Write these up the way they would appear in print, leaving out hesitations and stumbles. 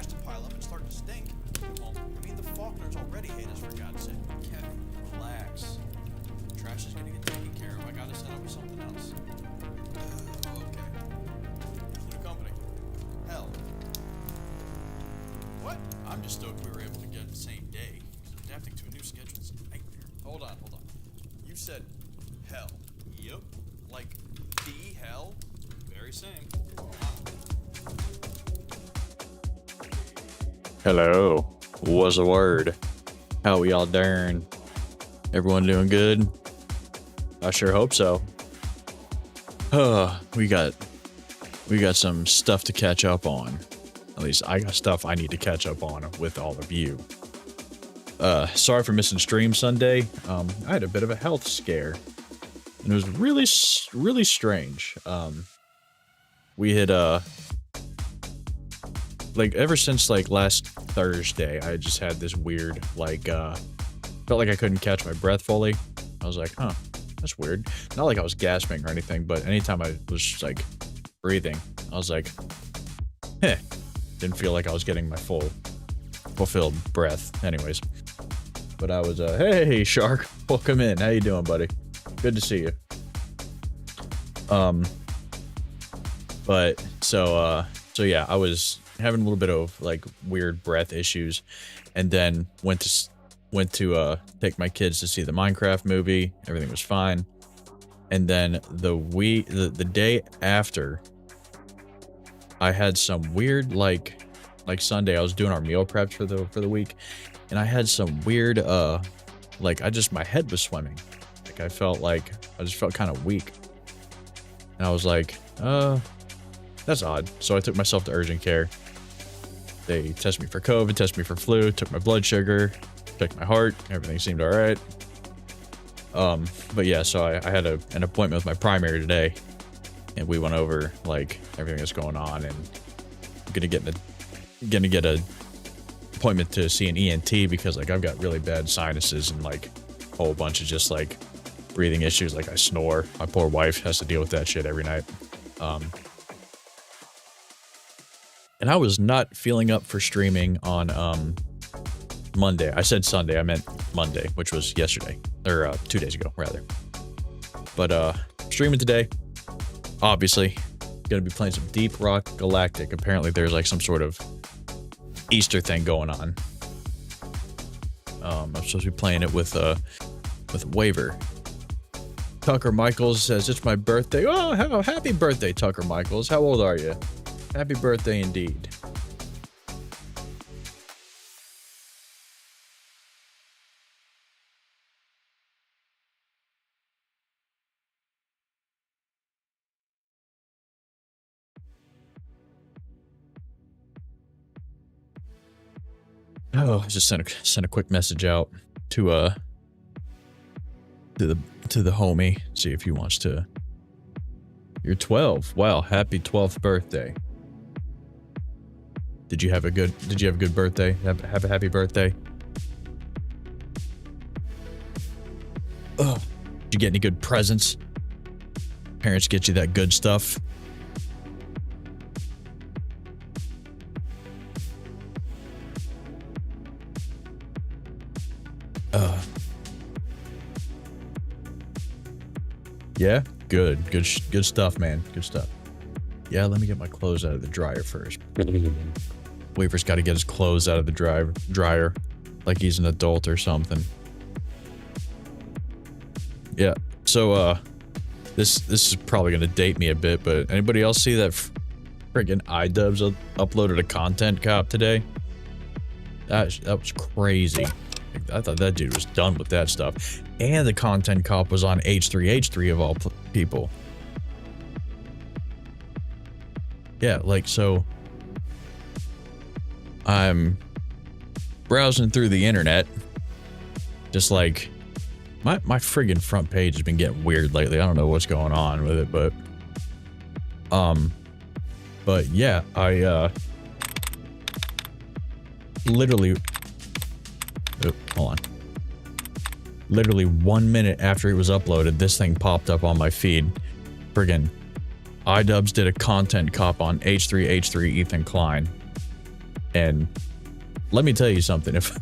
trash to pile up and start to stink. Well, I mean, the Faulkners already hate us, for God's sake. Kevin, relax. Trash is gonna get taken care of. I gotta set up with something else. Okay. New company. Hell. What? I'm just stoked we were able to get the same day. Adapting to a new schedule is a nightmare. Hold on. You said hell. Yep. Like the hell? Very same. Hello. What's the word? How we all doing? Everyone doing good? I sure hope so. We got some stuff to catch up on. At least I got stuff I need to catch up on with all of you. Sorry for missing stream Sunday. I had a bit of a health scare. And it was really strange. We had, like, ever since, like, last Thursday, I just had this weird, like, felt like I couldn't catch my breath fully. I was like, huh, that's weird. Not like I was gasping or anything, but anytime I was just, like, breathing, I was like, didn't feel like I was getting my fulfilled breath. Anyways. But I was, hey, Shark, welcome in. How you doing, buddy? Good to see you. But, so yeah, I was having a little bit of, like, weird breath issues, and then went to take my kids to see the Minecraft movie. Everything was fine. And then the day after, I had some weird, like Sunday, I was doing our meal preps for the week, and I had some weird, like, my head was swimming. Like, I just felt kind of weak. And I was like, that's odd. So I took myself to urgent care. They tested me for COVID, tested me for flu, took my blood sugar, checked my heart, everything seemed alright. But yeah, so I had an appointment with my primary today, and we went over, like, everything that's going on, and I'm gonna get a appointment to see an ENT because, like, I've got really bad sinuses and, like, a whole bunch of just, like, breathing issues. Like, I snore. My poor wife has to deal with that shit every night. And I was not feeling up for streaming on Monday. I said Sunday, I meant Monday, which was yesterday, or 2 days ago rather. But streaming today, obviously gonna be playing some Deep Rock Galactic. Apparently there's, like, some sort of Easter thing going on. I'm supposed to be playing it with Waver. Tucker Michaels says it's my birthday. Oh, happy birthday, Tucker Michaels. How old are you? Happy birthday indeed. Oh, I just sent a quick message out to the homie, see if he wants to. You're 12. Wow, happy 12th birthday. Did you have a good birthday? Have a happy birthday. Oh, did you get any good presents? Parents get you that good stuff? Yeah, good stuff, man. Good stuff. Yeah, let me get my clothes out of the dryer first. Weaver's got to get his clothes out of the dryer, like he's an adult or something. Yeah. So, this is probably gonna date me a bit, but anybody else see that friggin' iDubbbz uploaded a content cop today? That was crazy. I thought that dude was done with that stuff. And the content cop was on H3H3 of all people. Yeah, like, so I'm browsing through the internet, just like my friggin' front page has been getting weird lately. I don't know what's going on with it, but yeah, I literally, hold on. Literally 1 minute after it was uploaded, this thing popped up on my feed. Friggin' iDubbbz did a content cop on H3H3 Ethan Klein. And let me tell you something. If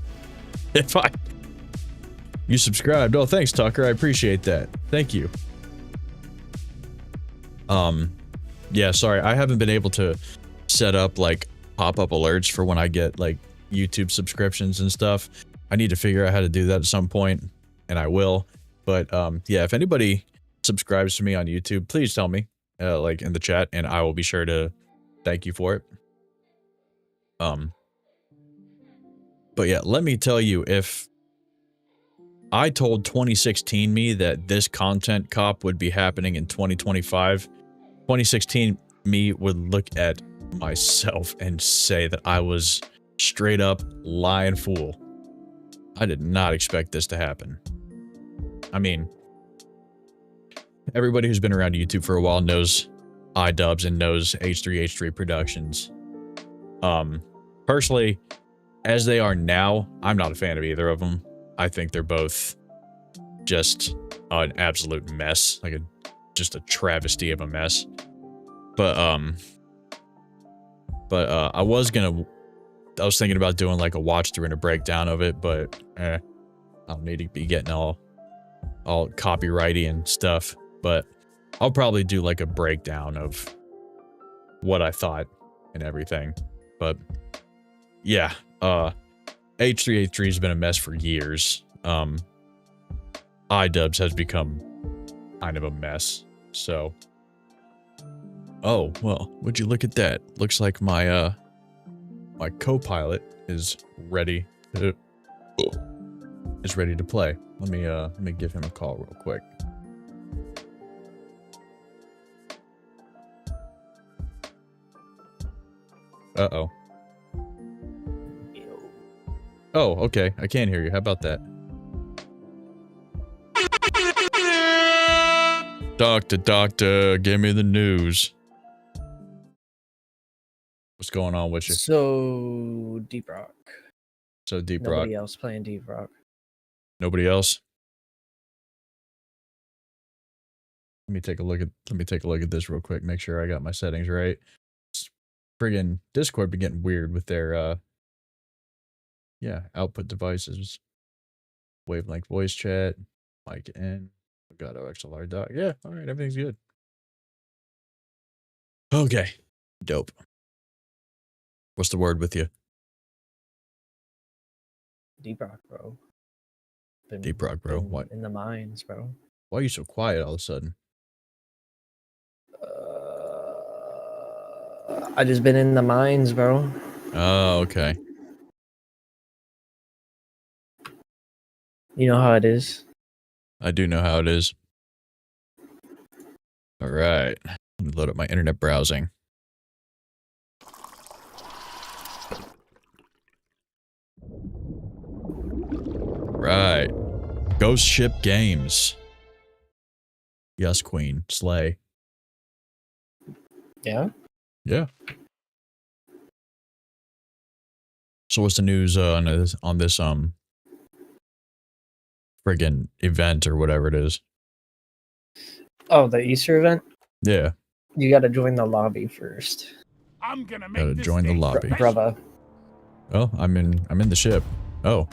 you subscribed, oh, thanks, Tucker. I appreciate that. Thank you. Yeah, sorry. I haven't been able to set up like pop-up alerts for when I get like YouTube subscriptions and stuff. I need to figure out how to do that at some point, and I will. But yeah, if anybody subscribes to me on YouTube, please tell me, like in the chat, and I will be sure to thank you for it. But yeah, let me tell you, if I told 2016 me that this content cop would be happening in 2025, 2016 me would look at myself and say that I was straight up lying fool. I did not expect this to happen. I mean, everybody who's been around YouTube for a while knows iDubbbz and knows H3H3 Productions. Personally, as they are now, I'm not a fan of either of them. I think they're both just an absolute mess, like just a travesty of a mess. But I was thinking about doing like a watch through and a breakdown of it, but I don't need to be getting all copyrighty and stuff. But I'll probably do like a breakdown of what I thought and everything. But yeah, H3H3 has been a mess for years. iDubbbz has become kind of a mess. So, oh well, would you look at that? Looks like my my co-pilot is ready to play. Let me give him a call real quick. Uh-oh. Oh, okay. I can't hear you. How about that? Doctor, give me the news. What's going on with you? So, Deep Rock. Deep Rock. Nobody else playing Deep Rock. Nobody else? Let me take a look at this real quick, make sure I got my settings right. Friggin' Discord been getting weird with their yeah, output devices. Wavelength voice chat, mic in, got OXLR dock. Yeah, alright, everything's good. Okay. Dope. What's the word with you? Deep Rock, bro. Deep Rock, bro. Why? In the mines, bro. Why are you so quiet all of a sudden? I just been in the mines, bro. Oh, okay. You know how it is. I do know how it is. All right. Let me load up my internet browsing. Right. Ghost Ship Games. Yes, Queen. Slay. Yeah? Yeah. So what's the news on this friggin' event or whatever it is? Oh, the Easter event? Yeah. You gotta join the lobby first. I'm gonna make Gotta this join the thing lobby. Brother. Oh, I'm in the ship. Oh.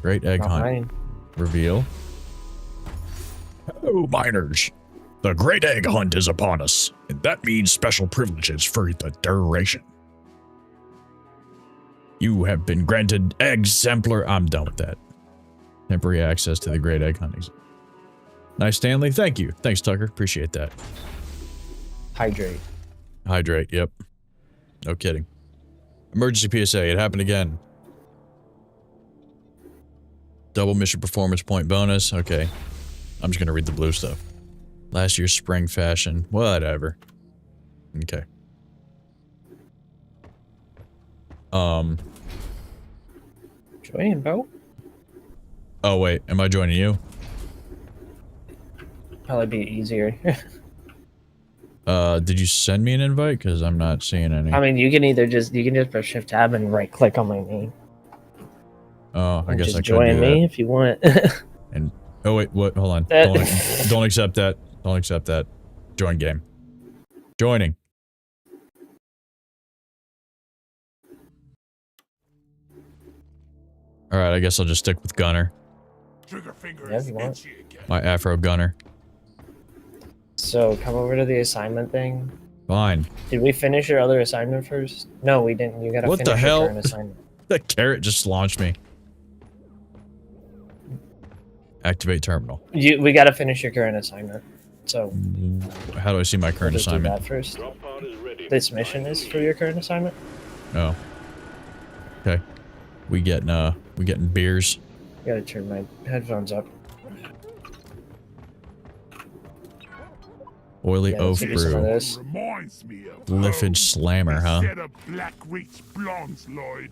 Great egg Not hunt. mine. Reveal. Hello, miners. The Great Egg Hunt is upon us, and that means special privileges for the duration. You have been granted exemplar. I'm done with that. Temporary access to the Great Egg Hunt. Nice, Stanley. Thank you. Thanks, Tucker. Appreciate that. Hydrate. Hydrate. Yep. No kidding. Emergency PSA. It happened again. Double mission performance point bonus. Okay. I'm just gonna read the blue stuff. Last year's spring fashion. Whatever. Okay. Join, bro. Oh, wait. Am I joining you? Probably be easier. Did you send me an invite? Because I'm not seeing any. I mean, you can just press Shift Tab and right click on my name. Oh, I guess I could do join me that. if you want. And oh wait, what? Hold on. Don't accept that. Don't accept that. Join game. Joining. All right, I guess I'll just stick with Gunner. Trigger finger Yeah, is if you want. itchy again. My Afro Gunner. So come over to the assignment thing. Fine. Did we finish your other assignment first? No, we didn't. You gotta What the finish hell? your current assignment. That carrot just launched me. Activate terminal. We gotta finish your current assignment. So How do I see my we'll current just do assignment? that first. Drop pod is ready. This mission is for your current assignment. Oh. Okay. We getting beers. Gotta turn my headphones up. Oily Yeah, oaf let's do some of brew. this. Reminds me of Liffid slammer, huh? Set of black reach blondes, Lloyd.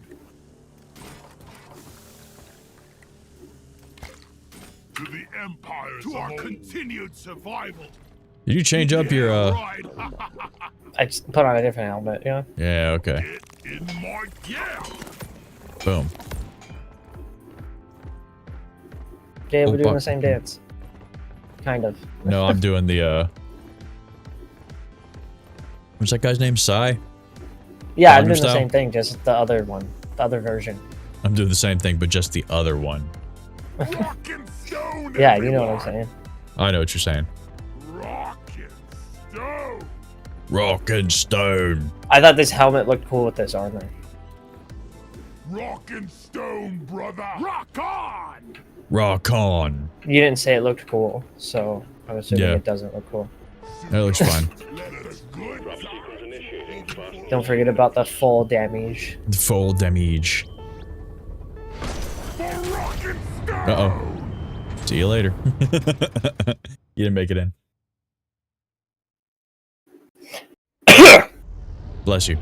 To the Empire, to our continued survival. Did you change up your Right. I just put on a different helmet. Yeah. Yeah, okay. Get in my Boom. Yeah, Oh, we're doing fuck. the same dance. Kind of. No, I'm doing the what's that guy's name? Psy? Yeah, I'm Wagner doing the style? same thing, just the other one, the other version. I'm doing the same thing, but just the other one. Rockin' stone. Yeah, you know what I'm saying. I know what you're saying. Rockin' stone. Rock and stone. I thought this helmet looked cool with this armor. Rockin' stone, brother. Rock on. Rock on. You didn't say it looked cool, so I'm assuming Yeah. it doesn't look cool. That looks fine. Let us good. Drop sequence initiating. Don't forget about the full damage. Full damage. Rockin' stone. Uh-oh. See you later. You didn't make it in. Bless you.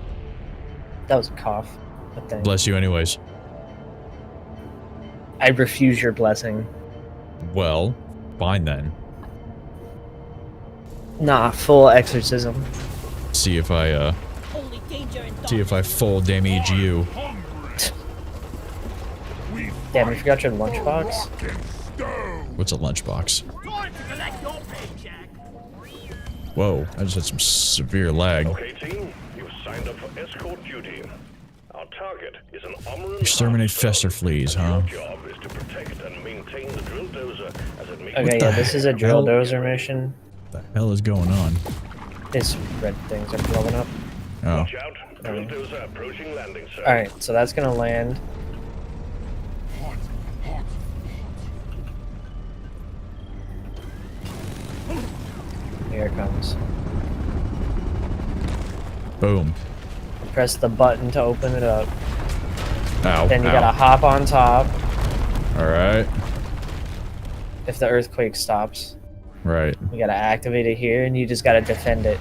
That was a cough. But then Bless you anyways. I refuse your blessing. Well, fine then. Nah, full exorcism. See if I full damage you. Damn, I forgot your lunchbox. What's a lunchbox? Whoa, I just had some severe lag. Okay, team, you've signed up for escort duty. Our target is an Omeran. Exterminate fester fleas, huh? Your job is to protect and maintain the drill dozer as it makes. Okay, the yeah, this is a drill hell? dozer mission. What the hell is going on? These red things are blowing up. Oh, Watch out, drill dozer approaching landing zone. Alright, so that's gonna land. Here it comes. boom. Press the button to open it up. Ow, Then you ow. gotta hop on top Alright, if the earthquake stops. right. You gotta activate it here, and you just gotta defend it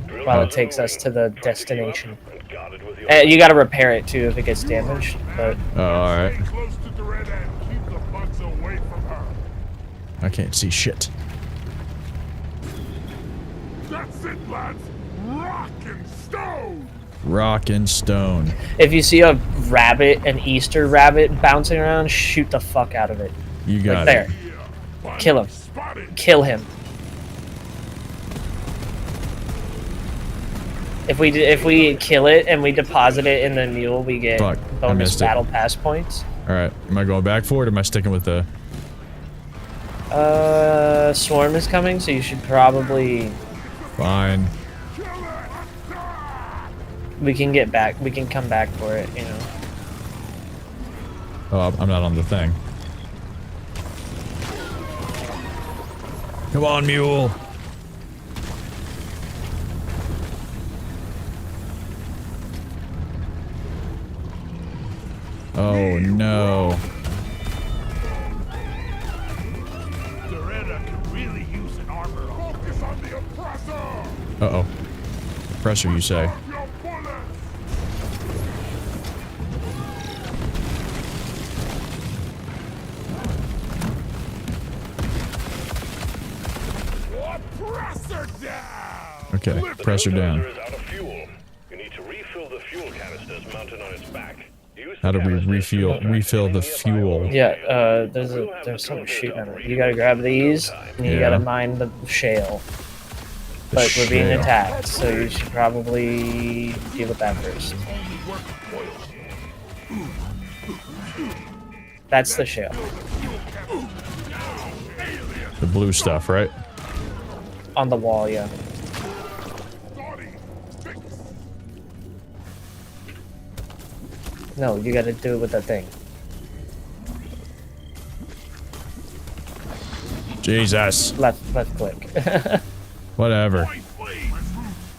Drill while it dozer takes us to the rolling. Try to keep destination. up and guard it with your You gotta repair it too if it gets damaged. But Oh, alright. Stay close to the red end. Keep the butts away from her. I can't see shit. That's it, lads. Rockin' stone. Rock and stone. if you see a rabbit, an Easter rabbit bouncing around, shoot the fuck out of it. You got Like there. it. Yeah. Kill him. Spotted. Kill him. If we kill it and we deposit it in the mule, we get Fuck, I bonus missed it. battle pass points. Alright, am I going back for it or am I sticking with the... Swarm is coming, so you should probably. Fine. We can get back. We can come back for it. You know. Oh, I'm not on the thing. Come on, mule. Oh no. Doretta could really use an armor. Focus on the oppressor. Uh-oh. Pressure, you say. Your bullets. Oppressor down. Okay, The press her drill down. dozer is out of fuel. You need to refill the fuel canisters mounted on its back. Use How the do we canisters to refill the extract any fuel? nearby Yeah. There's something shooting at it. You gotta grab these, and you Yeah. gotta mine the shale. The But we're being shale. attacked, so you should probably deal with that first. That's the shell. The blue stuff, right? On the wall, yeah. No, you gotta do it with that thing. Jesus. Left click. Whatever. My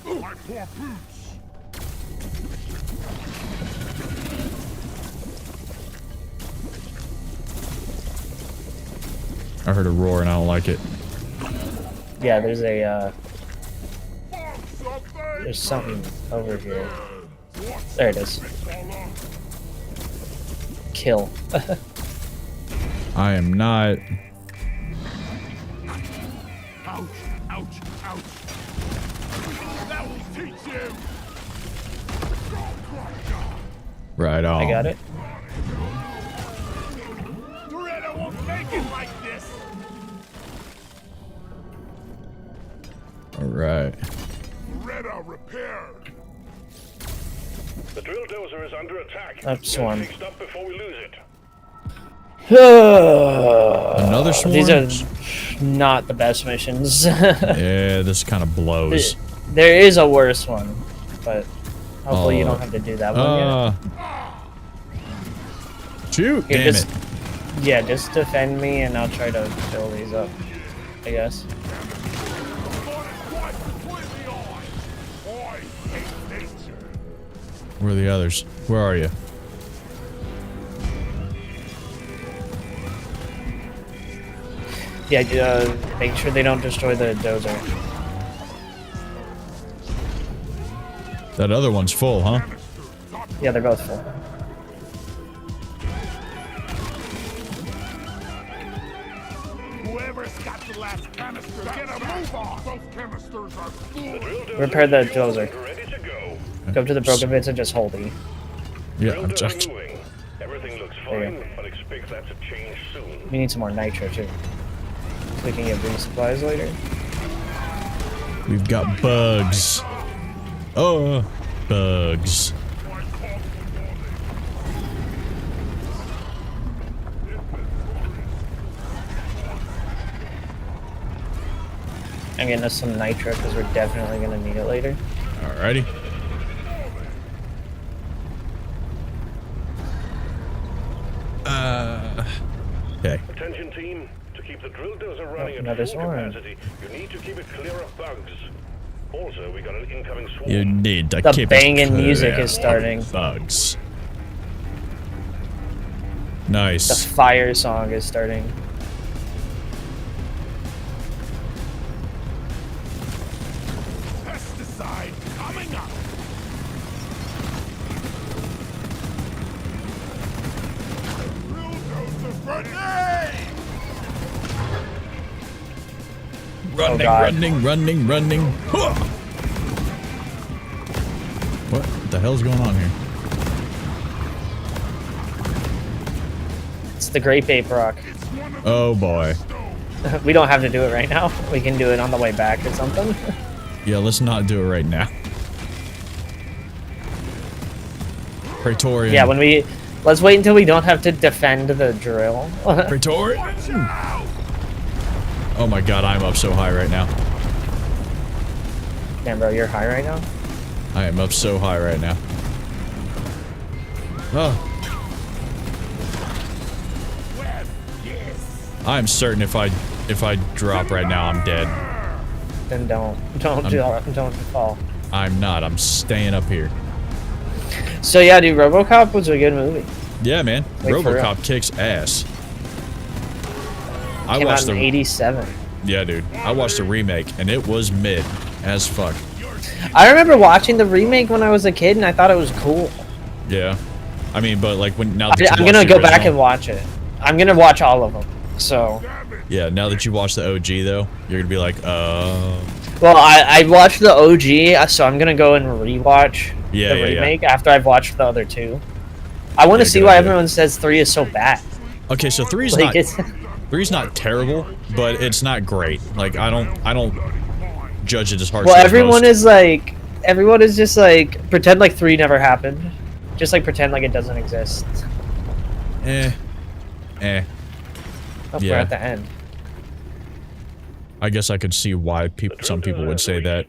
poor boots. I heard a roar and I don't like it. Yeah, there's a there's something over here. There it is. Kill. I am not. Ouch, ouch, ouch. That will teach you. Right on. I got it. Doretta won't make it like this. All right. Doretta repaired. The drill dozer is under attack. That's Get one. fixed up before we lose it. Another swarm? These are not the best missions. Yeah, this kind of blows. There is a worse one, but hopefully you Oh. don't have to do that one Shoot! yet. Here, Damn just, it. Yeah, just defend me and I'll try to fill these up, I guess. Where are the others? Where are you? Yeah, make sure they don't destroy the dozer. That other one's full, huh? Yeah, they're both full. Whoever's got the last canister, get a move on. Those canisters are full. The drill dozer Repair the is dozer. ready to go. Go to the broken bits and just hold E. Yeah, Drill I'm dozer just. moving. Everything looks There you fine, but expect that to change soon. We need some more nitro too. So we can get resupplies later. We've got bugs. Oh, bugs. I'm getting us some nitro because we're definitely gonna need it later. Alrighty. Okay. Attention team, to keep the drill dozer running another at full swarm. capacity, you need to keep it clear of bugs. Also, we got an incoming swarm. You need to The keep it banging music clear is starting. of bugs. The Nice. fire song is starting. Pesticide coming up. Grenade! Running, God. running. Huh! What the hell's going on here? It's the Great Ape Rock. Oh boy. We don't have to do it right now. We can do it on the way back or something. Yeah, let's not do it right now. Praetorian. Yeah, let's wait until we don't have to defend the drill. Praetorian. Oh my god, I'm up so high right now. Damn, bro, you're high right now. I am up so high right now. Oh. I'm certain if I drop right now, I'm dead. Then don't fall. I'm not. I'm staying up here. So yeah, dude, RoboCop was a good movie. Yeah, man. Like, for real. RoboCop kicks ass. I Came out watched in the '87. Yeah, dude. I watched the remake and it was mid as fuck. I remember watching the remake when I was a kid, and I thought it was cool. Yeah. I mean, but like when now that you I'm watch gonna the go back original- and watch it. I'm gonna watch all of them. So, Yeah, now that you watch the OG though, you're gonna be like, well, I watched the OG, so I'm gonna go and rewatch Yeah, the yeah, yeah. remake after I've watched the other two. I want to Yeah, see good why idea. everyone says 3 is so bad. Okay, so three's Like not it's three's not terrible, but it's not great. Like I don't judge it as harshly. well, as everyone most. is like, everyone is just like pretend like 3 never happened, just like pretend like it doesn't exist. Eh. Oh, Yeah. we're at the end. I guess I could see why some people would say that.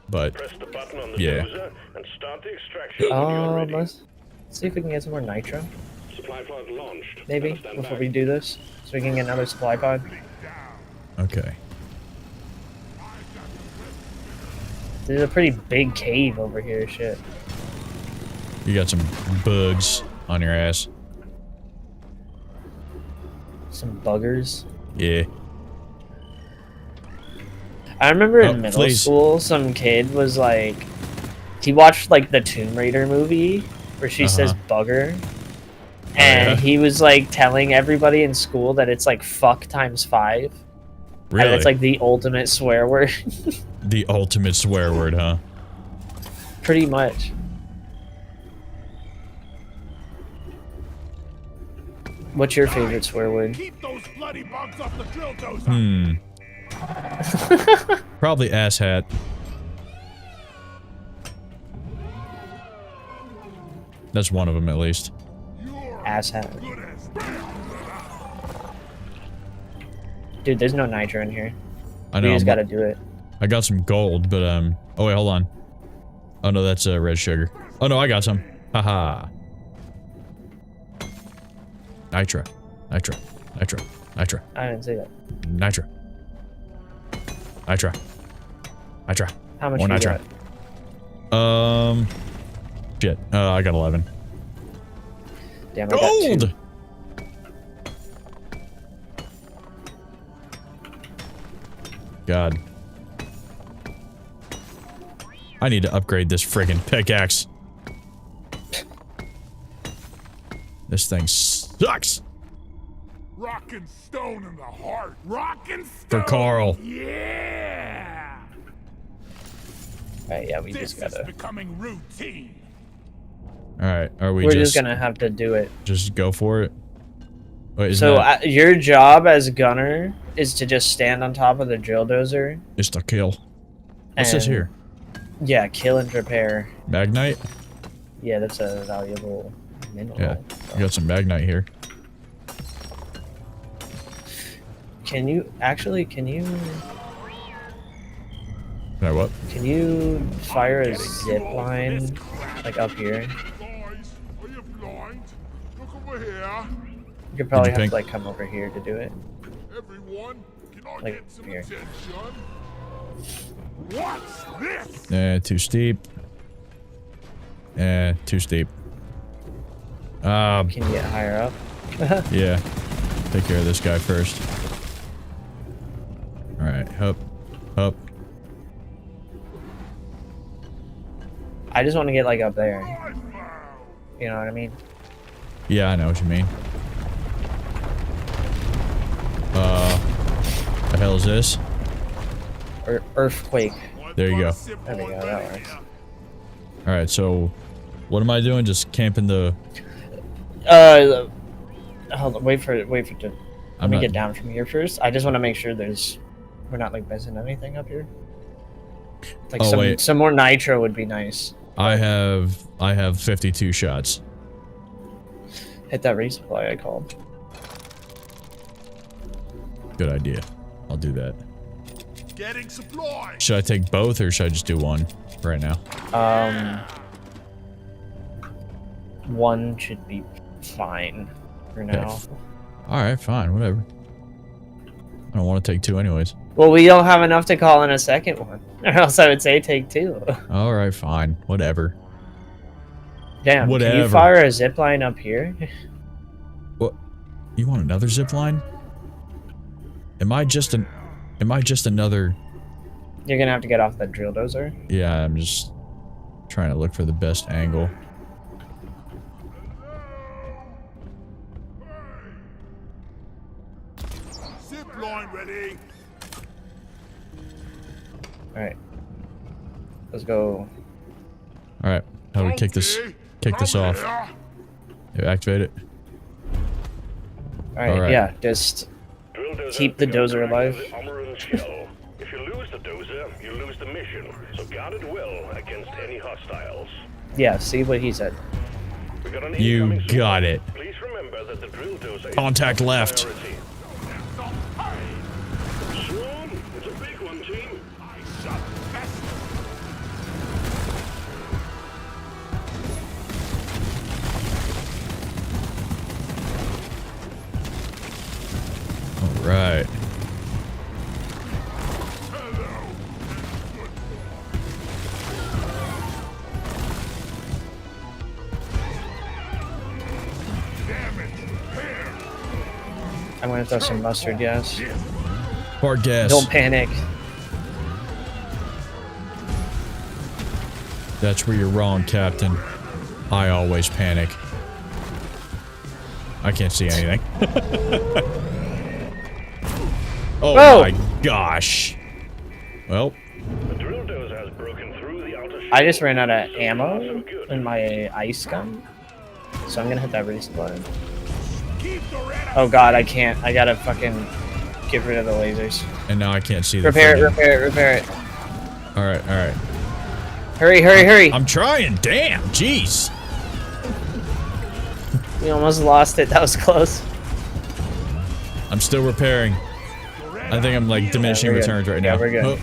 But Press the button on the yeah. dozer and start the extraction when you're ready. Let's see if we can get some more nitro. Supply pod launched. Maybe Stand before back. we do this, so we can get another supply pod. Okay. There's a pretty big cave over here. Shit. You got some bugs on your ass. Some buggers. Yeah. I remember Oh, in middle please. school, some kid was like, he watched like the Tomb Raider movie where she says bugger. And yeah? he was like telling everybody in school that it's like fuck times 5. Really? And it's like the ultimate swear word. The ultimate swear word, huh? Pretty much. What's your favorite swear word? Keep those bloody bugs off the drill dozer. Probably asshat. That's one of them at least. Asshat. Dude, there's no nitro in here. I know. You just gotta do it. I got some gold, but oh wait, hold on. Oh no, that's red sugar. Oh no, I got some. Haha. Nitro. Nitro. Nitro. Nitro. I didn't say that. Nitro. Nitro. Nitro. How much More you nitro. got? Shit. I got 11. Damn, I got 2. Gold! God. I need to upgrade this friggin' pickaxe. This thing sucks. Rockin' stone in the heart. Rockin' For stone. Carl. Yeah. Alright, yeah, we This just gotta... is becoming routine. Alright, are we We're just just gonna have to do it. just go for it? Wait, isn't So that your job as gunner is to just stand on top of the drill dozer. it's the kill. What's this and- here? Yeah, kill and repair. Magnite? Yeah, that's a valuable mineral. Yeah. We got some magnite here. Can you actually? Can you What? fire a zip line like up here? Guys, are you blind? Look over here. You could probably you have ping- to like come over here to do it. Everyone, can I Like get some here. attention? What's this? Too steep. Too steep. Can you get higher up? Yeah. Take care of this guy first. Alright, up. Up. I just want to get like up there. You know what I mean? Yeah, I know what you mean. The hell is this? Or earthquake. There you go. There we go. That works. Alright, so what am I doing? Just camping the... Hold on. Wait for it. Let I'm me not- get down from here first. I just want to make sure we're not like missing anything up here. Like Oh, wait. some more nitro would be nice. I have 52 shots. Hit that resupply I called. Good idea. I'll do that. Getting supplies. Should I take both or should I just do one right now? One should be fine for now. Alright, fine, whatever. I don't want to take two anyways. Well, we don't have enough to call in a second one. Or else I would say take 2. Alright, fine, whatever. Damn, can Whatever. you fire a zip line up here? What? You want another zip line? Am I just another... You're gonna have to get off the drill dozer. Yeah, I'm just trying to look for the best angle. Zip line ready. Alright. Let's go. Alright, how do we kick this off? Yeah, activate it. Alright, yeah, just Drill dozer keep the becomes dozer alive. the armor and shell. If you lose the dozer, you lose the mission. So guard it well against any hostiles. Yeah, see what he said. We got an You incoming got supply. it. Please remember that the drill dozer is Contact top left. priority. Swarm, it's a big one, team. I shot best. All right. I'm gonna throw some mustard gas. Hard gas. Don't panic. That's where you're wrong, Captain. I always panic. I can't see anything. Oh Whoa! my gosh. Well, The drill dozer has broken through the outer I shell. just ran out of So ammo far, so good. in my ice gun. So I'm gonna hit that resupply. Keep the red Oh god, I can't. I gotta fucking get rid of the lasers. and now I can't see the Repair it, friggin- repair it, repair it. Alright, alright. Hurry, hurry, hurry! I'm trying, damn, jeez. We almost lost it. That was close. I'm still repairing. I think I'm like diminishing we're good. returns right Yeah, now. we're good. Oh,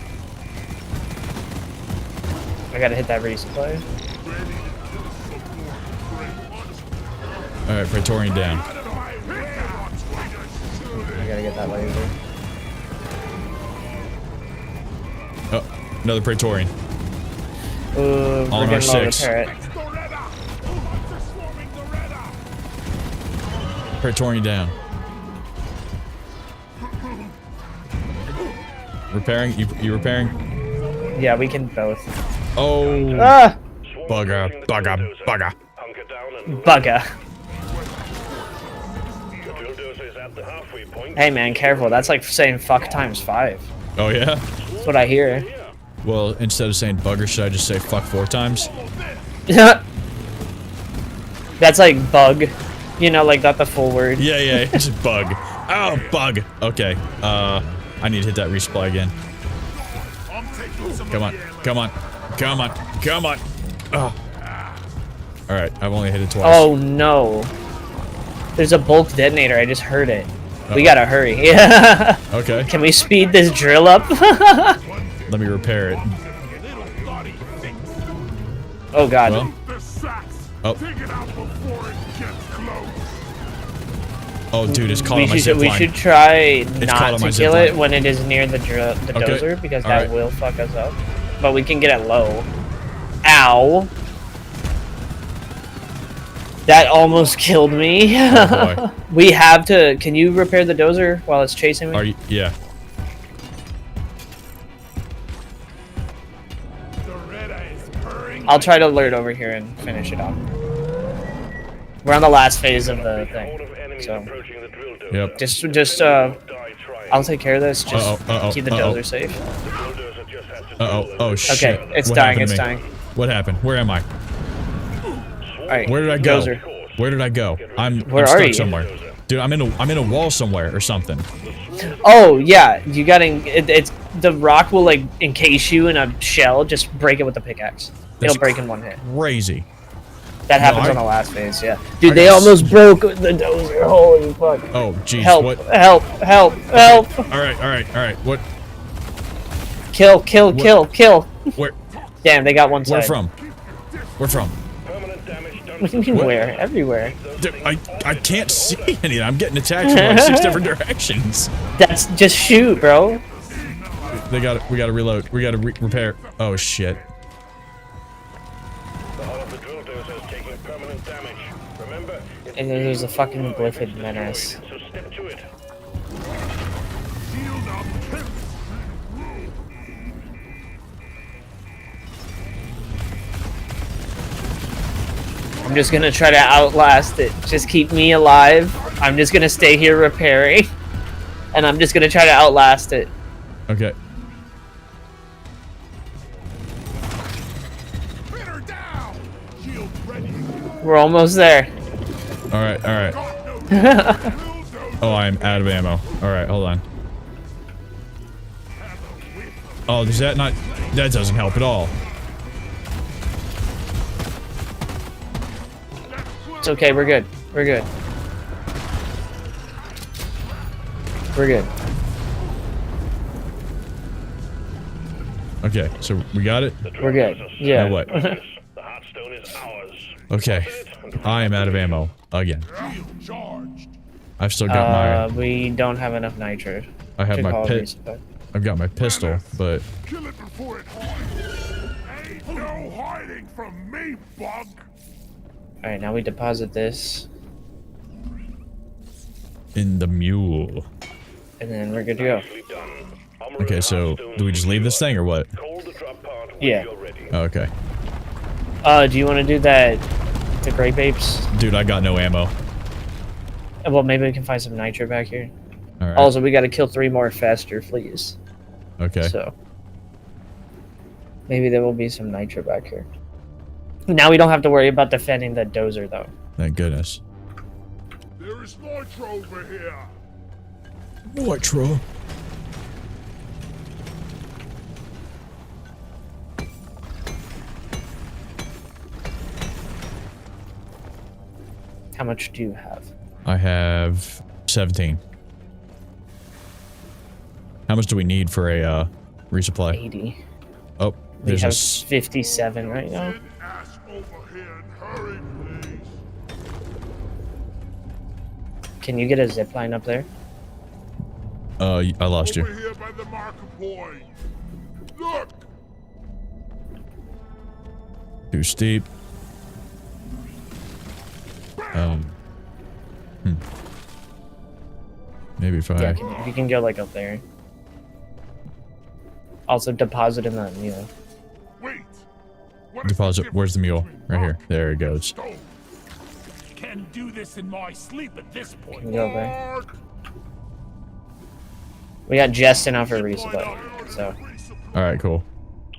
I gotta hit that resupply. alright, Praetorian down. I gotta get that laser. Oh, another Praetorian. Ooh, On we're our getting low. six. Repair it. Praetorian down. Repairing? You repairing? Yeah, we can both. Oh, Ah! Swarm bugger, approaching the bugger, drill dozer. bugger. Hunker down and Bugger. the drill dozer is at the halfway point. Hey man, careful. That's like saying fuck times 5. Oh yeah? That's what I hear. Well, instead of saying bugger, should I just say fuck 4 times? That's like bug. You know, like not the full word. Yeah, yeah, it's a bug. Oh, bug. Okay, I need to hit that resupply again. Come on, come on, come on, come on. Oh. Alright, I've only hit it twice. Oh no. There's a bulk detonator. I just heard it. We Uh-oh. gotta hurry. Yeah. Okay, Can we speed this drill up? let me repair it. Oh god. Well, The sacks. Oh. Take it out before it gets close. oh dude, it's caught we on my should zipline. try caught not on my to kill zipline. it when it is near the Okay, dozer because that alright. will fuck us up. But we can get it low. Ow. That almost killed me. Oh, boy. We have to. Can you repair the dozer while it's chasing me? Are you? Yeah. The red eye is purring. I'll try to alert over here and finish it off. We're on the last phase of the Horde thing. of enemies So approaching the drill dozer. Yep. just Die trying. I'll take care of this. Just Uh-oh, keep the uh-oh. dozer safe. The drill dozer just had to Uh-oh. drill Oh, the shit. Okay, it's What dying, happened to it's me? dying. What happened? Where am I? Alright. Where did I go? Dozer. Where did I go? I'm Where stuck are you? somewhere. Dude, I'm in a wall somewhere or something. Oh yeah, you gotta. It's the rock will like encase you in a shell. Just break it with the pickaxe. That's It'll break in one hit. Crazy. That happens I- on the last phase. Yeah, dude, I they got almost broke the dozer. Holy fuck! Oh, jeez. Help! What? Help! Help! Help! All right, all right, all right. What? Kill! Kill! What- Kill! Kill! Where? Damn, they got one side. Where from? Where from? permanent damage done What do you mean What? where? Everywhere. Dude, I can't see anything. I'm getting attacked from like 6 different directions. That's just shoot, bro. They got it. We got to reload. We got to repair. Oh shit. The hull of the drill dozer is taking permanent damage. Remember, it's And then there's a fucking glyphid menace. so step to it. Shield up. I'm just gonna try to outlast it. Just keep me alive. I'm just gonna stay here repairing. And I'm just gonna try to outlast it. Okay. Pin her down. Shield ready. We're almost there. All right, all right. Oh, I'm out of ammo. All right, hold on. Oh, does that not? That doesn't help at all. It's okay. We're good. We're good. We're good. Okay, so we got it? We're good. Yeah. Now what? The Hearthstone is ours. Okay. I am out of ammo. Again. Shield charged. I've still got my... We don't have enough nitro. I have to my call pit. resupply. I've got my pistol, but... Kill it before it hides. Ain't no hiding from me, bug. Alright, now we deposit this, in the mule. and then we're good to go. Nicely done. Okay, so do we just leave this thing or what? Call the drop part when Yeah. you're ready. Oh, okay. Do you want to do that, the grape apes? Dude, I got no ammo. Well, maybe we can find some nitro back here. Alright. Also, we got to kill 3 more faster fleas. Okay. So, maybe there will be some nitro back here. Now we don't have to worry about defending the dozer, though. Thank goodness. There is nitro over here. Nitro. How much do you have? I have 17. How much do we need for a resupply? 80. Oh, We there's have a... 57 right now. Send ass over here and hurry, please. Can you get a zip line up there? I lost you. Over here by the marker point. Look. Too steep. Maybe if I... Yeah, you can go like up there. Also, deposit in that mule. Wait. What is Deposit. the Where's the mule? difference Right here. between There it rock and goes. stone? Can do this in my sleep at this point. Can you go there? Mark. We got Jest enough for resupply, so Alright, cool.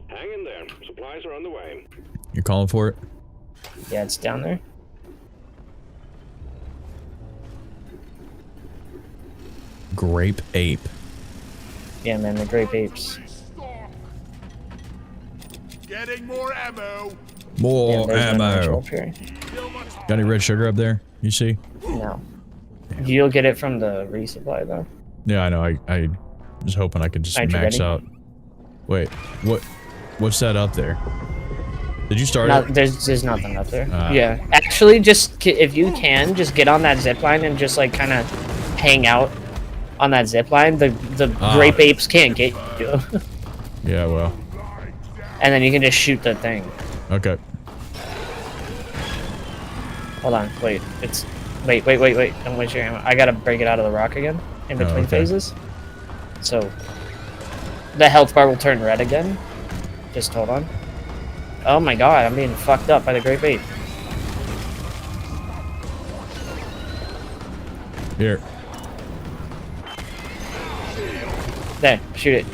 Hang in there. Supplies are on the way. You're calling for it? yeah, it's down there. Grape ape. Yeah, man, the grape apes. Stop. Getting more ammo. Yeah, More there's no nitro ammo. up here. Got any red sugar up there? You see? No. You'll get it from the resupply, though. Yeah, I know. I was hoping I could just Aren't you max ready? out. Wait, what's that up there? Did you start No, it? there's nothing up there. Ah. Yeah, actually, just if you can, just get on that zip line and just like kind of hang out on that zip line. The grape apes can't get you, Yeah, well. and then you can just shoot the thing. Okay. Hold on, wait. Wait. Don't waste your ammo. I gotta break it out of the rock again in between okay. phases. So the health bar will turn red again. Just hold on. Oh my god, I'm being fucked up by the grape ape. Here. There, shoot it.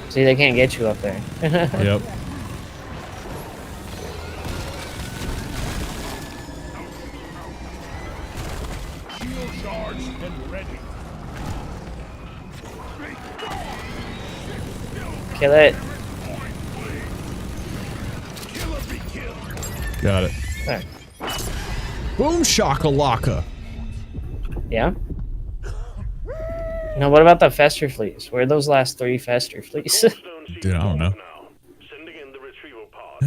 See, they can't get you up there. Yep. Shield charged and ready. Kill it. Killer be killed. Got it. There. Boom shakalaka. Yeah? Now, what about the fester fleas? Where are those last 3 fester fleas? Dude, I don't know. Now, sending in the retrieval pod.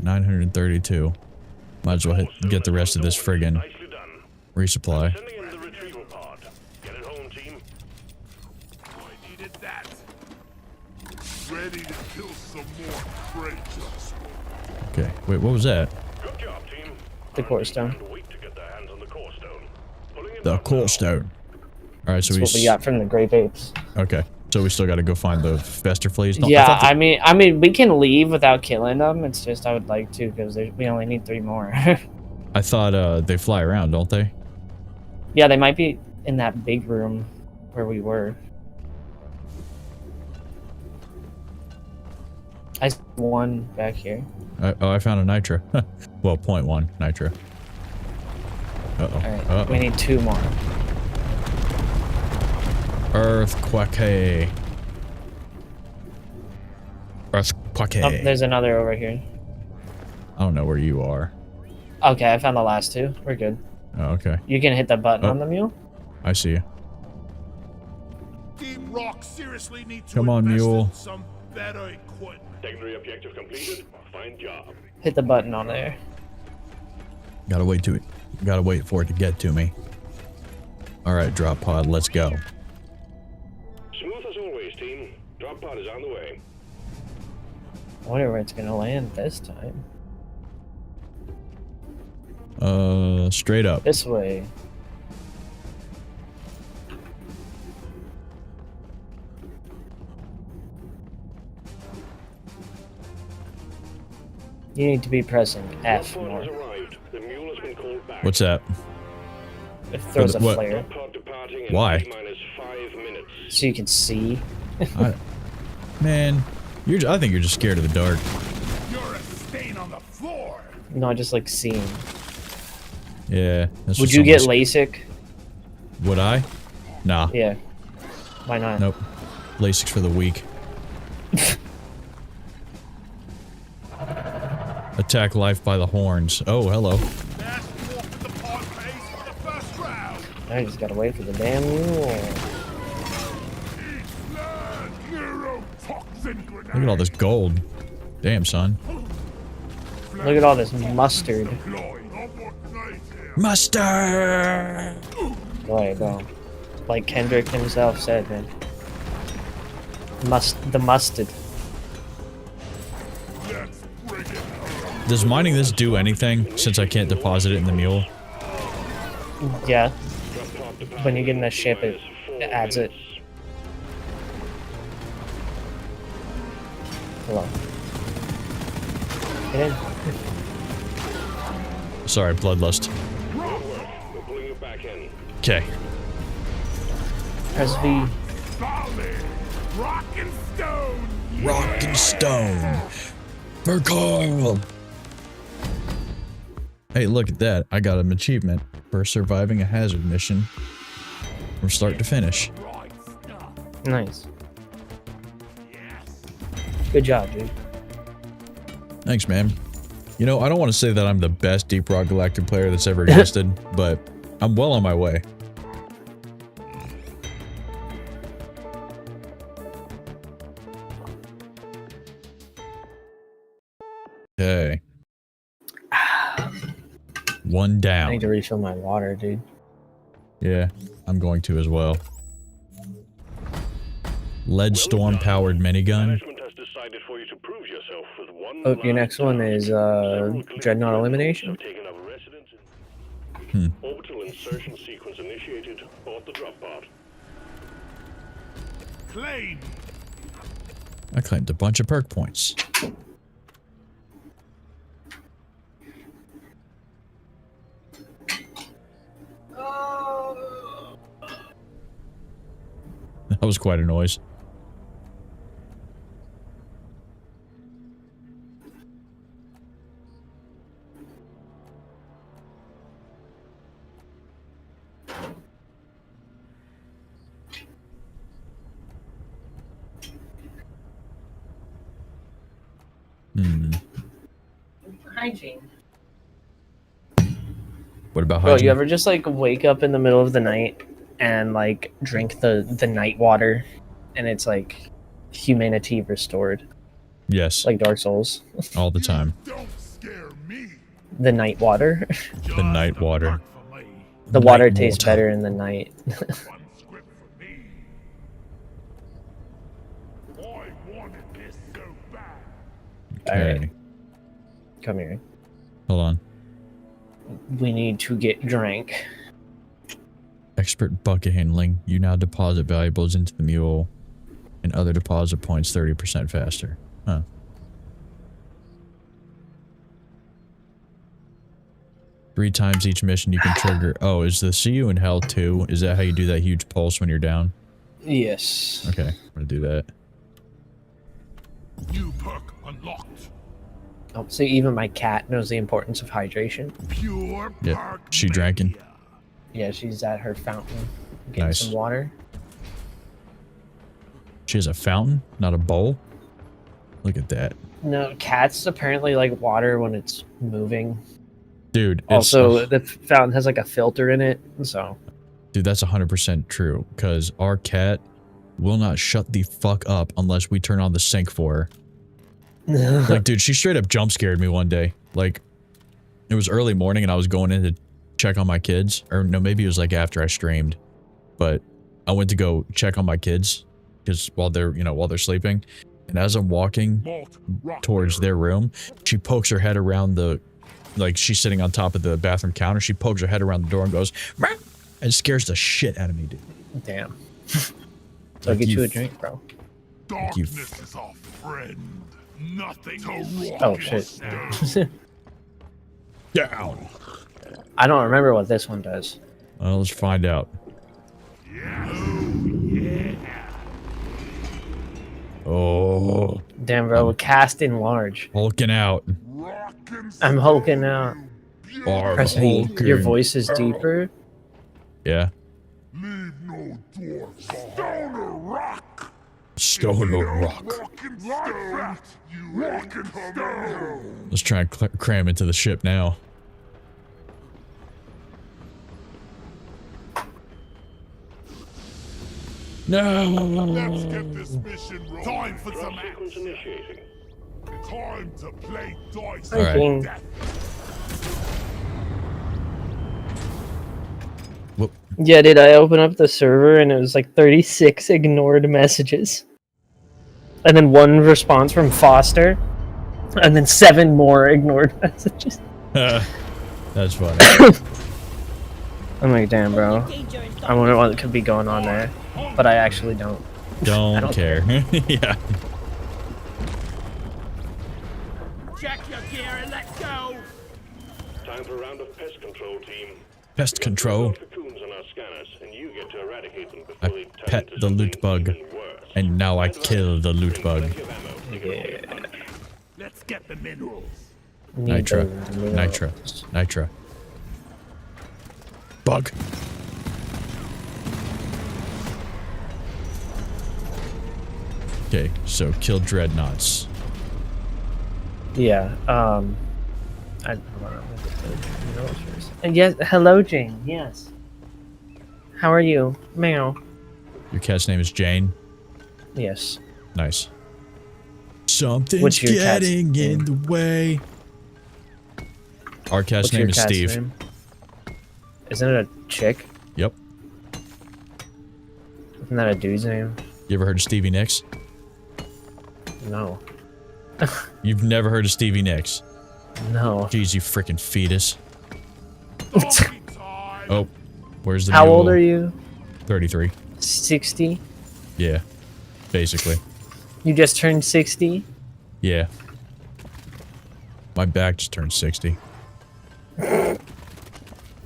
932. Might as well get the rest of this friggin' Nicely done. resupply. Sending in the retrieval pod. Get it home, team. I needed that. Ready to kill some more traitors. Okay. Wait, what was that? Good job, team. The core stone. And wait to get their hands on the core stone. Pulling it The up coal now. stone. Alright, so That's what we got from the grape apes. Okay. So we still gotta go find the fester fleas? No, Yeah, thought I mean, we can leave without killing them. It's just I would like to because we only need 3 more. I thought they fly around, don't they? Yeah, they might be in that big room where we were. I see one back here. I found a nitro. Well, 0.1 nitro. Uh-oh. All right, Uh-oh. we need 2 more. Earthquake. Earthquake. Oh, there's another over here. I don't know where you are. Okay, I found the last two. We're good. Oh, okay. You can hit the button Oh. on the mule. I see you. Deep Rock seriously needs to Come on, invest mule. in some better equipment. Secondary objective completed. Fine job. Hit the button on there. Gotta wait for it to get to me. Alright, drop pod, let's go. Smooth as always, team. Drop pod is on the way. I wonder where it's gonna land this time. Straight up. This way. You need to be pressing F Drop pod more. has arrived. The mule has been called back. What's that? It throws a What? flare, Drop pod departing in Why? T-minus 5 minutes. so you can see. Man, I think you're just scared of the dark. You're a stain on the floor. No, just like seeing. Yeah. That's Would just you get almost- LASIK? Would I? Nah. Yeah. Why not? Nope. LASIK's for the weak. Attack life by the horns. Oh, hello. Best walk at the pod pace for the first round. I just gotta wait for the damn mule. Learn neurotoxin grenade. Look at all this gold. Damn, son. Look at all this mustard. Deployed. On what night here? Mustard! Boy, bro. Like Kendrick himself said, man. The mustard. Let's bring it home. Does mining this do anything since I can't deposit it in the mule? Yeah. Drop pod departing When you get in a in ship, it T-minus 4 adds it. minutes. Hello. Get in. Sorry, bloodlust. Good work. We're pulling you back in. Okay. Press V. Solid. Rock and stone. Rock and stone. For Carl. Hey, look at that. I got an achievement for surviving a hazard mission from start to finish. Right stuff. Nice. Yes. Good job, dude. Thanks, man. You know, I don't want to say that I'm the best Deep Rock Galactic player that's ever existed, but I'm well on my way. Okay. One I need down. to refill my water, dude. Yeah, I'm going to as well. Lead storm powered minigun. Management has decided for you to prove yourself with one Oh, your last next one target. is Several Dreadnought Elimination. have taken up residence Hmm. in orbital insertion sequence initiated aboard the drop pod. Claim. I claimed a bunch of perk points. That was quite a noise. Hmm. Hygiene. What about Bro, hygiene? you ever just like wake up in the middle of the night and like drink the night water, and it's like humanity restored, Yes, like Dark Souls? all the time. Don't scare me. The night water. The night Just water. work for me. The water Night tastes water. better in the night. One script for me. I wanted this so bad. Okay. Alright. Come here. Hold on. We need to get drank. Expert bucket handling. You now deposit valuables into the mule and other deposit points 30% faster. Huh. Three times each mission you can trigger. Oh, is the See You in Hell 2? Is that how you do that huge pulse when you're down? Yes. Okay, I'm gonna do that. New perk unlocked. Oh, see, even my cat knows the importance of hydration. Pure Yep, perk. she drinking. mania. Yeah, she's at her fountain getting Nice. some water. She has a fountain, not a bowl. Look at that. No, cats apparently like water when it's moving. Dude, it's, Also, the fountain has like a filter in it, so. dude, that's 100% true. Because our cat will not shut the fuck up unless we turn on the sink for her. Like, dude, she straight up jump scared me one day. Like, it was early morning and I was going in to check on my kids. Or no, maybe it was like after I streamed. But I went to go check on my kids. Because while they're, you know, while they're sleeping. And as I'm walking towards their room, she pokes her head around the, like, she's sitting on top of the bathroom counter. She pokes her head around the door and goes, "Meow," and scares the shit out of me, dude. Damn. So I'll get you a drink, bro. Darkness is our friend. Nothing to rock Oh, us shit. down. Down. I don't remember what this one does. Well, let's find out. Oh, Damn, bro, cast in large. hulking out. I'm hulking out. Or Press V. hulking. Your voice is deeper. Yeah. Leave no door. Stone or rock. Stone or rock. Rockin' stone. You rockin' stone. Let's try and cram into the ship now. No. Let's get this mission rolling. Time for some Sequence action. initiating. Time to play dice. All right. King. Death. Whoop. Yeah, did I open up the server and it was like 36 ignored messages. And then one response from Foster. And then 7 more ignored messages. That's funny. I'm like, damn, bro. I wonder what could be going on there. But I actually don't. Don't care. Yeah. Check your gear and let's go. Time for a round of pest control, team. Pest control. Cocoons on our scanners, and you get to eradicate them before I they turn pet into the loot something bug. even worse. And now I kill the loot bug. Plenty of ammo. Take it away. Let's get the minerals. Need Nitra. those Nitra. minerals. Nitra. Bug. Okay, so kill dreadnoughts. Yeah, I don't know. Minerals first. And yes, hello, Jane. Yes. How are you? Meow. Your cat's name is Jane. Yes. Nice. Something's What's your cat's getting in the way. Our cat's What's your name is cat's Steve. name? Isn't it a chick? Yep. Isn't that a dude's name? You ever heard of Stevie Nicks? No. You've never heard of Stevie Nicks? No. Jeez, you freaking fetus. Talking time. Oh, where's the How new old are you? 33. 60? Yeah, basically. You just turned 60? Yeah. My back just turned 60. You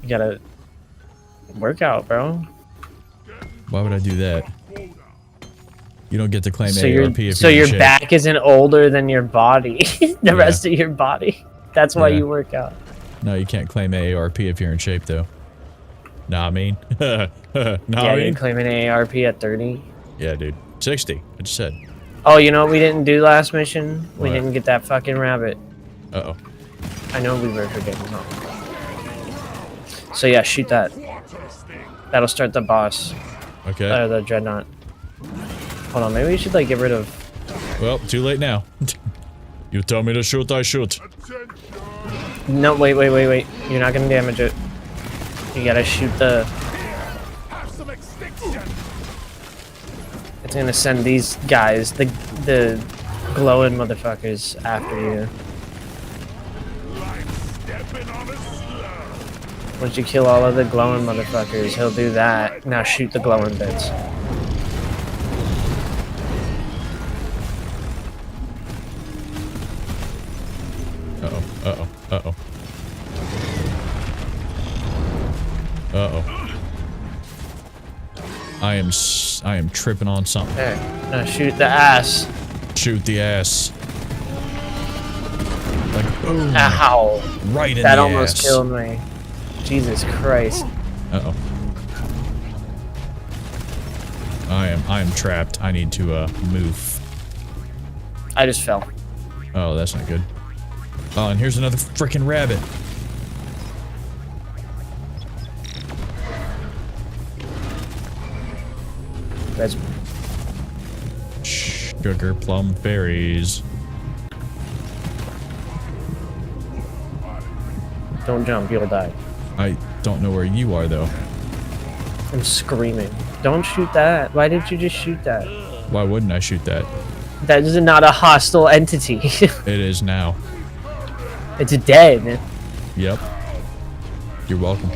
gotta work out, bro. Why would I do that? You don't get to claim So AARP if so you're your in shape. back isn't older than your body. The rest of your body. That's why Yeah. you work out. No, you can't claim AARP if you're in shape, though. Nah, I mean. Nah, Yeah, I you're mean. claiming AARP at 30. Yeah, dude. 60. I just said. Oh, you know what we didn't do last mission? We What? didn't get that fucking rabbit. Uh-oh. I know we were forgetting something. So yeah, shoot that. That'll start the boss. Okay. The dreadnought. Hold on, maybe we should like get rid of. Well, too late now. You tell me to shoot, I shoot. No, wait. You're not gonna damage it. You gotta shoot the. Have some extinction. It's gonna send these guys, the glowing motherfuckers, after you. Like stepping on a slug. Once you kill all of the glowing motherfuckers, he'll do that. Now shoot the glowing bits. Uh-oh. Uh-oh. Uh-oh. Uh-oh. I am tripping on something. There. Now shoot the ass. Shoot the ass. Like, boom. Ow. Right in That the almost ass. killed me. Jesus Christ. Uh-oh. I am trapped. I need to move. I just fell. Oh, that's not good. Oh, and here's another freaking rabbit. That's Sugar plum berries. don't jump, you'll die. I don't know where you are though. I'm screaming. Don't shoot that. Why did you just shoot that? Why wouldn't I shoot that? That is not a hostile entity. It is now. It's dead. Yep. You're welcome.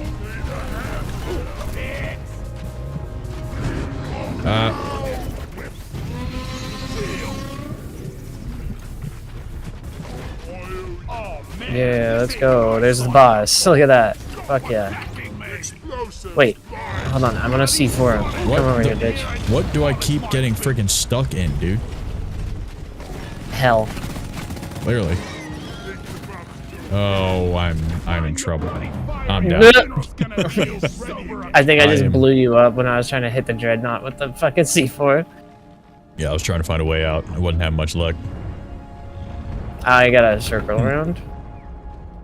Yeah, let's go. There's the boss. Look at that. Fuck yeah. Wait. Hold on. I'm gonna C4 him. What Come over the- here, bitch. What do I keep getting freaking stuck in, dude? Hell. Clearly. Oh, I'm in trouble. I'm down. I think I just am- blew you up when I was trying to hit the dreadnought with the fucking C4. Yeah, I was trying to find a way out. I wasn't having much luck. I gotta circle around.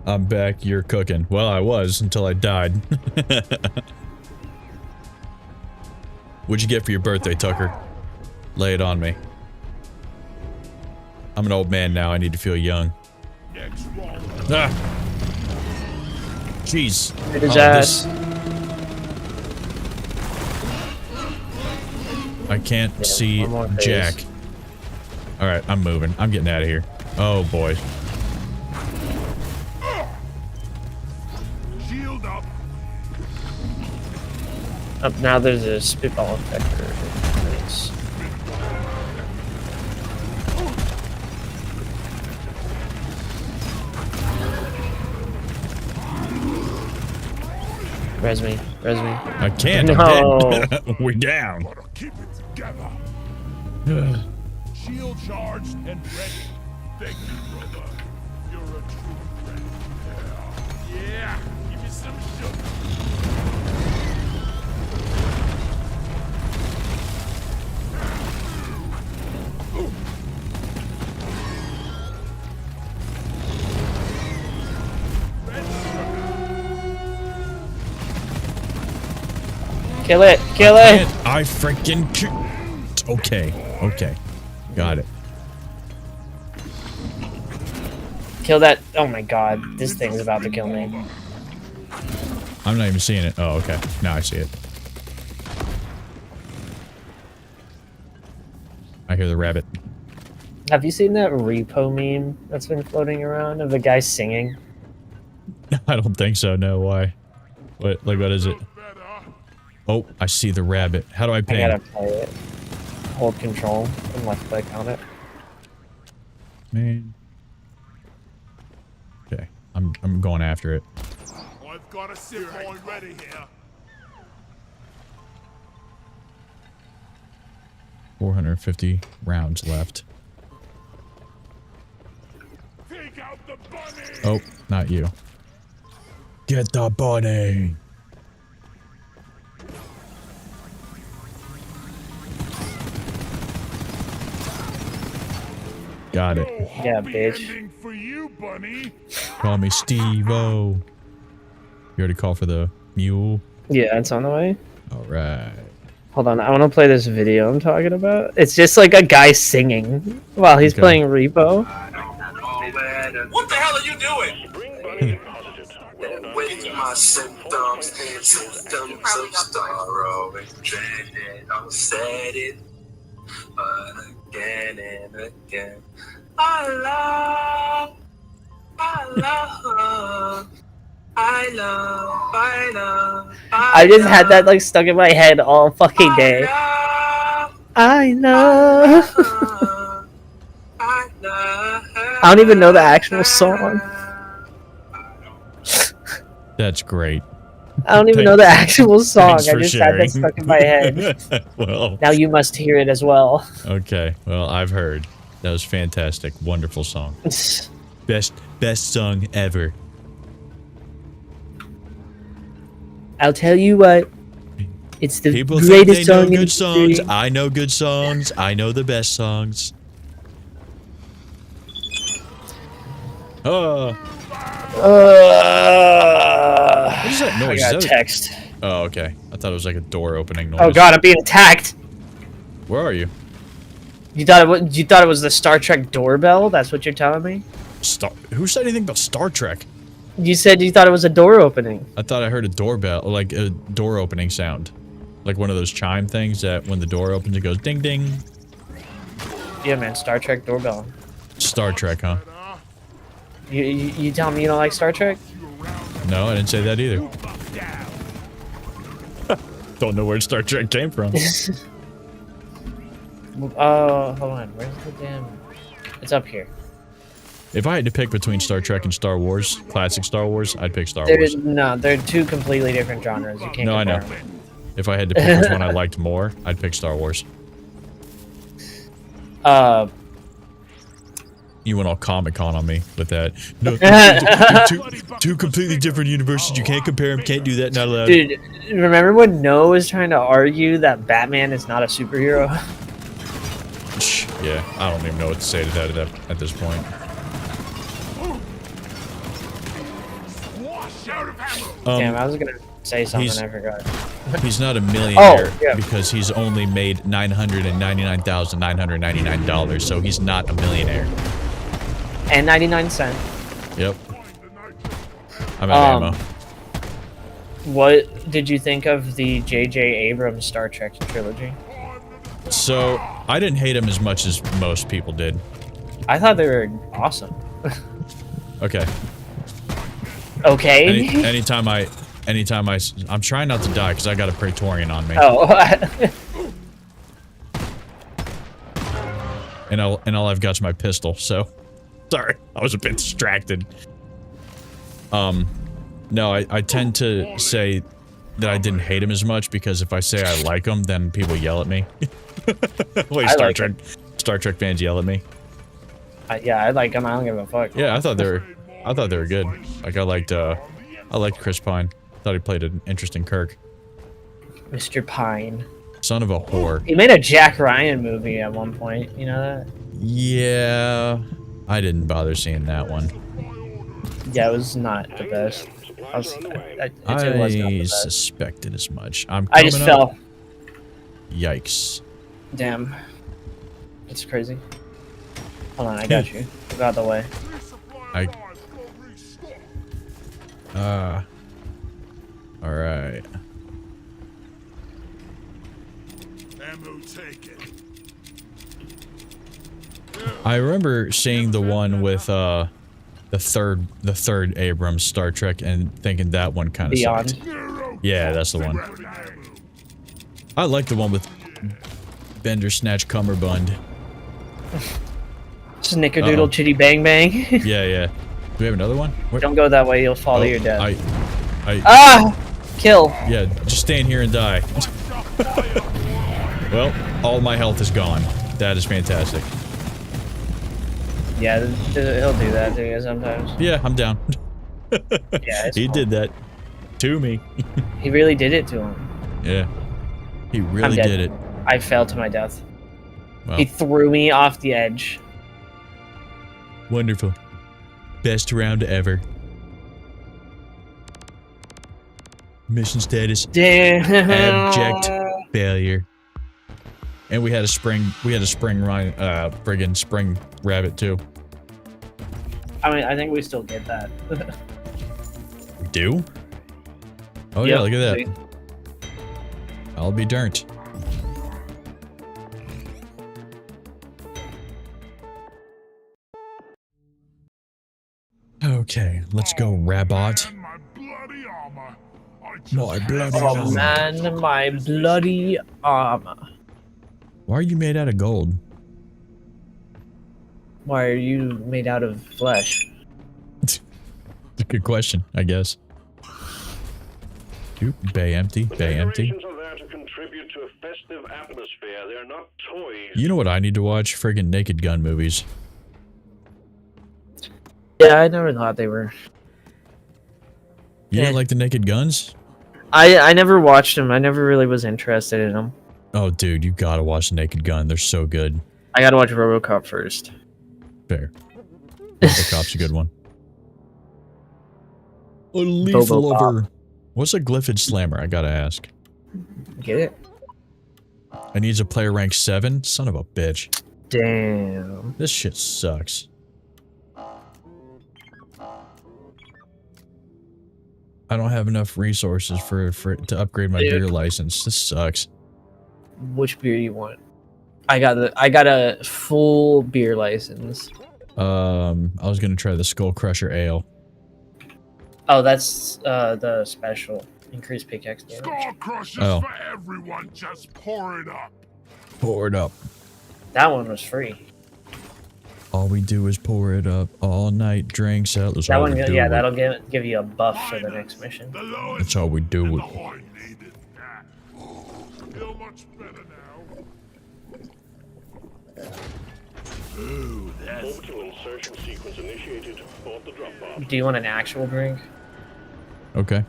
I'm back. You're cooking. Well, I was until I died. What'd you get for your birthday, Tucker? Lay it on me. I'm an old man now. I need to feel young. Ah! Jeez. Hit his Oh, ass. I can't Yeah, see one more phase. Jack. Alright, I'm moving. I'm getting out of here. Oh, boy. Shield up. Up now there's a spitball effector. Nice. Res me. Res me. I can't. No. I'm dead. We're down. Gotta keep it together. Shield charged and ready. Thank you, brother. You're a true friend. Yeah. Give me some sugar. Kill it! Kill it! I freaking. Okay. Okay. Got it. Kill that! Oh my god, this thing's about to kill me. I'm not even seeing it. Oh, okay. Now I see it. I hear the rabbit. Have you seen that repo meme that's been floating around of the guy singing? I don't think so. No, why? What? Like, what is it? Oh, I see the rabbit. How do I I ping? gotta play it. Hold control and left click on it. Man. Okay, I'm going after it. I've got a sip point ready here. 450 rounds left. Take out the bunny. Oh, not you. Get the bunny. Got it. No Yeah, happy bitch. ending for you, bunny. Call me Steve-O. You already called for the mule? Yeah, it's on the way. Alright. Hold on, I want to play this video I'm talking about. It's just like a guy singing while he's Okay. playing Repo. What the hell are you doing? Spring bunny deposited. Well done. With my symptoms of sorrow and dread, I'll set it, but again and again, I love, I just had that like stuck in my head all fucking day. I know. I don't even know the actual song. That's great. I don't even know the actual song. I Thanks for just had sharing. that stuck in my head. Well, Now you must hear it as well. okay. Well, I've heard. That was fantastic. Wonderful song. Best song ever. I'll tell you what. It's the People think greatest they know song in good songs. history. I know good songs. I know the best songs. What is that I noise? got a Is that text. Oh, okay. I thought it was like a door opening noise. Oh god, I'm being attacked. Where are you? You thought it was the Star Trek doorbell? That's what you're telling me? Who said anything about Star Trek? You said you thought it was a door opening. I thought I heard a doorbell, like a door opening sound. Like one of those chime things that when the door opens it goes ding ding. Yeah, man, Star Trek doorbell. Star Trek, huh? You telling me you don't like Star Trek? No, I didn't say that either. Don't know where Star Trek came from. Hold on. Where's the damn... It's up here. If I had to pick between Star Trek and Star Wars, classic Star Wars, I'd pick Star Wars. No, they're two completely different genres. You can't No, I know. compare them. If I had to pick which one I liked more, I'd pick Star Wars. You went all Comic-Con on me with that. No, two completely different universes. You can't compare them. Can't do that. Not allowed. Dude, remember when Noah was trying to argue that Batman is not a superhero? Yeah, I don't even know what to say to that at this point. Damn, I was gonna say something, I forgot. He's not a millionaire yeah. because he's only made $999,999, so he's not a millionaire. And 99 cents. Yep. I'm at ammo. What did you think of the J.J. Abrams Star Trek trilogy? So, I didn't hate him as much as most people did. I thought they were awesome. Okay. Okay. I'm trying not to die because I got a Praetorian on me. Oh. and all I've got is my pistol, so... Sorry, I was a bit distracted. No, I tend to say that I didn't hate him as much because if I say I like him, then people yell at me. Wait, Star Trek fans yell at me. Yeah, I like him. I don't give a fuck. Yeah, I thought they were good. Like I liked Chris Pine. Thought he played an interesting Kirk. Mr. Pine. Son of a whore. He made a Jack Ryan movie at one point. You know that? Yeah, I didn't bother seeing that one. Yeah, it was not the best. I suspected as much. I just fell. Yikes. Damn. It's crazy. Hold on, I got you. Get out of the way. Alright. Ammo taken. I remember seeing the one with the third Abrams Star Trek and thinking that one kind of sucked. Yeah, that's the one. I like the one with Bender Snatch Cummerbund. Snickerdoodle Chitty Bang Bang. Yeah. Do we have another one? Where? Don't go that way, you'll fall to your death. Kill. Yeah, just stand here and die. Well, all my health is gone. That is fantastic. Yeah, he'll do that to you sometimes. Yeah, I'm down. Yeah, he did that to me. He really did it to him. Yeah, he really did it. I fell to my death. Wow. He threw me off the edge. Wonderful. Best round ever. Mission status. Damn. Abject failure. And we had a spring friggin' spring rabbit too. I mean, I think we still get that. We do? Oh yeah, look at that. See? I'll be darned. Okay, let's go, Rabbot. My bloody armor. My bloody Oh armor. man, my bloody armor. Why are you made out of gold? Why are you made out of flesh? It's a good question, I guess. Oop, bay empty, bay empty. Decorations are there to contribute to a festive atmosphere. They're not toys. You know what I need to watch? Friggin' Naked Gun movies. Yeah, I never thought they were. You didn't like the Naked Guns? I never watched them. I never really was interested in them. Oh, dude, you gotta watch Naked Gun. They're so good. I gotta watch RoboCop first. Fair. RoboCop's a good one. A leaf Bobo lover. What's a Glyphid Slammer? I gotta ask. Get it? I needs a player rank 7? Son of a bitch. Damn. This shit sucks. I don't have enough resources to upgrade my beer license. This sucks. Which beer do you want? I got a full beer license. I was gonna try the Skull Crusher Ale. Oh, that's the special. Increased pickaxe damage. Skull crushers Oh. for everyone. Just pour it up. Pour it up. That one was free. All we do is pour it up all night. Drinks out. That's That all one, we do. yeah, that'll give you a buff for the next mission. The lowest That's all we do. and With the high needed. Feel much better now. Ooh, that's Orbital insertion sequence initiated. Board the drop pod. Do you want an actual drink? Okay.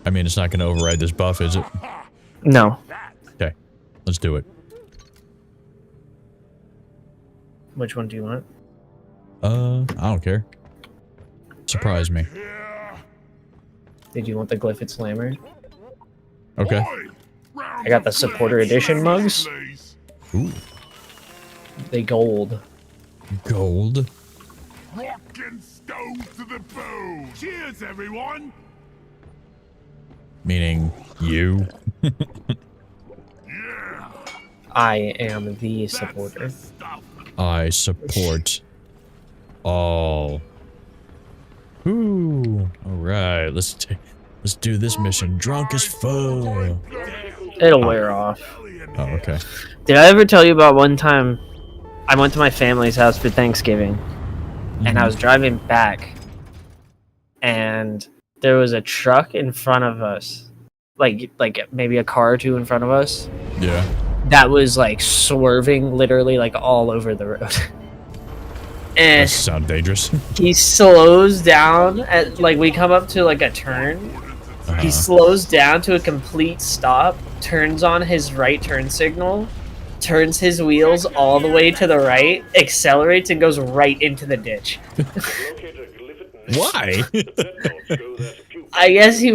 I mean, it's not gonna override this buff, is it? No. Okay. Let's do it. Which one do you want? I don't care. Surprise me. yeah. Did you want the Glyphid Slammer? Okay. I got the supporter edition mugs. Ooh. They gold. Gold. Rockin' stone to the bone. Cheers, everyone. Meaning you. Yeah. I am the supporter. Stuff. I support all. Ooh. All right. Let's do this mission. Drunk as fuck. It'll wear off. Oh, okay. Did I ever tell you about one time I went to my family's house for Thanksgiving and I was driving back and there was a truck in front of us, like maybe a car or two in front of us, Yeah. that was like swerving literally like all over the road. That And sounds dangerous. he slows down at like we come up to like a turn. He slows down to a complete stop, turns on his right turn signal, turns his wheels all the way to the right, accelerates, and goes right into the ditch. Why? I guess he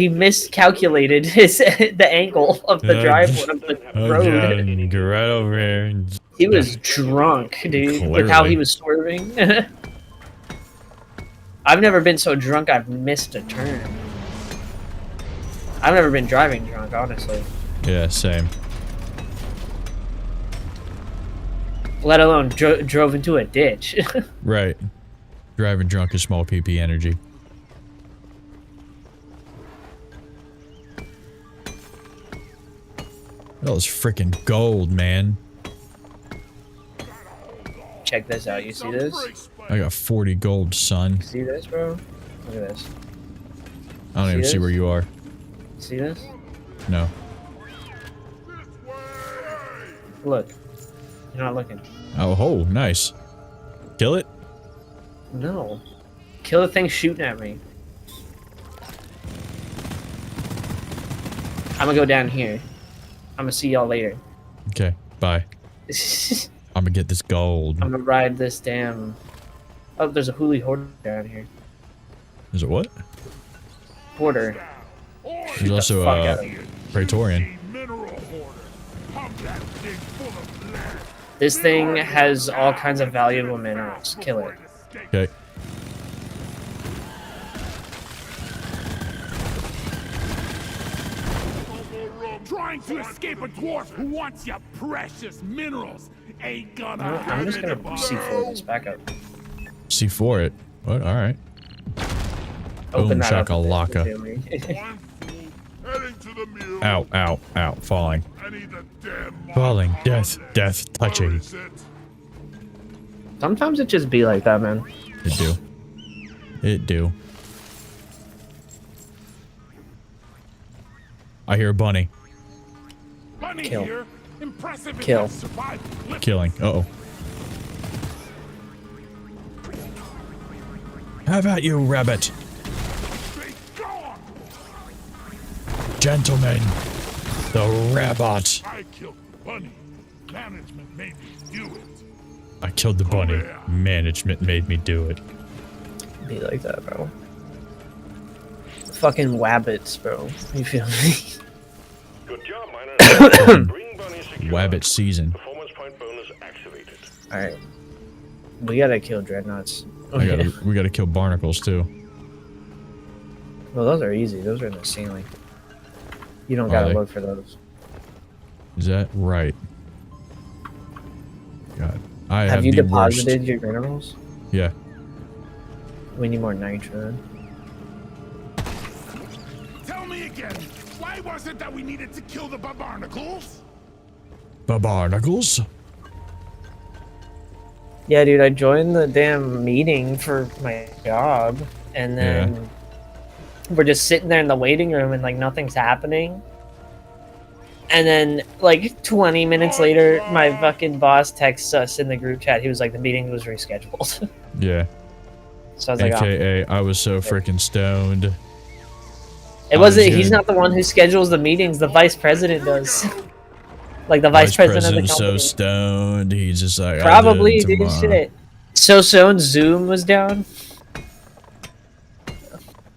miscalculated the angle of the driveway of the road. Get right over here. And He was drunk, dude, with how he Clearly. was swerving. I've never been so drunk I've missed a turn. I've never been driving drunk, honestly. Yeah, same. Let alone drove into a ditch. Right. Driving drunk is small PP energy. That was freaking gold, man. Check this out. You see this? I got 40 gold, son. See this, bro? Look at this. I don't See even see this? where you are. See this? No. Look. You're not looking. Oh, nice. Kill it? No. Kill the thing shooting at me. I'm gonna go down here. I'm gonna see y'all later. Okay, bye. I'm gonna get this gold. I'm gonna ride this damn... Oh, there's a hoolie hoarder down here. Is it what? Hoarder. There's also fuck a out of here. Praetorian. Mineral hoarder. Pump that thing full of lead. This thing has all kinds of valuable minerals. Kill it. Okay. Trying to escape a dwarf who wants your precious minerals ain't gonna I'm just gonna C4 this back up. C4 it. What? Alright. Open Boom that up a bit, shakalaka. feel me? Heading to the mule. Ow, ow, ow. Falling. I need the damn Falling. Death, death, Where touching. is it? Sometimes it just be like that, man. It do. It do. I hear a bunny. Bunny Kill. here. Impressive Kill. enough survival. Killing. Uh-oh. How about you, rabbit? Be gone. Gentlemen, the robot. I killed the bunny. Management made me do it. I killed the bunny. here. Management made me do it. Be like that, bro. Fucking wabbits, bro. You feel me? Good job, Miner. Bring bunny secure. Wabbit season. Performance point bonus activated. Alright. We gotta kill dreadnoughts. We gotta kill barnacles too. Well, those are easy. Those are in the ceiling. You don't Are gotta they? look for those. Is that right? God, I Have you the deposited worst. your minerals? Yeah. We need more nitro. Tell me again, why was it that we needed to kill the barnacles? Barnacles? Yeah, dude, I joined the damn meeting for my job, and then we're just sitting there in the waiting room, and like nothing's happening. And then, like 20 minutes later, my fucking boss texts us in the group chat. He was like, "The meeting was rescheduled." Yeah. So I was like, "Oh." AKA, I was so freaking stoned. It I wasn't. was He's good. not the one who schedules the meetings. The vice president does. Like the vice president of the President's company. so stoned. He's just like, I'll do it Probably, dude. tomorrow. Shit. So Zoom was down.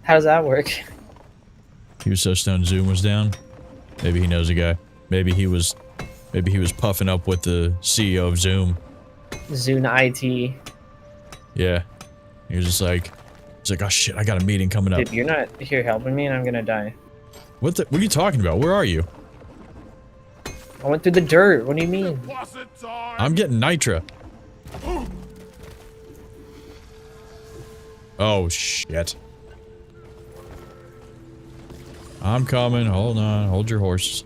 How does that work? He was so stoned Zoom was down. Maybe he knows a guy. Maybe he was puffing up with the CEO of Zoom. Zune IT. Yeah. He was just like, oh shit, I got a meeting coming up. Dude, you're not here helping me, and I'm gonna die. What are you talking about? Where are you? I went through the dirt. What do you mean? Deposit time. I'm getting nitra. Oh shit. I'm coming. Hold on. Hold your horses.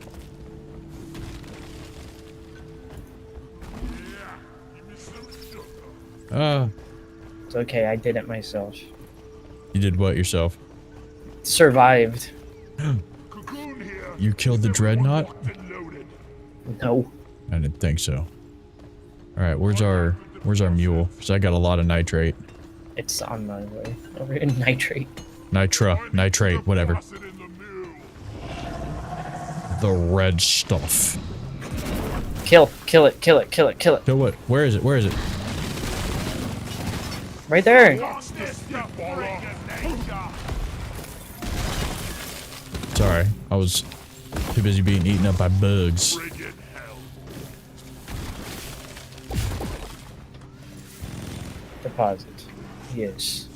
It's okay. I did it myself. You did what yourself? Survived. Cocoon here. You killed the dreadnought? Locked and loaded. No. I didn't think so. All right, where's our mule? Cause I got a lot of nitrate, It's on my way. Over in nitrate. nitrate, whatever. Deposit in the mule. The red stuff. Kill it. Kill it. Kill it. So what? Where is it? Where is it? Right there. Watch this stuff, Aura. Sorry, I was too busy being eaten up by bugs. Friggin' hell. Deposit. Yes.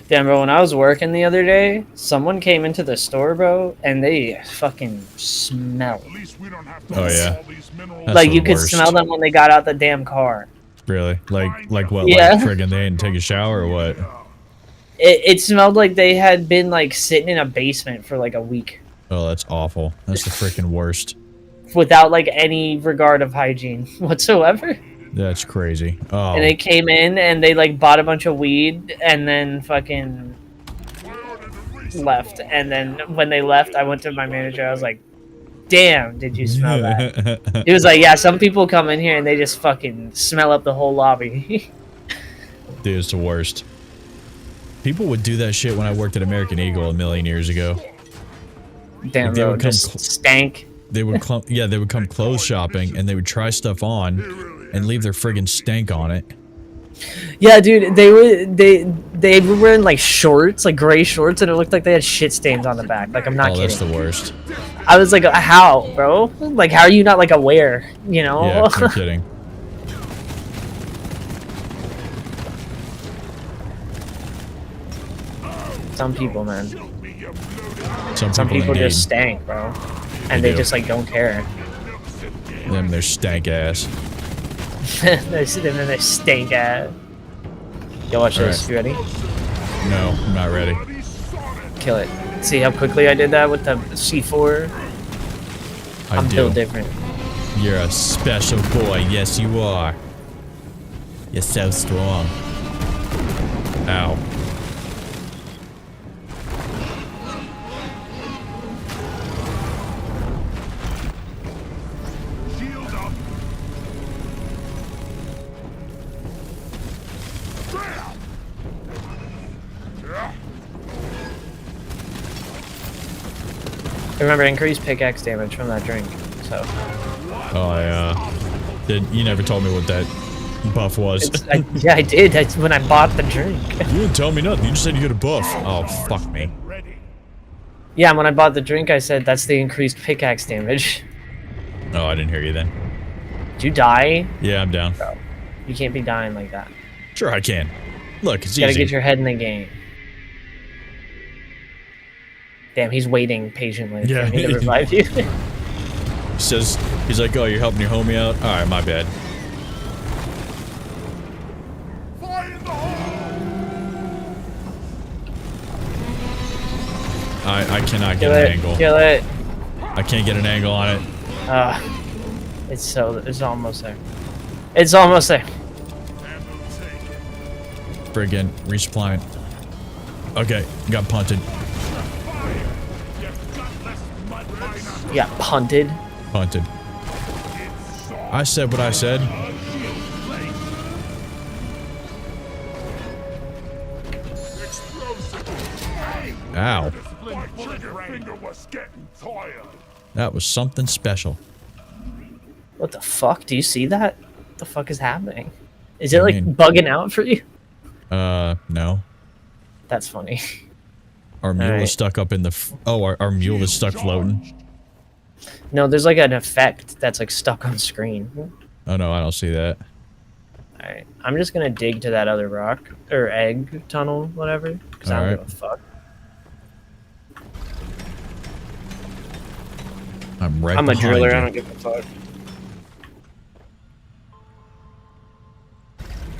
Damn, bro, when I was working the other day, someone came into the store, bro, and they fucking smelled. At least we don't have to Oh, use yeah. all these minerals. That's Like, the you could worst. smell them when they got out the damn car. Really? Like what? Yeah. Like friggin' they didn't take a shower or what? It smelled like they had been, like, sitting in a basement for, like, a week. Oh, that's awful. That's the freaking worst. Without, like, any regard of hygiene whatsoever. That's crazy. Oh, And they came in and they, like, bought a bunch of weed and then fucking left. And then when they left, I went to my manager. I was like, damn, did you smell that? He was like, yeah, some people come in here and they just fucking smell up the whole lobby. Dude, it's the worst. People would do that shit when I worked at American Eagle a million years ago. Damn, Like, they bro, would come just stank. They would they would come clothes shopping and they would try stuff on and leave their friggin' stank on it. Yeah, dude, they were wearing like shorts, like gray shorts, and it looked like they had shit stains on the back. Like, I'm not Oh, kidding. that's the worst. I was like, how, bro? Like, how are you not like aware? You know? Yeah, no kidding. Some people, man. Some People indeed. just stank, bro, and They they do. just like don't care. Them their stank ass. They're stink ass. Yo, watch this. Alright. You ready? No, I'm not ready. Kill it. See how quickly I did that with the C4? I I'm do. built different. You're a special boy. Yes, you are. You're so strong. Ow. Shield up. Bam! Yeah. Remember, increased pickaxe damage from that drink. So. Oh, you never told me what that buff was. Yeah, I did. That's when I bought the drink. You didn't tell me nothing. You just said you get a buff. Oh, fuck me. Yeah, when I bought the drink, I said that's the increased pickaxe damage. Oh, I didn't hear you then. Did you die? Yeah, I'm down. Bro, you can't be dying like that. Sure, I can. Look, it's You gotta easy. get your head in the game. Damn, he's waiting patiently for me to revive you. He says, he's like, oh, you're helping your homie out? Alright, my bad. Fire in the hole! I cannot get Kill an it. angle. Kill it. I can't get an angle on it. It's almost there. It's almost there. Friggin' resupplying. Okay, got punted. You got punted. Punted. I said what I said. Ow. That was something special. What the fuck? Do you see that? What the fuck is happening? Is it I like mean- bugging out for you? No. That's funny. Our mule Alright. is stuck up in the... our mule is stuck floating. No, there's like an effect that's like stuck on screen. Oh no, I don't see that. Alright, I'm just gonna dig to that other rock, or egg tunnel, whatever, because I don't Alright. give a fuck. I'm right I'm a behind driller, you. I don't give a fuck.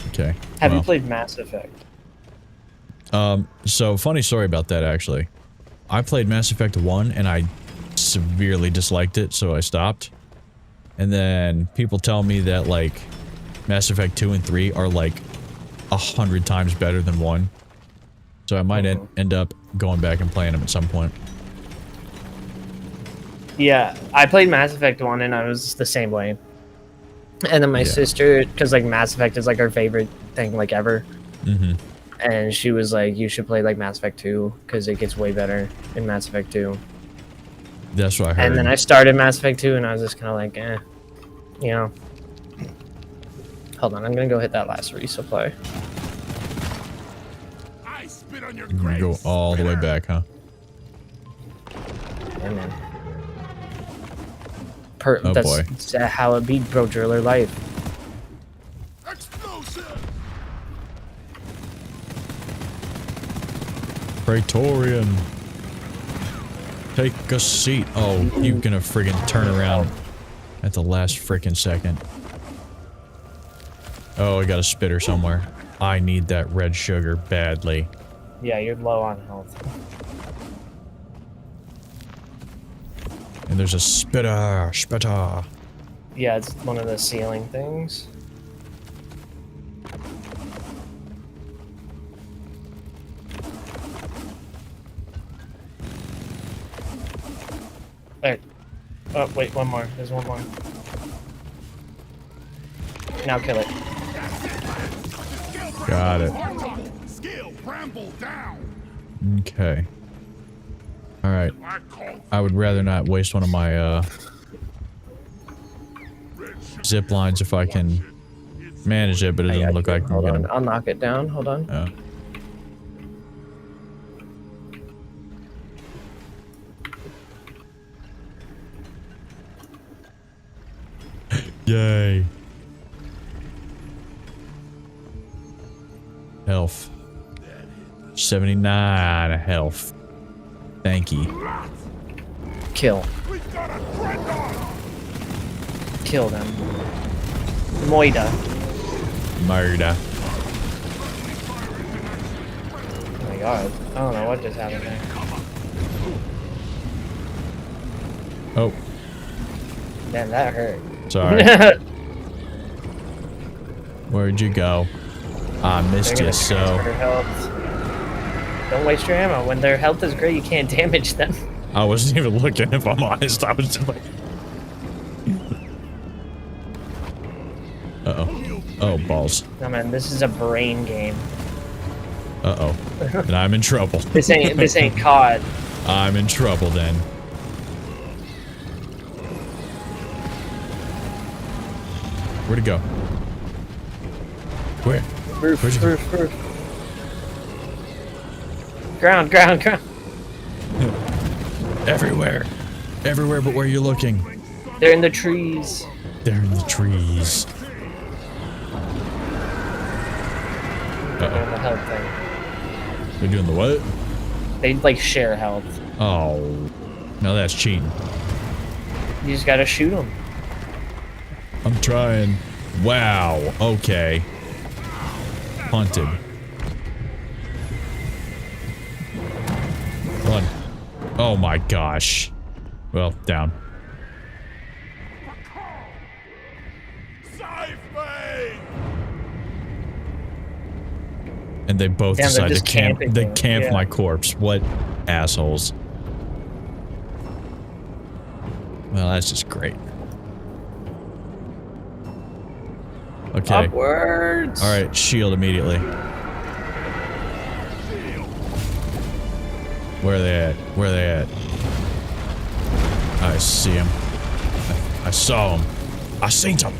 Okay. Have you well, played Mass Effect? So funny story about that actually. I played Mass Effect 1 and I severely disliked it, so I stopped. And then people tell me that like Mass Effect 2 and 3 are like 100 times better than 1. So I might end up going back and playing them at some point. Yeah, I played Mass Effect 1 and I was the same way. And then my sister, because like Mass Effect is like her favorite thing like ever. Mm-hmm. And she was like, you should play like Mass Effect 2 because it gets way better in Mass Effect 2. That's what I heard. And then I started Mass Effect 2 and I was just kind of like, eh. You know. Hold on, I'm going to go hit that last resupply. I spit on your You're gonna go grave, all the way spitter. back, huh? Yeah, man. Oh, That's boy. how it be, bro, driller life. Explosion! Praetorian. Take a seat. Oh, you gonna friggin' turn around at the last frickin' second. Oh, I got a spitter somewhere. I need that red sugar badly. Yeah, you're low on health. And there's a spitter. Spitter. Yeah, it's one of the ceiling things. Alright. Oh, wait, one more. There's one more. Now kill it. Got it. Skill, bramble down! Okay. Alright. I call I would rather not waste one of my, red zip lines if I can manage it, but it doesn't look like I'm Hold on, gonna... I'll knock it down. Hold on. Oh. Yay. Health. 79 health. Thank you. Kill. We've got a dreadnought! Kill them. Moida. Murder. Oh my god. I don't know what just happened there. Oh, Man, that hurt. sorry. Where'd you go? I missed They're you, gonna so... transfer health. Don't waste your ammo. When their health is great, you can't damage them. I wasn't even looking, if I'm honest. I was just like... Uh-oh. Oh, balls. No man, this is a brain game. Uh-oh. And I'm in trouble. This ain't COD. I'm in trouble then. Where'd it go? Where? Roof, Where'd you go? roof. Ground, ground, ground. Everywhere. Everywhere but where you're looking. They're in the trees. They're in the trees. They're doing the health thing. They're doing the what? They like share health. Oh. No, that's cheating. You just gotta shoot them. I'm trying. Wow. Okay. Punted. Run. Oh my gosh. Well, down. Save me! And they both Damn, they're decide to just camp. camping They there. camp Yeah. my corpse. What assholes. Well, that's just great. Okay. Upwards. All right, shield immediately. Where are they at? Where are they at? I see him. I saw him. I seen him.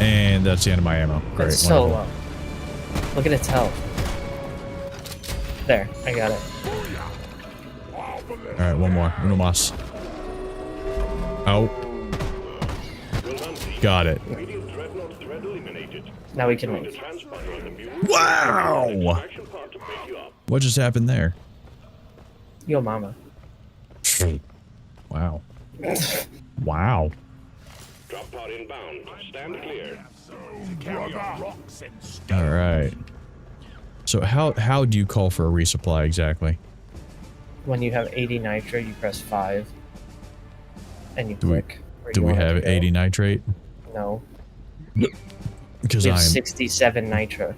And that's the end of my ammo. Great. It's so wonderful. low. Look at its health. There, I got it. All right, one more. Uno más. Oh. Got it. Medium dreadnought threat eliminated. Now we can The leave. transponder on the mule. Wow. Extraction pod to pick you up. What just happened there? Yo, mama. Wow. Wow. Drop pod inbound. Stand clear. All right. So how do you call for a resupply exactly? When you have 80 nitro, you press 5. And you Do we- click. where Do you we want it have to go. 80 nitrate? No. Because We I have am. 67 nitro.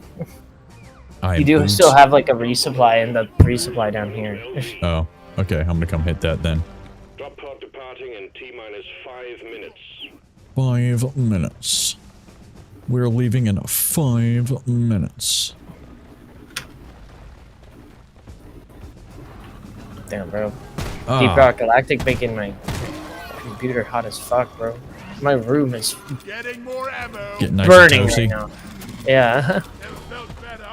I am You do boots. still have like a resupply in the resupply down here. Oh, okay. I'm gonna come hit that then. Drop pod departing in T-minus 5 minutes. 5 minutes. We're leaving in 5 minutes. Damn, bro. Ah, Deep Rock Galactic making my computer hot as fuck, bro. My room is Getting more ammo. getting nice burning and right toasty. now. Yeah. Never felt better.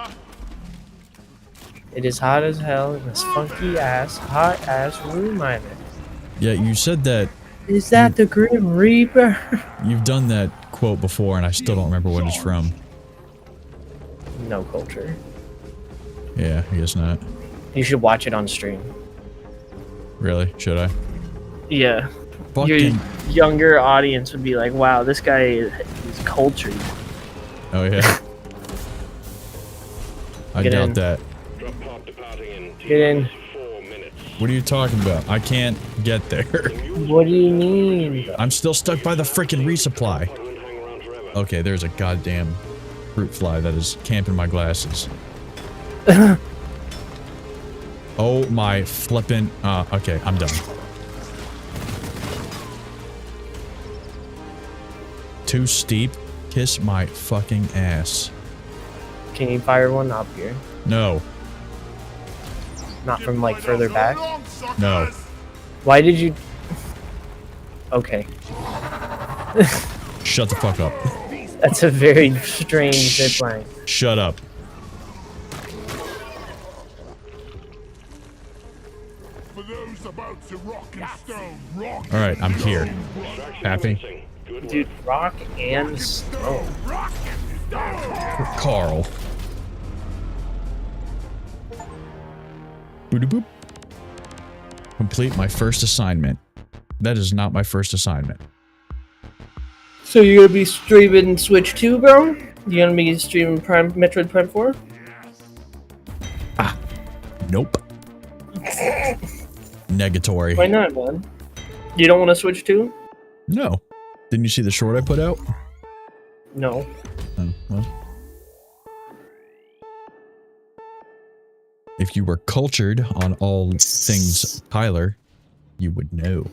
It is hot as hell in this funky ass, hot ass room I'm in. Yeah, you said that Is that the Grim Reaper? you've done that quote before, and I still don't remember what it's from. No culture. Yeah, I guess not. You should watch it on stream. Really? Should I? Yeah. Your Fucking. younger audience would be like, wow, this guy is cultured. Oh yeah. I Get doubt in. that. Drop pod departing in Get in. T-minus 4 minutes. What are you talking about? I can't get there. What do you mean? I'm still stuck by the frickin' resupply. Pod won't hang around forever. Okay, there's a goddamn fruit fly that is camping my glasses. Oh my flippin'. Okay, I'm done. Too steep. Kiss my fucking ass. Can you fire one up here? No. Not from like further back? No. Why did you... Okay. Shut the fuck up. That's a very strange zipline. Shut up. For those about to rock and stone, rock. Alright, I'm here. Happy? Good work. Dude, rock and stone. Carl. Boop boop. Complete my first assignment. That is not my first assignment. So you're gonna be streaming Switch 2, bro? You gonna be streaming Metroid Prime 4? Nope. Negatory. Why not, man? You don't want to Switch 2? No. Didn't you see the short I put out? No. Oh, well. If you were cultured on all things Tyler, you would know.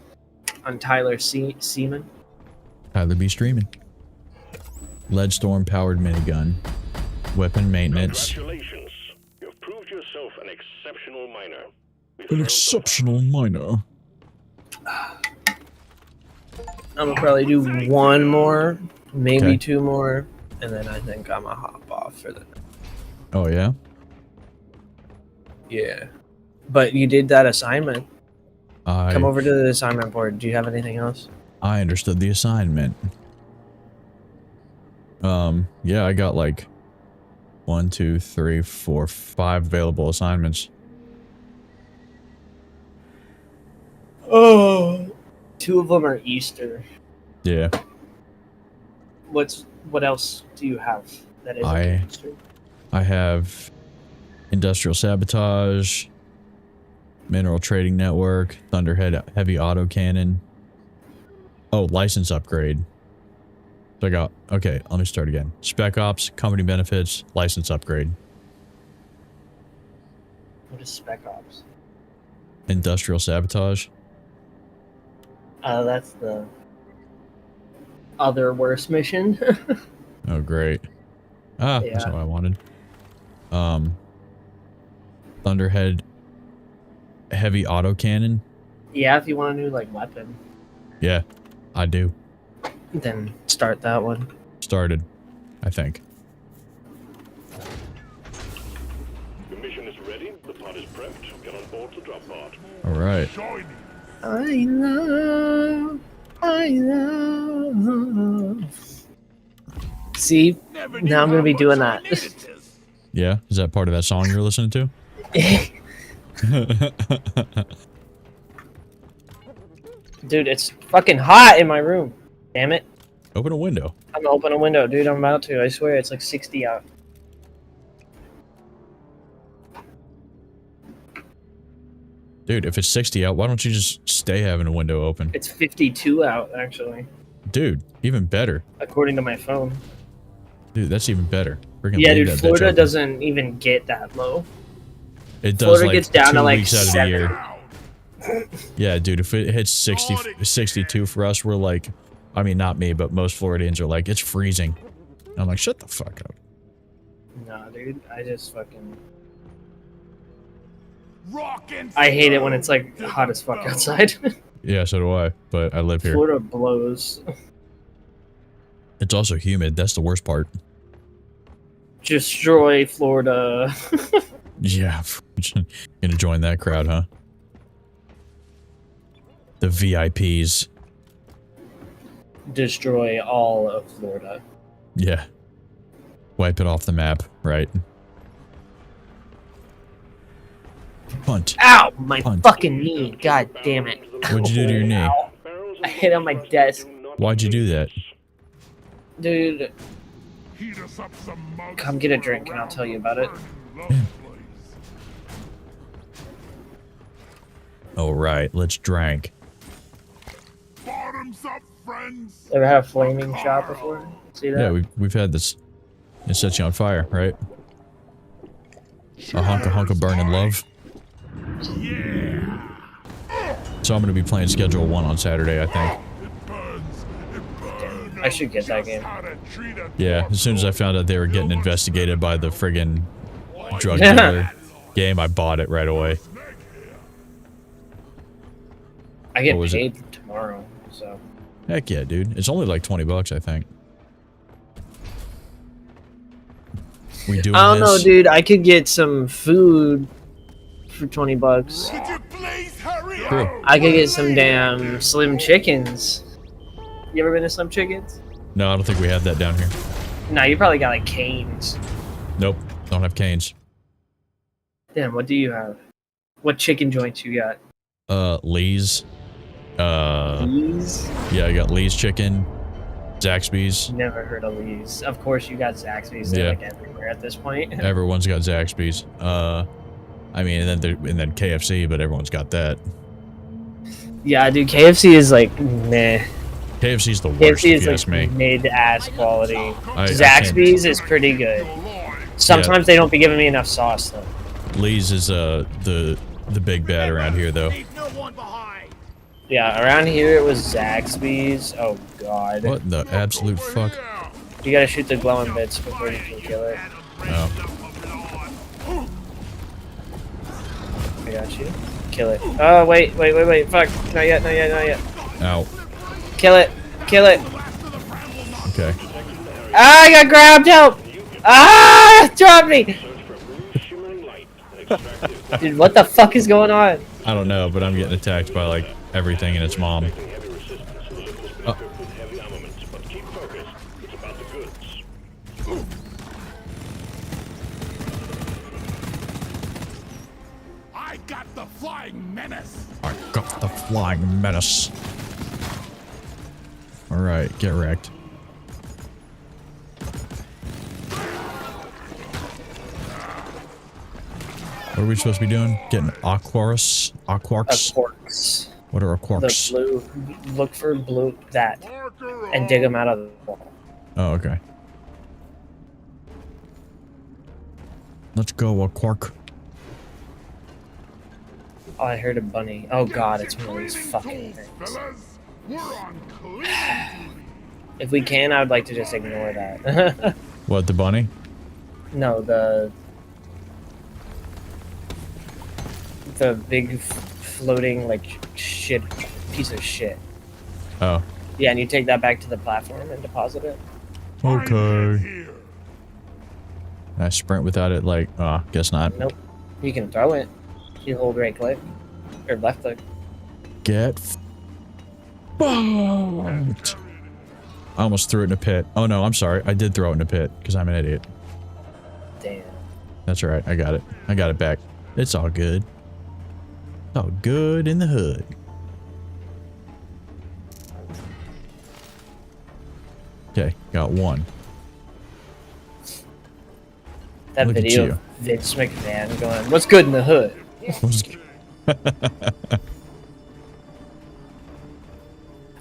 On Tyler Seaman? Tyler be streaming. Leadstorm powered minigun. Weapon maintenance. Congratulations. You've proved yourself an exceptional miner. We An thank the exceptional miner. I'm gonna probably do one more, maybe Okay. 2 more, and then I think I'm gonna hop off for the night. Oh yeah. Yeah. But you did that assignment. Come I over to the assignment board. Do you have anything else? understood the assignment. Yeah, I got like 1, 2, 3, 4, 5 available assignments. Oh. 2 of them are Easter. Yeah. What else do you have that is I- Easter? I have industrial sabotage, mineral trading network, thunderhead heavy autocannon. Oh, license upgrade. So I got, okay, let me start again. Spec ops, company benefits, license upgrade. What is Spec Ops? Industrial sabotage. That's the other worst mission. Oh, great. Ah, that's Yeah. what I wanted. Thunderhead heavy autocannon. Yeah, if you want a new like weapon, Yeah, I do. then start that one. Started, I think. Your mission is ready. The pod is prepped. Get on board the drop pod. All right. Shiny. I love. See, Never now I'm knew gonna be how doing much I that. needed this. Yeah, is that part of that song you're listening to? Dude, it's fucking hot in my room. Damn it. Open a window. I'm gonna open a window, dude. I'm about to. I swear, it's like 60 out. Dude, if it's 60 out, why don't you just stay having a window open? It's 52 out, actually, Dude, even better. according to my phone. Dude, that's even better. Freaking Yeah, leave dude, that bitch Florida open. doesn't even get that low. It does Florida like gets down 2 to, like, weeks out of the 7. year. Yeah, dude, if it hits 60, 62 for us, we're like, I mean, not me, but most Floridians are like, it's freezing. And I'm like, shut the fuck up. Nah, dude, I just fucking... Rockin' I hate it when it's like hot as fuck outside. Yeah, so do I, but I live here. Florida blows. It's also humid. That's the worst part. Destroy Florida. Yeah, gonna join that crowd, huh? The VIPs. Destroy all of Florida. Yeah. Wipe it off the map, right? Punt. Ow! My Punt. fucking knee. God damn it. What'd you do to your knee? Ow. I hit on my desk. Why'd you do that? Dude, Heat us up some mugs come get a for drink and I'll tell you about it. burning love place. Alright, let's drink. Bottoms up, friends. Ever had a flaming shot before? See that? Yeah, we've had this. It sets you on fire, right? A hunk of burning love. Yeah. So I'm gonna be playing Schedule 1 on Saturday, I think. It burns. It burns. I should get that game. How to treat a Yeah, as soon as I found out they were getting investigated by the friggin' drug Yeah. dealer game, I bought it right away. I get What was it? paid tomorrow, so. Heck yeah, dude. It's only like 20 bucks, I think. We doing I don't know, this? dude. I could get some food for 20 bucks. Could you please hurry True. up? I could get some damn Slim Chickens. You ever been to Slim Chickens? No, I don't think we have that down here. No, you probably got like Canes. Nope, don't have canes. Damn, what do you have? What chicken joints you got? Lee's. Lee's? Yeah, I got Lee's chicken, Zaxby's. Never heard of Lee's. Of course, you got Zaxby's. They're Yeah. like everywhere at this point. Everyone's got Zaxby's. I mean, and then KFC, but everyone's got that. Yeah, dude, KFC is like meh. KFC's the worst, KFC if is you ask me. like mid-ass quality. I can't- Zaxby's is pretty good. Sometimes they don't be giving me enough sauce though. Lee's is the big bad around here though. Yeah, around here it was Zaxby's. Oh god. What the absolute fuck? You gotta shoot the glowing bits before you can kill it. Oh, I got you. Kill it. Oh wait, fuck. Not yet. ow. Kill it. Kill it. Okay. Ah, I got grabbed. Help! Ah, drop me. Dude, what the fuck is going on? I don't know, but I'm getting attacked by like everything and its mom. Oh. I got the flying menace. I got the flying menace. Alright, get wrecked. What are we supposed to be doing? Getting aquarus? Aquarks? Quarks. What are The aquarks? blue. Look for blue that, and dig them out of the wall. Oh, okay. Let's go, aquark. Oh, I heard a bunny. Oh god, it's one of these fucking things. Fellas, we're on clean duty. If we can, I would like to just ignore that. What, the bunny? No, the big floating like shit piece of shit. Oh. Yeah, and you take that back to the platform and deposit it. Okay. Here. I sprint without it, like, guess not. Nope. You can throw it. You hold right click or left click. Get fucked. I almost threw it in a pit. Oh no, I'm sorry. I did throw it in a pit because I'm an idiot. Damn. That's alright. I got it. I got it back. It's all good. It's all good in the hood. Okay, got one. That Look at video you. of Vince McMahon going, "What's good in the hood?"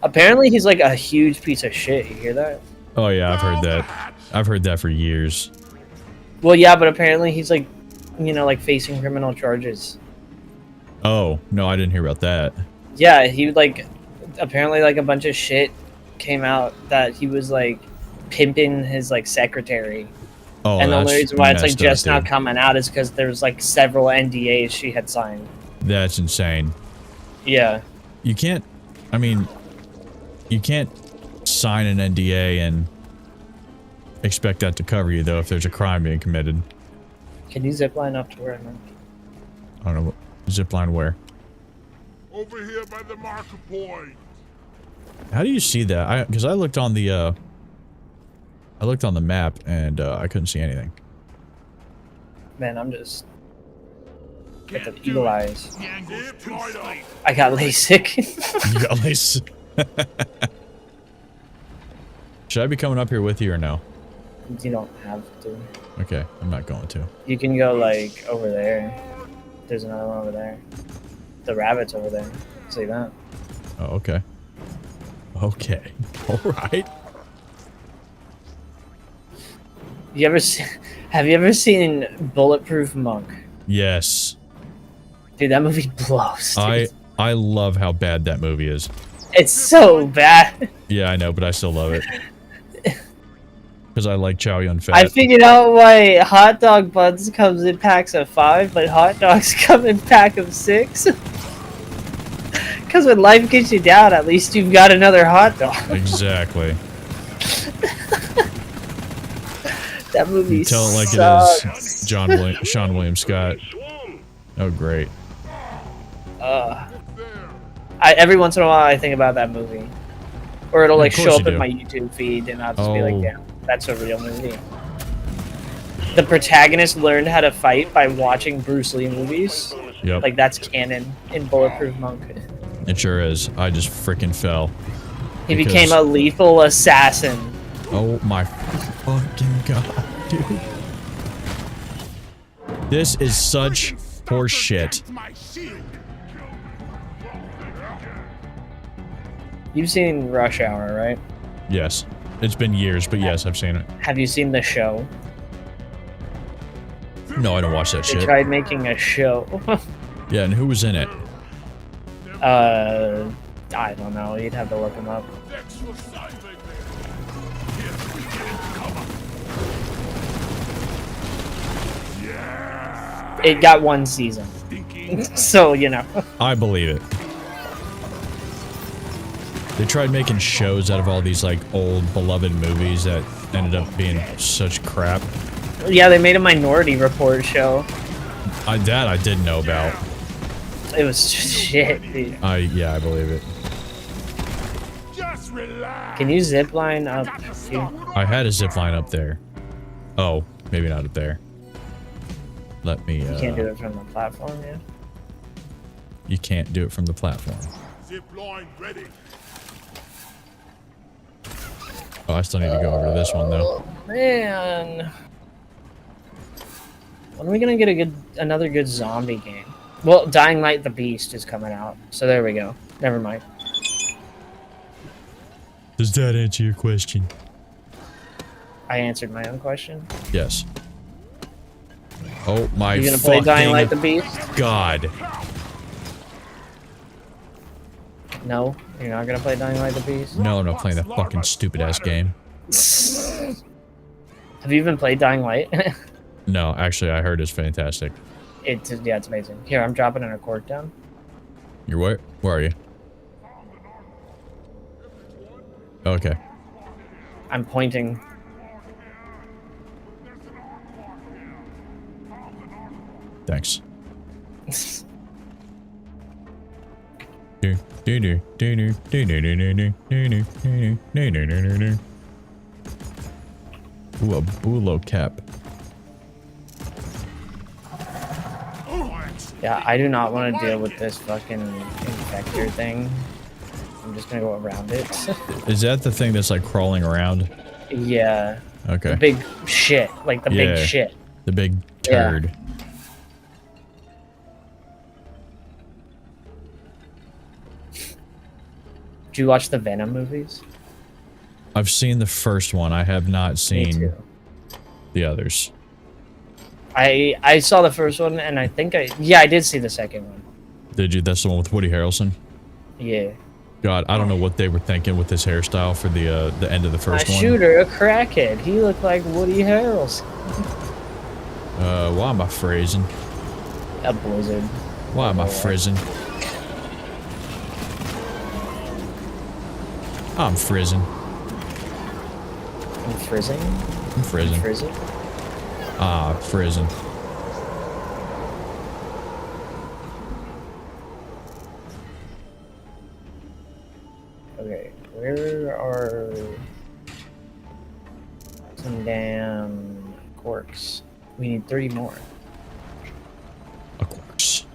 Apparently, he's like a huge piece of shit. You hear that? Oh yeah, I've heard that. I've heard that for years. Well, yeah, but apparently he's like, you know, like facing criminal charges. Oh, no, I didn't hear about that. Yeah, he like, apparently like a bunch of shit came out that he was like pimping his like secretary. Oh, And the only that's reason why it's like messed up, just now dude. coming out is because there's like several NDAs she had signed. That's insane. Yeah. You can't, I mean, you can't sign an NDA and expect that to cover you, though, if there's a crime being committed. Can you zip line up to where I'm at? I don't know. Zipline where? Over here by the marker point. How do you see that? Because I looked on the, I looked on the map and I couldn't see anything. Man, I'm just got the eagle eyes. The angle's too slight. I got LASIK. You got lace. Should I be coming up here with you or no? You don't have to. Okay, I'm not going to. You can go like over there. There's another one over there. The rabbit's over there. See that? Oh, okay. Okay. Alright. You ever have you ever seen Bulletproof Monk? Yes. Dude, that movie blows. Dude. I love how bad that movie is. It's so bad. Yeah, I know, but I still love it. Because I like Chow Yun Fat. I figured out why hot dog buns comes in packs of 5, but hot dogs come in pack of 6. Because when life gets you down, at least you've got another hot dog. Exactly. That movie You tell it like sucks. it is. Sean William Scott. Oh, great. Every once in a while, I think about that movie. Or it'll Yeah, like of show course up you in do. my YouTube feed, and I'll just be Oh. like, "Damn, that's a real movie." The protagonist learned how to fight by watching Bruce Lee movies. Yep. Like that's canon in Bulletproof Monk. It sure is. I just freaking fell. He Because- became a lethal assassin. Oh my fucking god, dude. This is such horse shit. My shield. You've seen Rush Hour, right? Yes. It's been years, but yes, I've seen it. Have you seen the show? No, I don't watch that They shit. tried making a show. Yeah, and who was in it? I don't know. You'd have to look him up. Extra side right there. Here, we get in cover. Yeah. It got one season, Stinking. so you know. I believe it. They tried making shows out of all these like old beloved movies that ended up being such crap. Yeah, they made a Minority Report show. That I didn't know about. It was shit, dude. Yeah, I believe it. Just relax. Can you zip line up here? I had a zip line up there. Oh, maybe not up there. Let me, You can't do it from the platform, yeah? You can't do it from the platform. Zip line ready. Oh, I still need to go over to this one, though. Man. When are we gonna get another good zombie game? Well, Dying Light the Beast is coming out, so there we go. Never mind. Does that answer your question? I answered my own question. Yes. Oh my You gonna play Dying Light the fucking Beast? God. No, you're not gonna play Dying Light the Beast? No, I'm not playing that fucking stupid ass game. Have you even played Dying Light? No, actually, I heard it's fantastic. Yeah, it's amazing. Here, I'm dropping in a cork down. You're where? Where are you? Okay. I'm pointing. Thanks. Ooh, a bulo cap. Yeah, I do not want to deal with this fucking infector thing. I'm just gonna go around it. Is that the thing that's like crawling around? Yeah. Okay. The big shit. Like the big shit. The big turd. Yeah. Did you watch the Venom movies? I've seen the first one. I have not Me seen too. the others. I saw the first one, and I think I did see the second one. Did you? That's the one with Woody Harrelson? Yeah. God, I don't know what they were thinking with this hairstyle for the end of the first A one. shooter, a crackhead. He looked like Woody Harrelson. Why am I freezing? A blizzard. Why am I frizzing? I'm frizzing. I'm frizzing. I'm frizzing. Frizzing. Ah, frizzing. Okay, where are some damn corks? We need 30 more. Of course.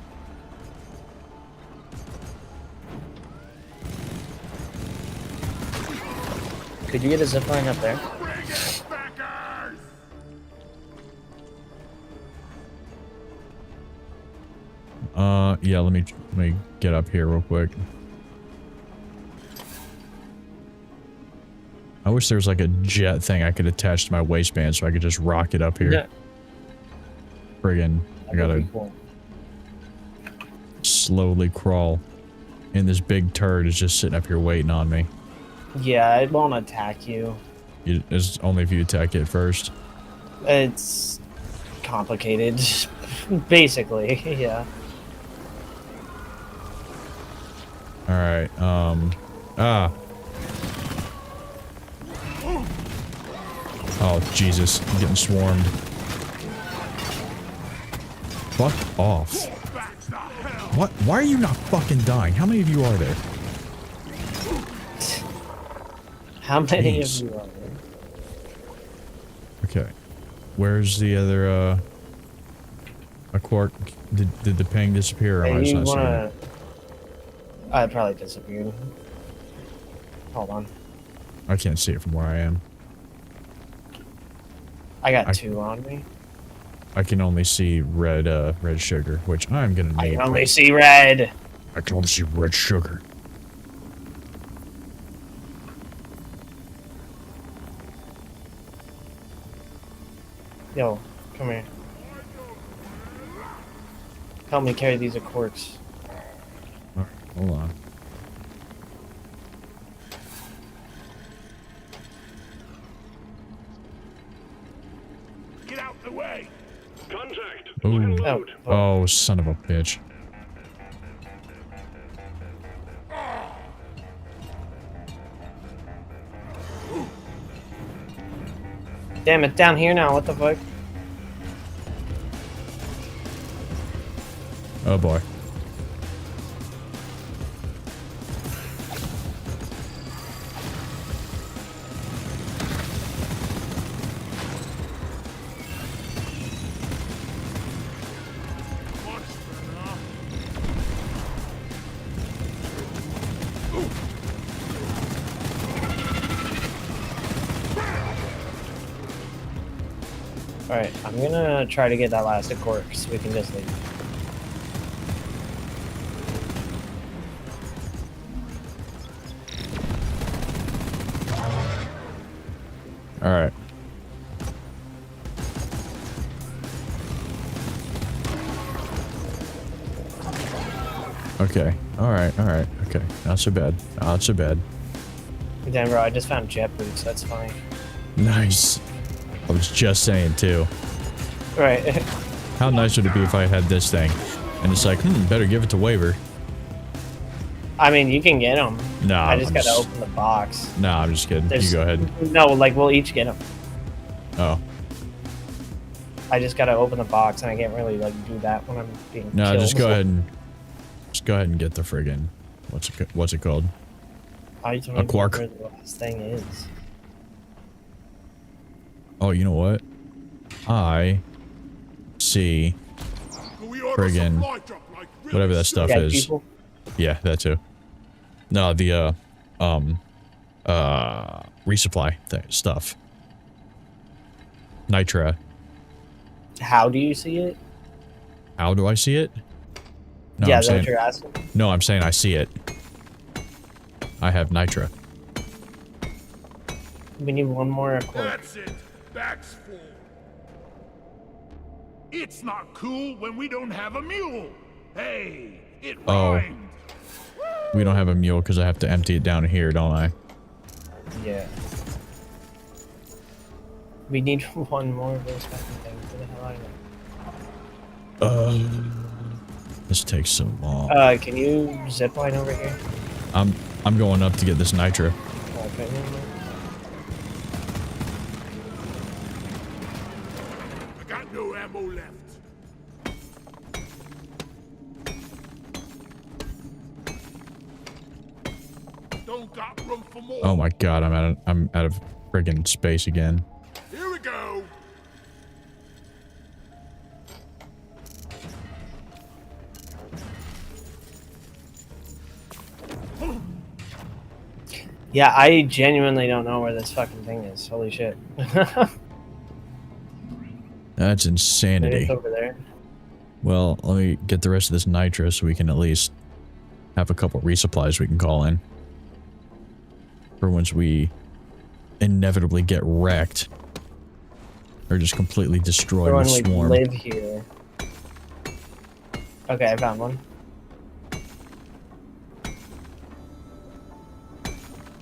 Could you get a zipline up there? Yeah, let me get up here real quick. I wish there was like a jet thing I could attach to my waistband so I could just rock it up here. Yeah. Friggin', I gotta Cool. slowly crawl. And this big turd is just sitting up here waiting on me. Yeah, it won't attack you. It's only if you attack it first. It's complicated. Basically, yeah. Alright, Oh, Jesus. I'm getting swarmed. Fuck off. What? Why are you not fucking dying? How many of you are there? How many Jeez. of you are there? Okay. Where's the other, a quark? Did the ping disappear or am I just You not seeing wanna... it? I probably disappeared. Hold on. I can't see it from where I am. I got 2 on me. I can only see red sugar, which I'm gonna I need. can only see red. I can only see red sugar. Yo, come here. Help me carry these corks. Alright, hold on. Get out the way. Contact. Ooh. Load. Oh, son of a bitch. Damn it, down here now. What the fuck? Oh boy. Alright, I'm gonna try to get that last accord so we can just leave. All right. Okay. All right. All right. Okay. Not so bad. Not so bad. Denver, I just found jet boots. That's fine. Nice. I was just saying too. Right. How nice would it be if I had this thing, and it's like, better give it to Waver. I mean, you can get them. No, I just gotta open the box. No, I'm just kidding. You go ahead. No, like we'll each get them. Oh. I just gotta open the box, and I can't really like do that when I'm being No, killed. just go ahead and get the friggin' what's it called? I don't A quark. know where the last thing is. Oh, you know what? I see friggin' whatever that stuff Yeah, is. people. Yeah, that too. No, the resupply stuff. Nitra. How do you see it? How do I see it? No, Yeah, I'm is that saying, what you're asking? no, I'm saying I see it. I have Nitra. We need one more accord. That's it. Back's full. It's not cool when we don't have a mule. Hey, it rhymed. We don't have a mule because I have to empty it down here, don't I? Yeah. We need one more of those fucking things. Where the hell are they? This takes so long. Can you zipline over here? I'm going up to get this Nitra. Okay. I got no ammo left. Don't got room for more. Oh my god, I'm out of friggin' space again. Here we go. Yeah, I genuinely don't know where this fucking thing is. Holy shit. That's Maybe insanity. it's over there. Well, let me get the rest of this Nitra so we can at least have a couple resupplies we can call in. For once we inevitably get wrecked. Or just completely destroyed For with when we swarm. live here. Okay, I found one.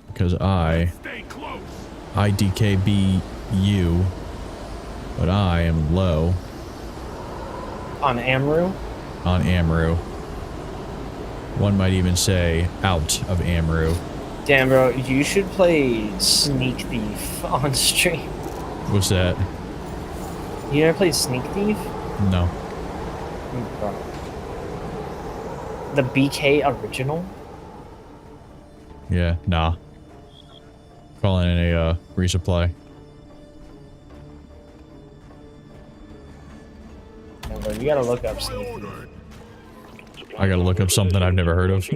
Because I Stay close. DKB you, but I am low On Amru? on Amru. One might even say out of Amru. Damn, bro, you should play Sneak Thief on stream. What's that? You never played Sneak Thief? No. Bro. The BK original? Yeah, nah. Calling in a resupply. Yeah, bro, you gotta look up Sneak Thief. I gotta look up something I've never heard of.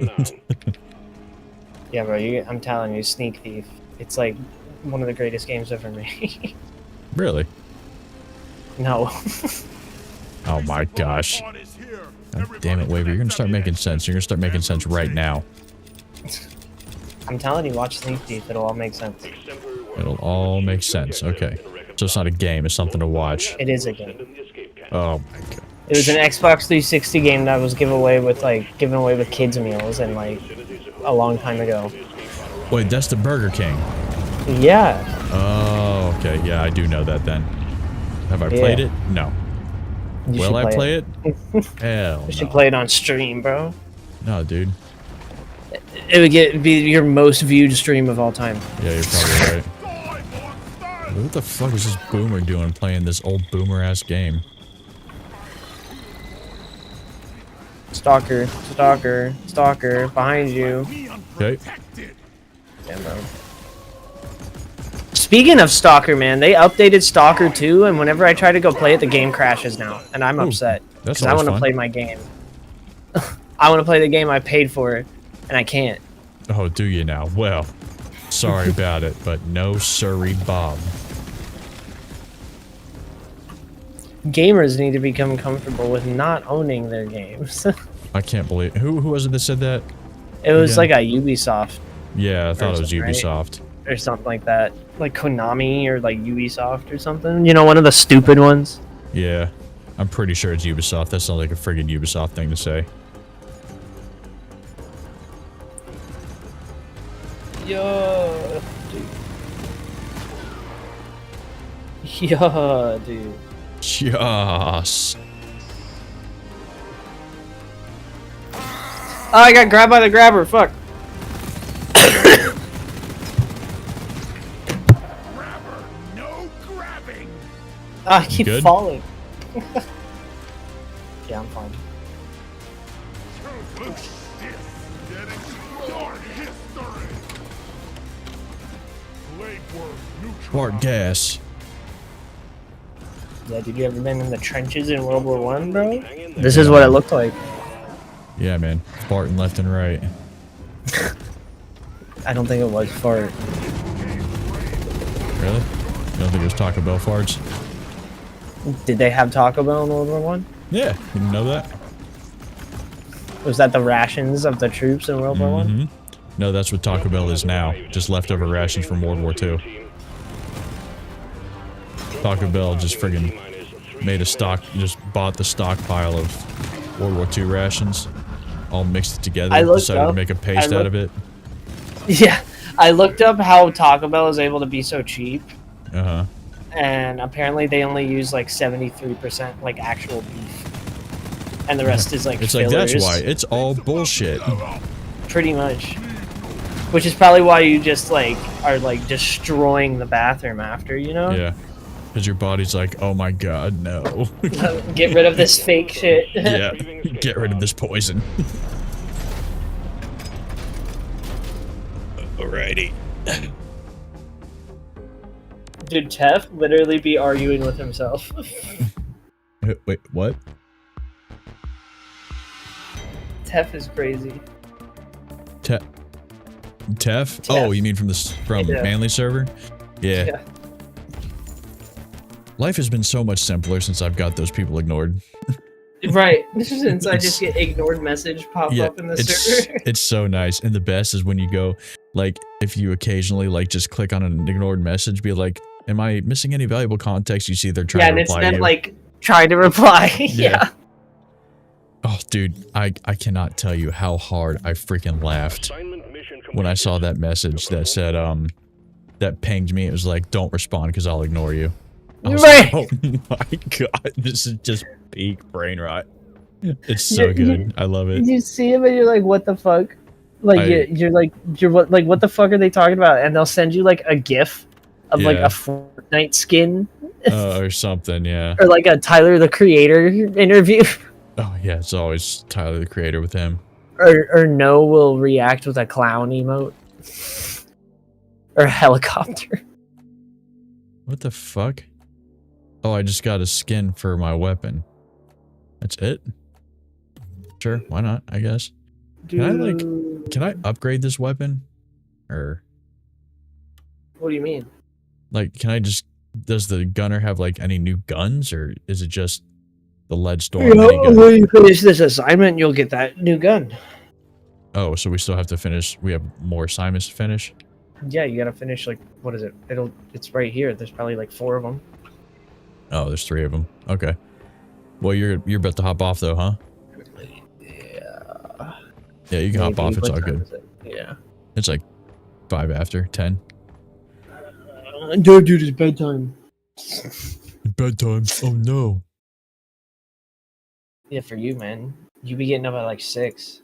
Yeah, bro, I'm telling you, Sneak Thief. It's like one of the greatest games ever made. Really? No. Oh my gosh. God damn it, Waver. You're gonna start making sense. You're gonna start making sense right now. I'm telling you, watch Sneak Thief. It'll all make sense. It'll all make sense. Okay. So it's not a game, it's something to watch. It is a game. Oh my god. It was an Xbox 360 game that was given away with kids meals and like a long time ago. Wait, that's the Burger King. Yeah. Oh, okay. Yeah, I do know that then. Have I played it? No. You Will should I play it? Hell You should no. play it on stream, bro. No, dude. It would be your most viewed stream of all time. Yeah, you're probably right. What the fuck is this boomer doing playing this old boomer ass game? Stalker, stalker, stalker, behind you. Okay. Damn, bro. Speaking of Stalker, man, they updated Stalker 2, and whenever I try to go play it, the game crashes now, and I'm upset. That's Because I always want to fun. play my game. I want to play the game I paid for, and I can't. Oh, do you now? Well, sorry about it, but no sorry, Bob. Gamers need to become comfortable with not owning their games. I can't believe who was it that said that? It was Again? like a Ubisoft Yeah, I thought it was Right. Ubisoft. or something like that. Like Konami or like Ubisoft or something. You know, one of the stupid ones. Yeah, I'm pretty sure it's Ubisoft. That sounds like a friggin' Ubisoft thing to say. Yo, dude. Yeah, dude. Yes. Oh, I got grabbed by the grabber. Fuck. Grabber, no grabbing. I keep Good? falling. Yeah, I'm fine. This is getting dark history. Blade work neutral. Fart gas. Yeah, did you ever been in the trenches in World War One, bro? This is what it looked like. Yeah, man. Farting left and right. I don't think it was fart. Really? You don't think it was Taco Bell farts? Did they have Taco Bell in World War One? Yeah, you didn't know that? Was that the rations of the troops in World War One? Mm-hmm. No, that's what Taco Bell is now. Just leftover rations from World War II. Taco Bell just friggin' made a stock, just bought the stockpile of World War II rations, all mixed it together, I looked decided to up- make a paste I out of it. Yeah, I looked up how Taco Bell is able to be so cheap, Uh-huh. and apparently they only use like 73% like actual beef, and the rest is like It's fillers. like, that's why. It's all bullshit. Pretty much. Which is probably why you just like are like destroying the bathroom after, you know? Yeah. Because your body's like, oh my god, no. Get rid of this fake shit. Yeah. Get rid of this poison. Alrighty. Dude, Tef literally be arguing with himself. Wait, what? Tef is crazy. Tef? Tef. Oh, you mean from Yeah. Manly server? Yeah. Yeah. Life has been so much simpler since I've got those people ignored. Right. Since I just get ignored message pop Yeah, up in the it's server. it's so nice. And the best is when you go, like, if you occasionally like just click on an ignored message, be like, "Am I missing any valuable context?" You see they're trying Yeah, to and it's reply to them you. like trying to reply. Yeah. Oh, dude, I cannot tell you how hard I freaking laughed when I saw that message that said that pinged me. It was like, "Don't respond because I'll ignore you." I was Right. like, oh my god, this is just peak brain rot. It's so good. I love it. You see him and you're like, what the fuck? Like you're like what the fuck are they talking about? And they'll send you like a GIF of like Yeah. a Fortnite skin Or something, yeah. or like a Tyler the Creator interview. Oh yeah, it's always Tyler the Creator with him. Or No will react with a clown emote. Or a helicopter. What the fuck? Oh, I just got a skin for my weapon. That's it? Sure, why not, I guess. Can I upgrade this weapon? Or, What do you mean? like, does the gunner have, like, any new guns? Or is it just the lead storm minigun? When you finish this assignment, you'll get that new gun. Oh, so we still have to finish, we have more assignments to finish? Yeah, you gotta finish like, what is it? It's right here. There's probably like 4 of them. Oh, there's 3 of them. Okay. Well, you're about to hop off though, huh? Yeah. Yeah, you can hop off. It's What all time good. is it? Yeah. It's like 5 after 10. Dude, it's bedtime. Bedtime. Oh no. Yeah, for you, man. You be getting up at like 6.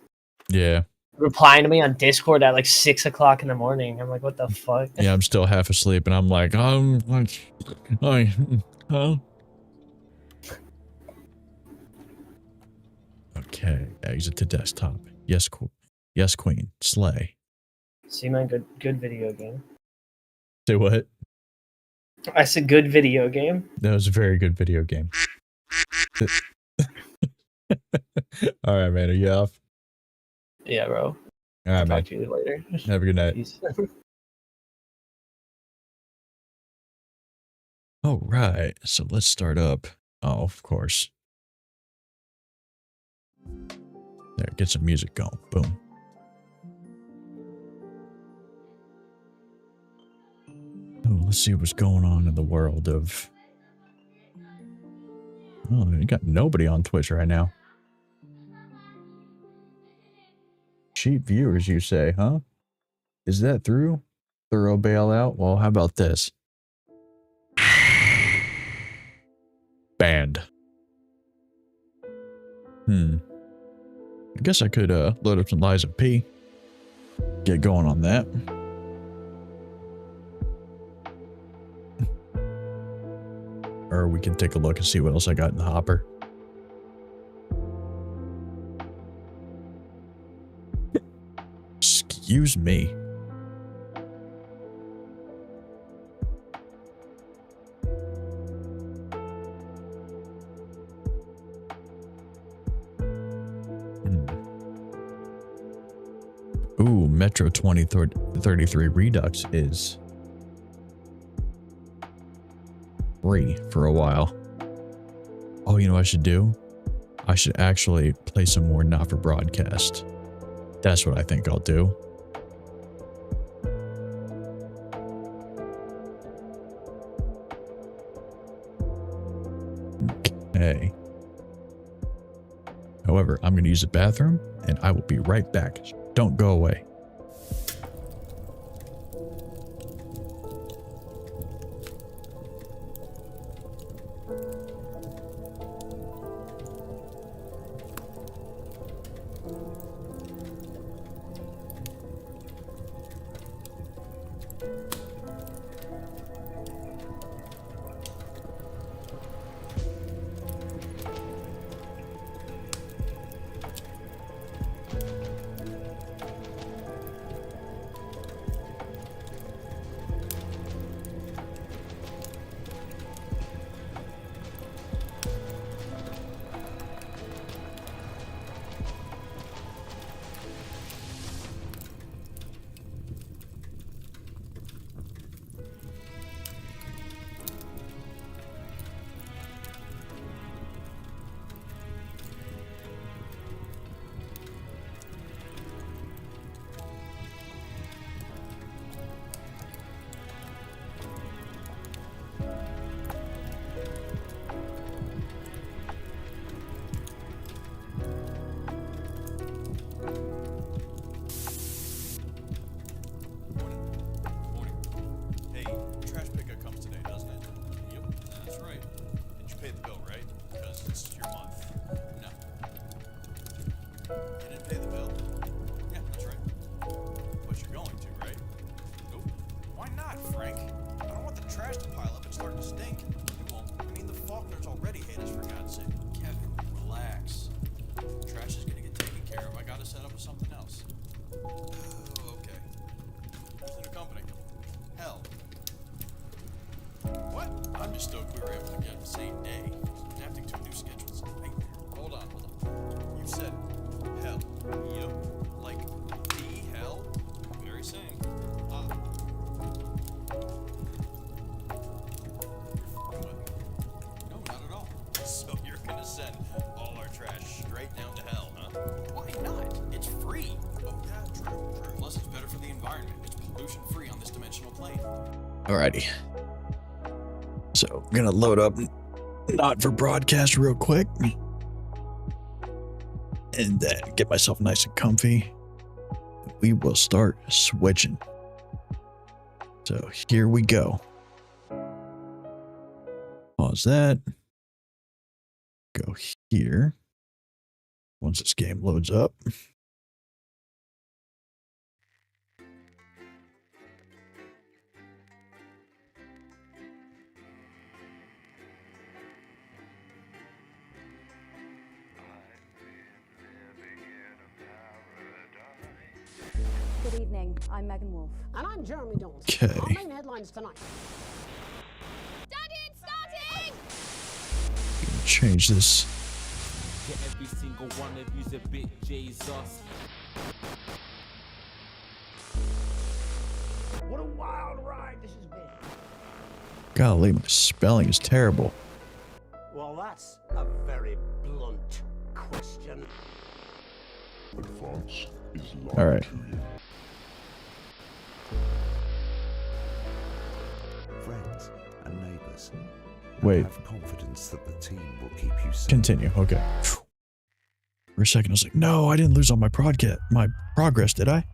Yeah. replying to me on Discord at like 6 o'clock in the morning. I'm like, what the fuck? Yeah, I'm still half asleep, and I'm like, huh? Okay, exit to desktop. Yes, yes, queen. Slay. See, man, good video game. Say what? I said good video game. That was a very good video game. All right, man. Are you off? Yeah, bro. All right, I'll man. talk to you later. Have a good night. Peace. All right, so let's start up. Oh, of course. There, get some music going. Boom. Oh, let's see what's going on in the world of... Oh, you got nobody on Twitch right now. Cheap viewers, you say, huh? Is that through? Thorough bailout? Well, how about this? Banned. I guess I could load up some Lies of P. Get going on that. Or we can take a look and see what else I got in the hopper. Excuse me. Ooh, Metro 2033 Redux is free for a while. Oh, you know what I should do? I should actually play some more Not for Broadcast. That's what I think I'll do. Okay. However, I'm going to use the bathroom and I will be right back. Don't go away. Alrighty. So I'm gonna load up Not for Broadcast real quick. And then get myself nice and comfy. We will start switching. So here we go. Pause that. Go here. Once this game loads up. Good evening. I'm Megan Wolf. And I'm Jeremy Dawes. Okay. Our main headlines tonight. Daddy, it's starting! Change this. Yeah, every single one of you's a bit Jesus. What a wild ride this has been. Golly, my spelling is terrible. Well, that's a very blunt question. All right. Friends and neighbors. Wait. Have confidence that the team will keep you safe. Continue. Okay. For a second, I was like, no, I didn't lose all my progress, did I?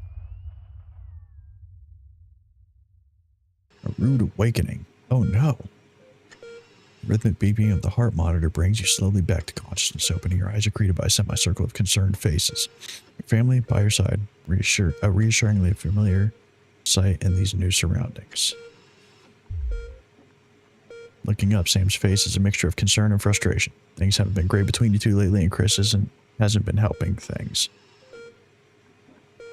A rude awakening. Oh no. Rhythmic beeping of the heart monitor brings you slowly back to consciousness. Opening your eyes are greeted by a semicircle of concerned faces. Your family by your side, a reassuringly familiar sight in these new surroundings. Looking up, Sam's face is a mixture of concern and frustration. Things haven't been great between you two lately, and Chris hasn't been helping things.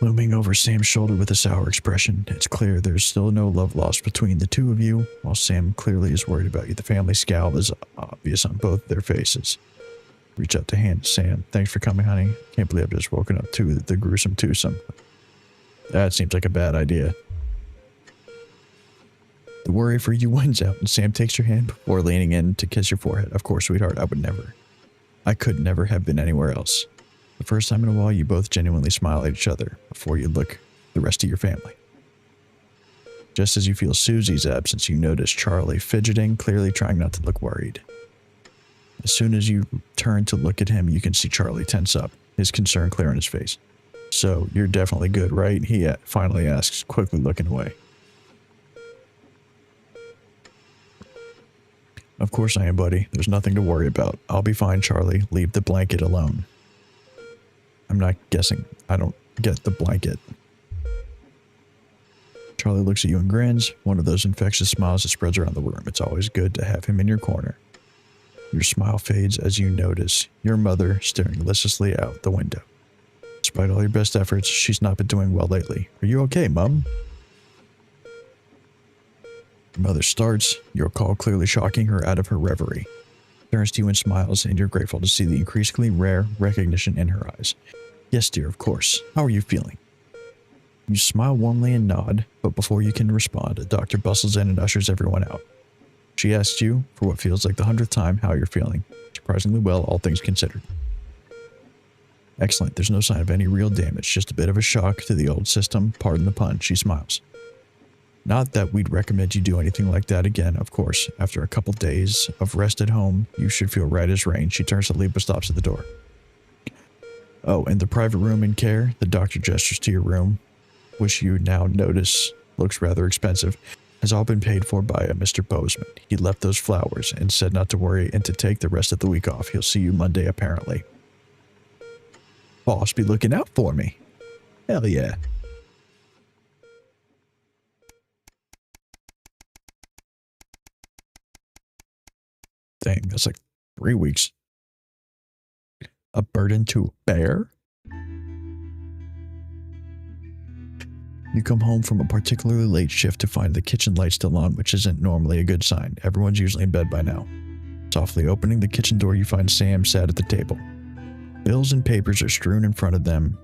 Looming over Sam's shoulder with a sour expression, it's clear there's still no love lost between the two of you. While Sam clearly is worried about you, the family scowl is obvious on both their faces. Reach out to hand Sam. Thanks for coming, honey. Can't believe I've just woken up to the gruesome twosome. That seems like a bad idea. The worry for you wins out, and Sam takes your hand before leaning in to kiss your forehead. Of course, sweetheart, I could never have been anywhere else. The first time in a while, you both genuinely smile at each other before you look the rest of your family. Just as you feel Susie's absence, you notice Charlie fidgeting, clearly trying not to look worried. As soon as you turn to look at him, you can see Charlie tense up, his concern clear on his face. So, you're definitely good, right? He finally asks, quickly looking away. Of course I am, buddy. There's nothing to worry about. I'll be fine, Charlie. Leave the blanket alone. I'm not guessing. I don't get the blanket. Charlie looks at you and grins, one of those infectious smiles that spreads around the room. It's always good to have him in your corner. Your smile fades as you notice your mother staring listlessly out the window. Despite all your best efforts, she's not been doing well lately. Are you okay, Mum? Your mother starts, your call clearly shocking her out of her reverie. Turns to you and smiles, and you're grateful to see the increasingly rare recognition in her eyes. Yes, dear, of course. How are you feeling? You smile warmly and nod, but before you can respond, a doctor bustles in and ushers everyone out. She asks you, for what feels like the 100th time, how you're feeling. Surprisingly well, all things considered. Excellent, there's no sign of any real damage, just a bit of a shock to the old system. Pardon the pun, she smiles. Not that we'd recommend you do anything like that again, of course. After a couple days of rest at home, you should feel right as rain. She turns to leave but stops at the door. Oh, and the private room in care, the doctor gestures to your room, which you now notice looks rather expensive, has all been paid for by a Mr. Bozeman. He left those flowers and said not to worry and to take the rest of the week off. He'll see you Monday, apparently. Boss be looking out for me. Hell yeah. Dang, that's like 3 weeks. A burden to bear? You come home from a particularly late shift to find the kitchen light still on, which isn't normally a good sign. Everyone's usually in bed by now. Softly opening the kitchen door, you find Sam sat at the table. Bills and papers are strewn in front of them,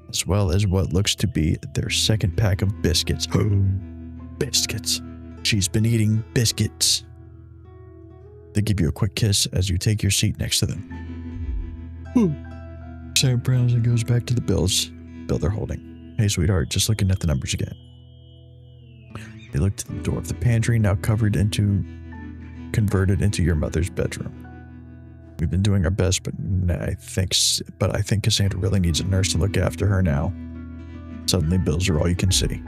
as well as what looks to be their second pack of biscuits. Biscuits. She's been eating biscuits. They give you a quick kiss as you take your seat next to them. Sam frowns and goes back to the bill they're holding. Hey, sweetheart, just looking at the numbers again. They look to the door of the pantry, now converted into your mother's bedroom. We've been doing our best, but I think Cassandra really needs a nurse to look after her now. Suddenly, bills are all you can see.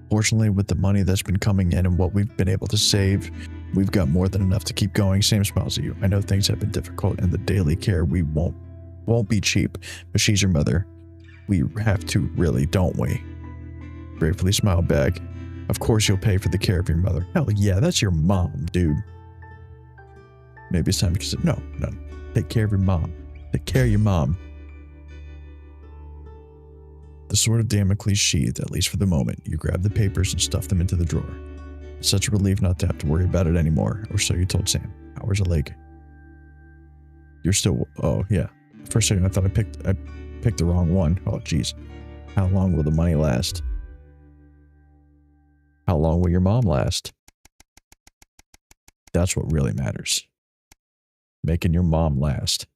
Fortunately, with the money that's been coming in and what we've been able to save, we've got more than enough to keep going. Sam smiles at you. I know things have been difficult and the daily care we won't be cheap, but she's your mother. We have to really, don't we? Gratefully smile back. Of course you'll pay for the care of your mother. Hell yeah, that's your mom, dude. Maybe it's time to consider. No. Take care of your mom. Take care of your mom. The sword of Damocles sheathed, at least for the moment. You grab the papers and stuff them into the drawer. It's such a relief not to have to worry about it anymore, or so you told Sam. Hours of lake. You're still... Oh, yeah. For a second, I thought I picked the wrong one. Oh, jeez. How long will the money last? How long will your mom last? That's what really matters. Making your mom last.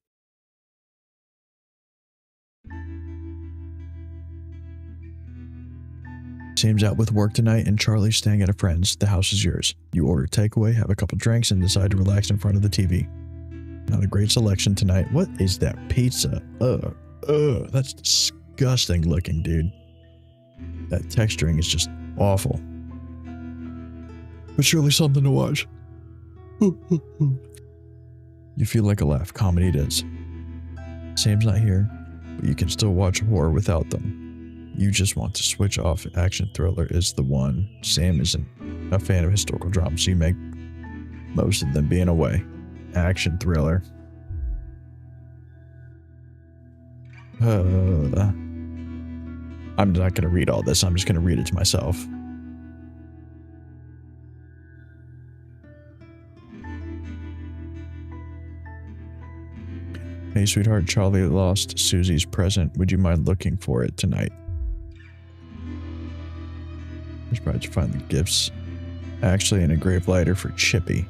Sam's out with work tonight and Charlie's staying at a friend's. The house is yours. You order takeaway, have a couple drinks, and decide to relax in front of the TV. Not a great selection tonight. What is that pizza? That's disgusting looking, dude. That texturing is just awful. But surely something to watch. You feel like a laugh. Comedy it is. Sam's not here, but you can still watch horror without them. You just want to switch off. Action thriller is the one. Sam isn't a fan of historical drama, so you make most of them being away. Action thriller. I'm not going to read all this. I'm just going to read it to myself. Hey, sweetheart, Charlie lost Susie's present. Would you mind looking for it tonight? I should probably find the gifts. Actually, an engraved lighter for Chippy.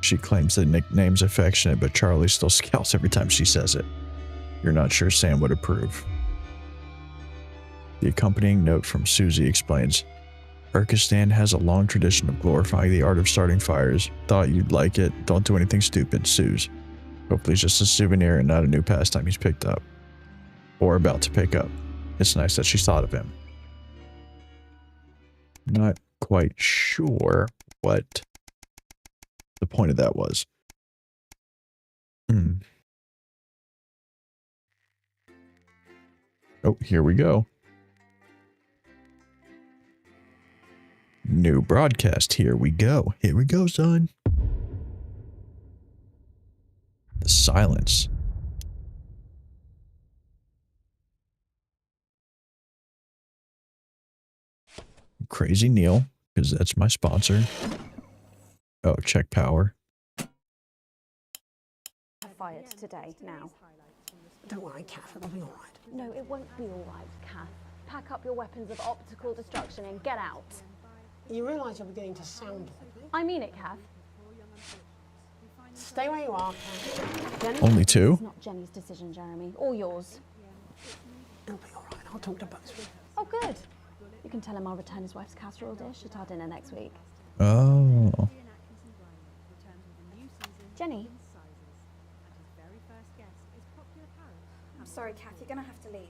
She claims the nickname's affectionate, but Charlie still scowls every time she says it. You're not sure Sam would approve. The accompanying note from Susie explains, Urkistan has a long tradition of glorifying the art of starting fires. Thought you'd like it. Don't do anything stupid, Suze. Hopefully it's just a souvenir and not a new pastime he's picked up. Or about to pick up. It's nice that she's thought of him. Not quite sure what the point of that was. Oh, here we go. New broadcast. Here we go. Here we go, son. The silence. Crazy Neil, because that's my sponsor. Oh, check power. Fired today, now. Don't worry, Kath, it'll be all right. No, it won't be all right, Kath. Pack up your weapons of optical destruction and get out. You realise you're beginning to sound like me? I mean it, Kath. Stay where you are, Kath. Jenny? Only two? It's not Jenny's decision, Jeremy, or yours. It'll be all right. I'll talk to both of you. Oh, good. You can tell him I'll return his wife's casserole dish at our dinner next week. Oh. Jenny? I'm sorry, Kath, you're gonna have to leave.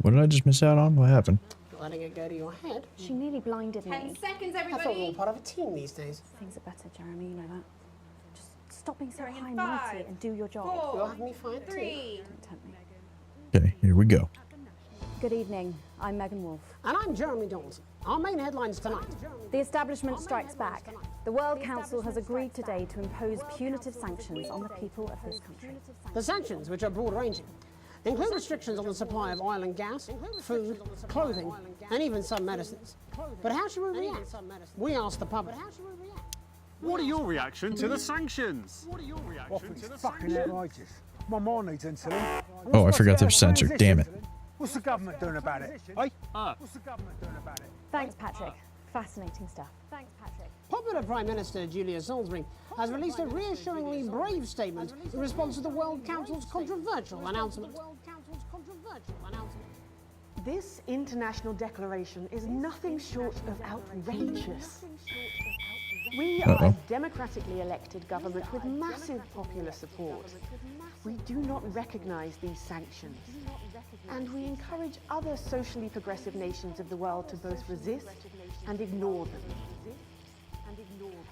What did I just miss out on? What happened? Letting it go to your head. She nearly blinded me. 10 seconds, That's all everybody. part of a team these days. Things are better, Jeremy, you know that. Just stop being so Going in high and mighty 5, and do your job. 4, You'll have me fired too. 3. Don't tempt me. Okay, here we go. Good evening. I'm Megan Wolf. And I'm Jeremy Dawson. Our main headlines tonight. The establishment strikes back. The World Council has agreed today to impose punitive sanctions on the people of this country. The sanctions, which are broad-ranging, include restrictions on the supply of oil and gas, food, clothing, and even some medicines. But how should we react? We asked the public. What are your reaction to the sanctions? What are your reaction to the fucking outrageous. My mind needs insulin. Oh, I forgot to censor. Damn it. What's the government doing about it? Eh? What's the government doing about it? Thanks, Patrick. Fascinating stuff. Thanks, Patrick. Popular Prime Minister Julia Salisbury has released a reassuringly brave statement in response to the World Council's controversial announcement. This international declaration is nothing short of outrageous. We are a democratically elected government with massive popular support. We do not recognize these sanctions, and we encourage other socially progressive nations of the world to both resist and ignore them.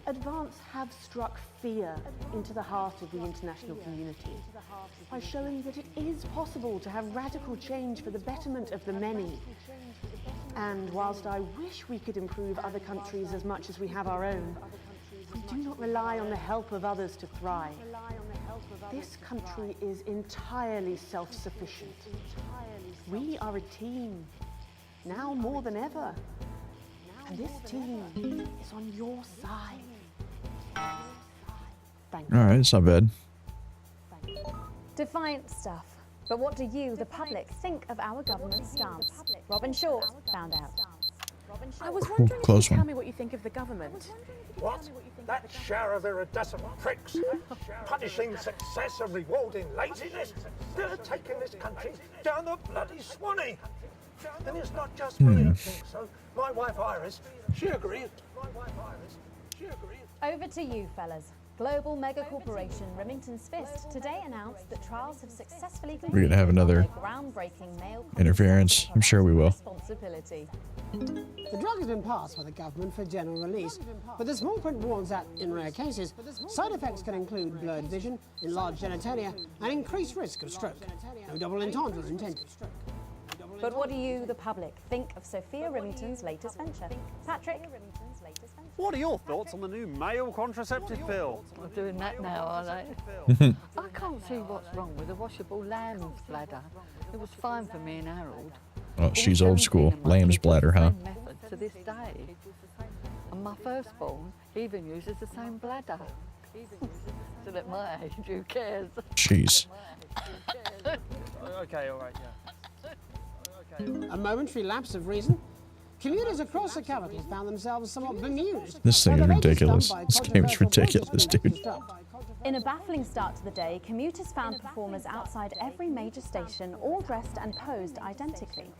Advance have struck fear into the heart of the international community by showing that it is possible to have radical change for the betterment of the many. And whilst I wish we could improve other countries as much as we have our own, we do not rely on the help of others to thrive. This country is entirely self-sufficient. We are a team, now more than ever. And this team is on your side. Thank you. All right, it's not bad. Defiant stuff. But what do you, the public, think of our government's stance? Robin Short found out. I was wondering if Close you'd tell one. me what you think of the government. What? That shower of iridescent pricks, punishing success and rewarding laziness, they're taking this country down the bloody Swanee. And it's not just me that thinks so. My wife Iris, she agrees. Over to you, fellas. Global mega corporation Remington's Fist today announced that trials have successfully completed. We're gonna have another their groundbreaking male interference. I'm sure we will. responsibility. The drug has been passed by the government for general release, but the small print warns that, in rare cases, side effects can include blurred vision, enlarged genitalia, and increased risk of stroke. No double entendres intended. But what do you, the public, think of Sophia Remington's latest venture? Patrick? What are your thoughts on the new male contraceptive pill? We're doing that now, are they? I can't see what's wrong with a washable lamb's bladder. It was fine for me and Harold. Oh, she's old school. Lamb's bladder, huh? Method to this day. And my firstborn even uses the same bladder. Still at my age, who cares? Jeez. Okay, all right, yeah. A momentary lapse of reason. Commuters across the capital found themselves somewhat bemused. This thing is ridiculous. This game is ridiculous, dude. In a baffling start to the day, commuters found performers outside every major station, all dressed and posed identically.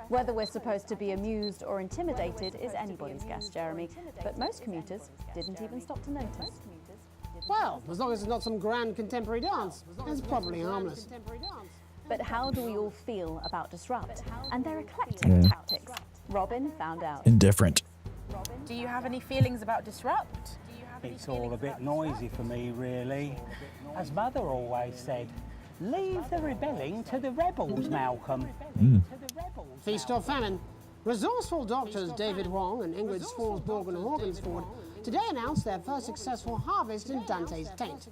Whether we're supposed to be amused or intimidated is anybody's guess, Jeremy, but most commuters didn't even stop to notice. Well, as long as it's not some grand contemporary dance, it's probably harmless. But how do we all feel about Disrupt and their eclectic tactics? Robin found out. Indifferent. Do you have any feelings about Disrupt? It's all a bit noisy for me, really. As Mother always said, leave the rebelling to the rebels, Malcolm. Feast or famine. Resourceful doctors David Wong and Ingrid Sforsborg and Horgensford today announced their first successful harvest in Dante's taint.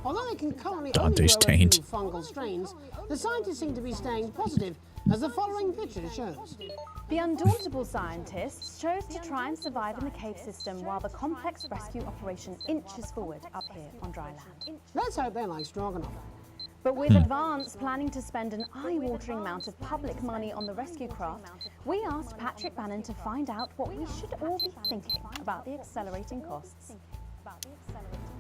Although they can currently only grow a few fungal strains, the scientists seem to be staying positive, as the following picture shows. The undauntable scientists chose to try and survive in the cave system while the complex rescue operation inches forward up here on dry land. Let's hope they like stroganoff. But with Advance planning to spend an eye-watering amount of public money on the rescue craft, we asked Patrick Bannon to find out what we should all be thinking about the accelerating costs.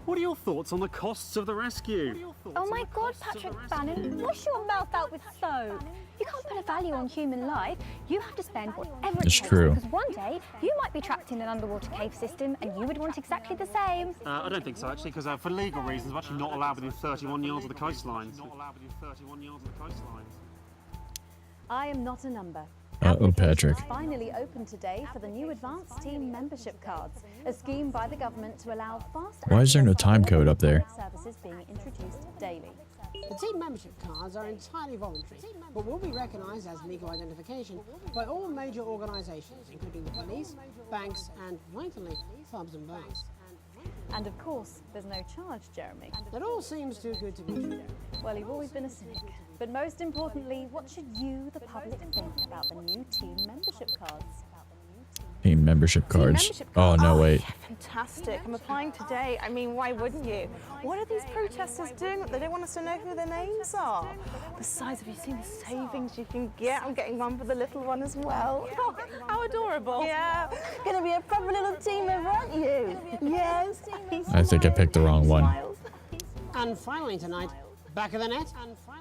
What are your thoughts on the costs of the rescue? Oh my God, Patrick Bannon, wash your mouth out with soap. You can't put a value on human life. You have to spend whatever it It's takes. true. Because one day, you might be trapped in an underwater cave system and you would want exactly the same. I don't think so, actually, because for legal reasons, we're actually not allowed within 31 yards of the coastline. I am not a number. Uh-oh, Patrick. Finally opened today for the new Advanced Team membership cards, a scheme by the government to allow fast Why is there no access to time all code up there? public services being introduced daily. The team membership cards are entirely voluntary, but will be recognised as legal identification by all major organisations, including the police, banks, and, vitally, pubs and bars. And of course, there's no charge, Jeremy. It all seems too good to be true. Well, you've always been a cynic. But most importantly, what should you, the public, think about the new team membership cards? Team membership cards. Oh, no, wait. Fantastic. I'm applying today. I mean, why wouldn't you? What are these protesters doing? They don't want us to know who their names are. Besides, have you seen the savings you can get? I'm getting one for the little one as well. Oh, how adorable. Yeah. Gonna be a proper little team member, aren't you? Yes. I think I picked the wrong one. And finally tonight, back of the net,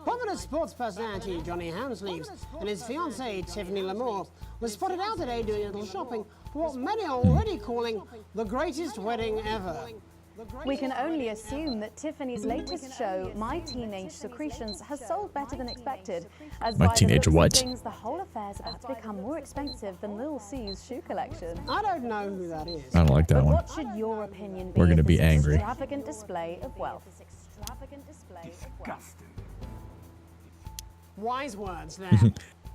popular sports personality Johnny Hamsleeves and his fiancée Tiffany Lamour was spotted out today doing a little shopping for what many are already calling the greatest wedding ever. We can only assume that Tiffany's latest show, My Teenage Secretions, has sold better than expected. As My by the Teenage looks of what? things, the whole affair's about to become more expensive than Lil C's shoe collection. I don't know who that is. I don't like that But one. what should your opinion be? We're gonna of be this angry. Extravagant display of wealth. Wise words there.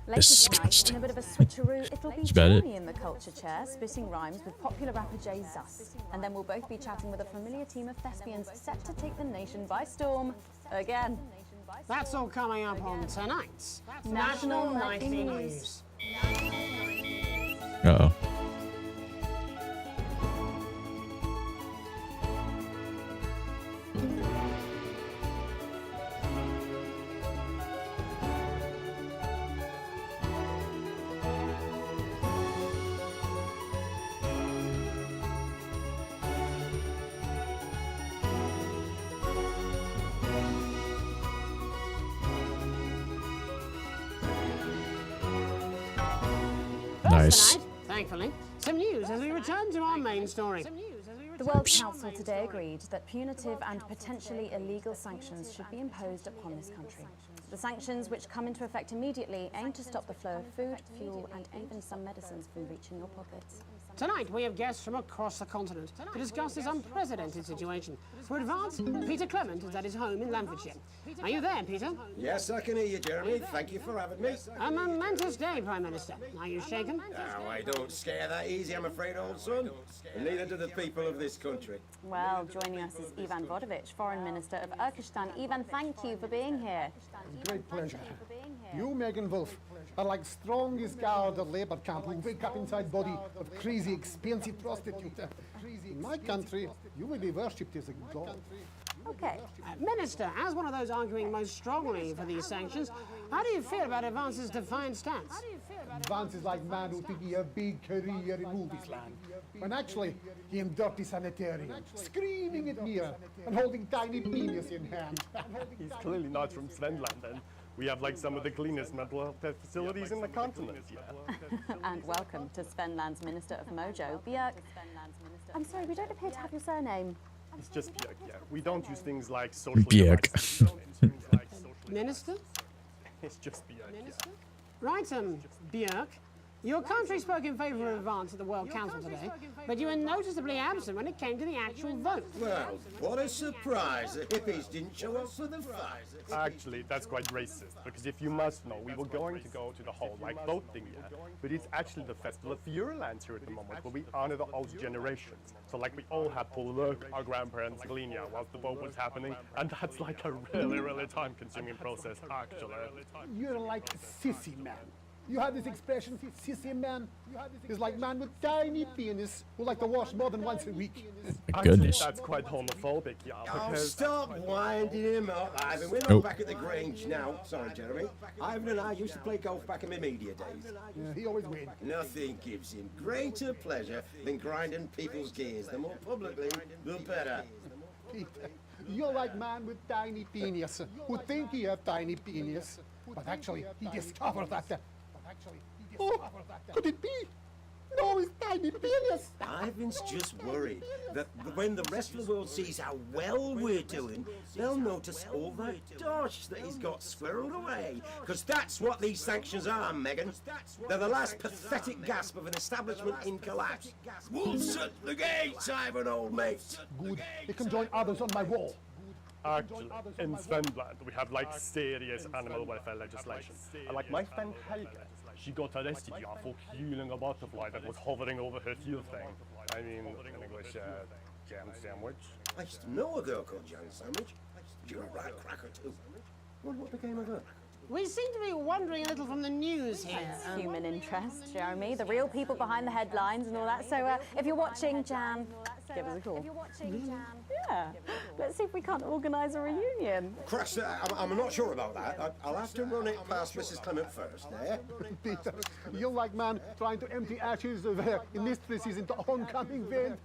Later tonight, Disgusting. in a bit of a switcheroo, it'll be That's about it. Jeremy in the culture chair, spitting rhymes with popular rapper Jay Zus. And then we'll both be chatting with a familiar team of thespians set to take the nation by storm again. That's all coming up on tonight's National Nightly Nightly News. Uh-oh. Nice. Tonight, thankfully, some news as we return to our main story. The World Council today agreed that punitive and potentially illegal sanctions should be imposed upon this country. The sanctions, which come into effect immediately, aim to stop the flow of food, fuel, and even some medicines from reaching your pockets. Tonight, we have guests from across the continent to discuss this unprecedented situation. For advance, Peter Clement is at his home in Lamfordshire. Are you there, Peter? Yes, I can hear you, Jeremy. Thank you for having me. A momentous day, Prime Minister. Are you shaken? Oh, I don't scare that easy, I'm afraid, old son. And neither do the people of this country. Well, joining us is Ivan Vodovich, Foreign Minister of Urkistan. Ivan, thank you for being here. Great pleasure. You, Megan Wolf, are like strongest guard of labor camp who wake up inside body of crazy, expensive prostitute. In my country, you will be worshipped as a god. Okay. Minister, as one of those arguing most strongly for these sanctions, how do you feel about Advance's defiant stance? Vance is like man who think he have big career in movies land, when actually he in dirty sanitarium, screaming at mirror and holding tiny penis in hand. He's clearly not from Svenland, and we have like some of the cleanest mental health facilities in the continent. And welcome to Svenland's Minister of Mojo, Björk. I'm sorry, we don't appear to have your surname. It's just Björk, yeah. We don't use things like social Björk. Minister? It's just Björk, yeah. Right, Björk. Your country spoke in favour of Advance at the World Council today, but you were noticeably absent when it came to the actual vote. Well, what a surprise. The hippies didn't show up for the fight. Actually, that's quite racist, because if you must know, we were going to go to the whole like boat thing here, but it's actually the festival of Fureland here at the moment, where we honor the old generations. So like we all had to lurk our grandparents' Gleania whilst the boat was happening, and that's like a really time-consuming process, actually. You're like a sissy man. You have this expression, sissy man. It's like man with tiny penis who like to wash more than once a week. Actually, that's quite homophobic, yeah. Oh, Because stop winding him up, Ivan. We're not Nope. back at the Grange now. Sorry, Jeremy. Ivan and I used to play golf back in my media days. Yeah, he always wins. Nothing gives him greater pleasure than grinding people's gears. The more publicly, the better. Peter, you're like man with tiny penis who think he have tiny penis, but actually he discovered that. Oh, could it be? No, it's tiny penis. Ivan's just worried that when the rest of the world sees how well we're doing, they'll notice all that dosh that he's got squirreled away. Because that's what these sanctions are, Megan. They're the last pathetic gasp of an establishment in collapse. Wolves at the gates, Ivan, old mate. Good. They can join others on my wall. actually, in Svenland, we have like serious animal welfare legislation. And like my friend Helga, she got arrested for killing a butterfly that was hovering over her teal thing. I mean, in English, jam sandwich. I used to know a girl called Jam Sandwich. She was a right cracker too. Wonder what became of her? We seem to be wandering a little from the news here. Human interest, Jeremy, the real people behind the headlines and all that. So if you're watching Jam, give us a call. Yeah, let's see if we can't organise a reunion. Crash, I'm not sure about that. I'll have to run it past Mrs. Clement first, eh? Peter, you're like man trying to empty ashes of mistresses into oncoming vent.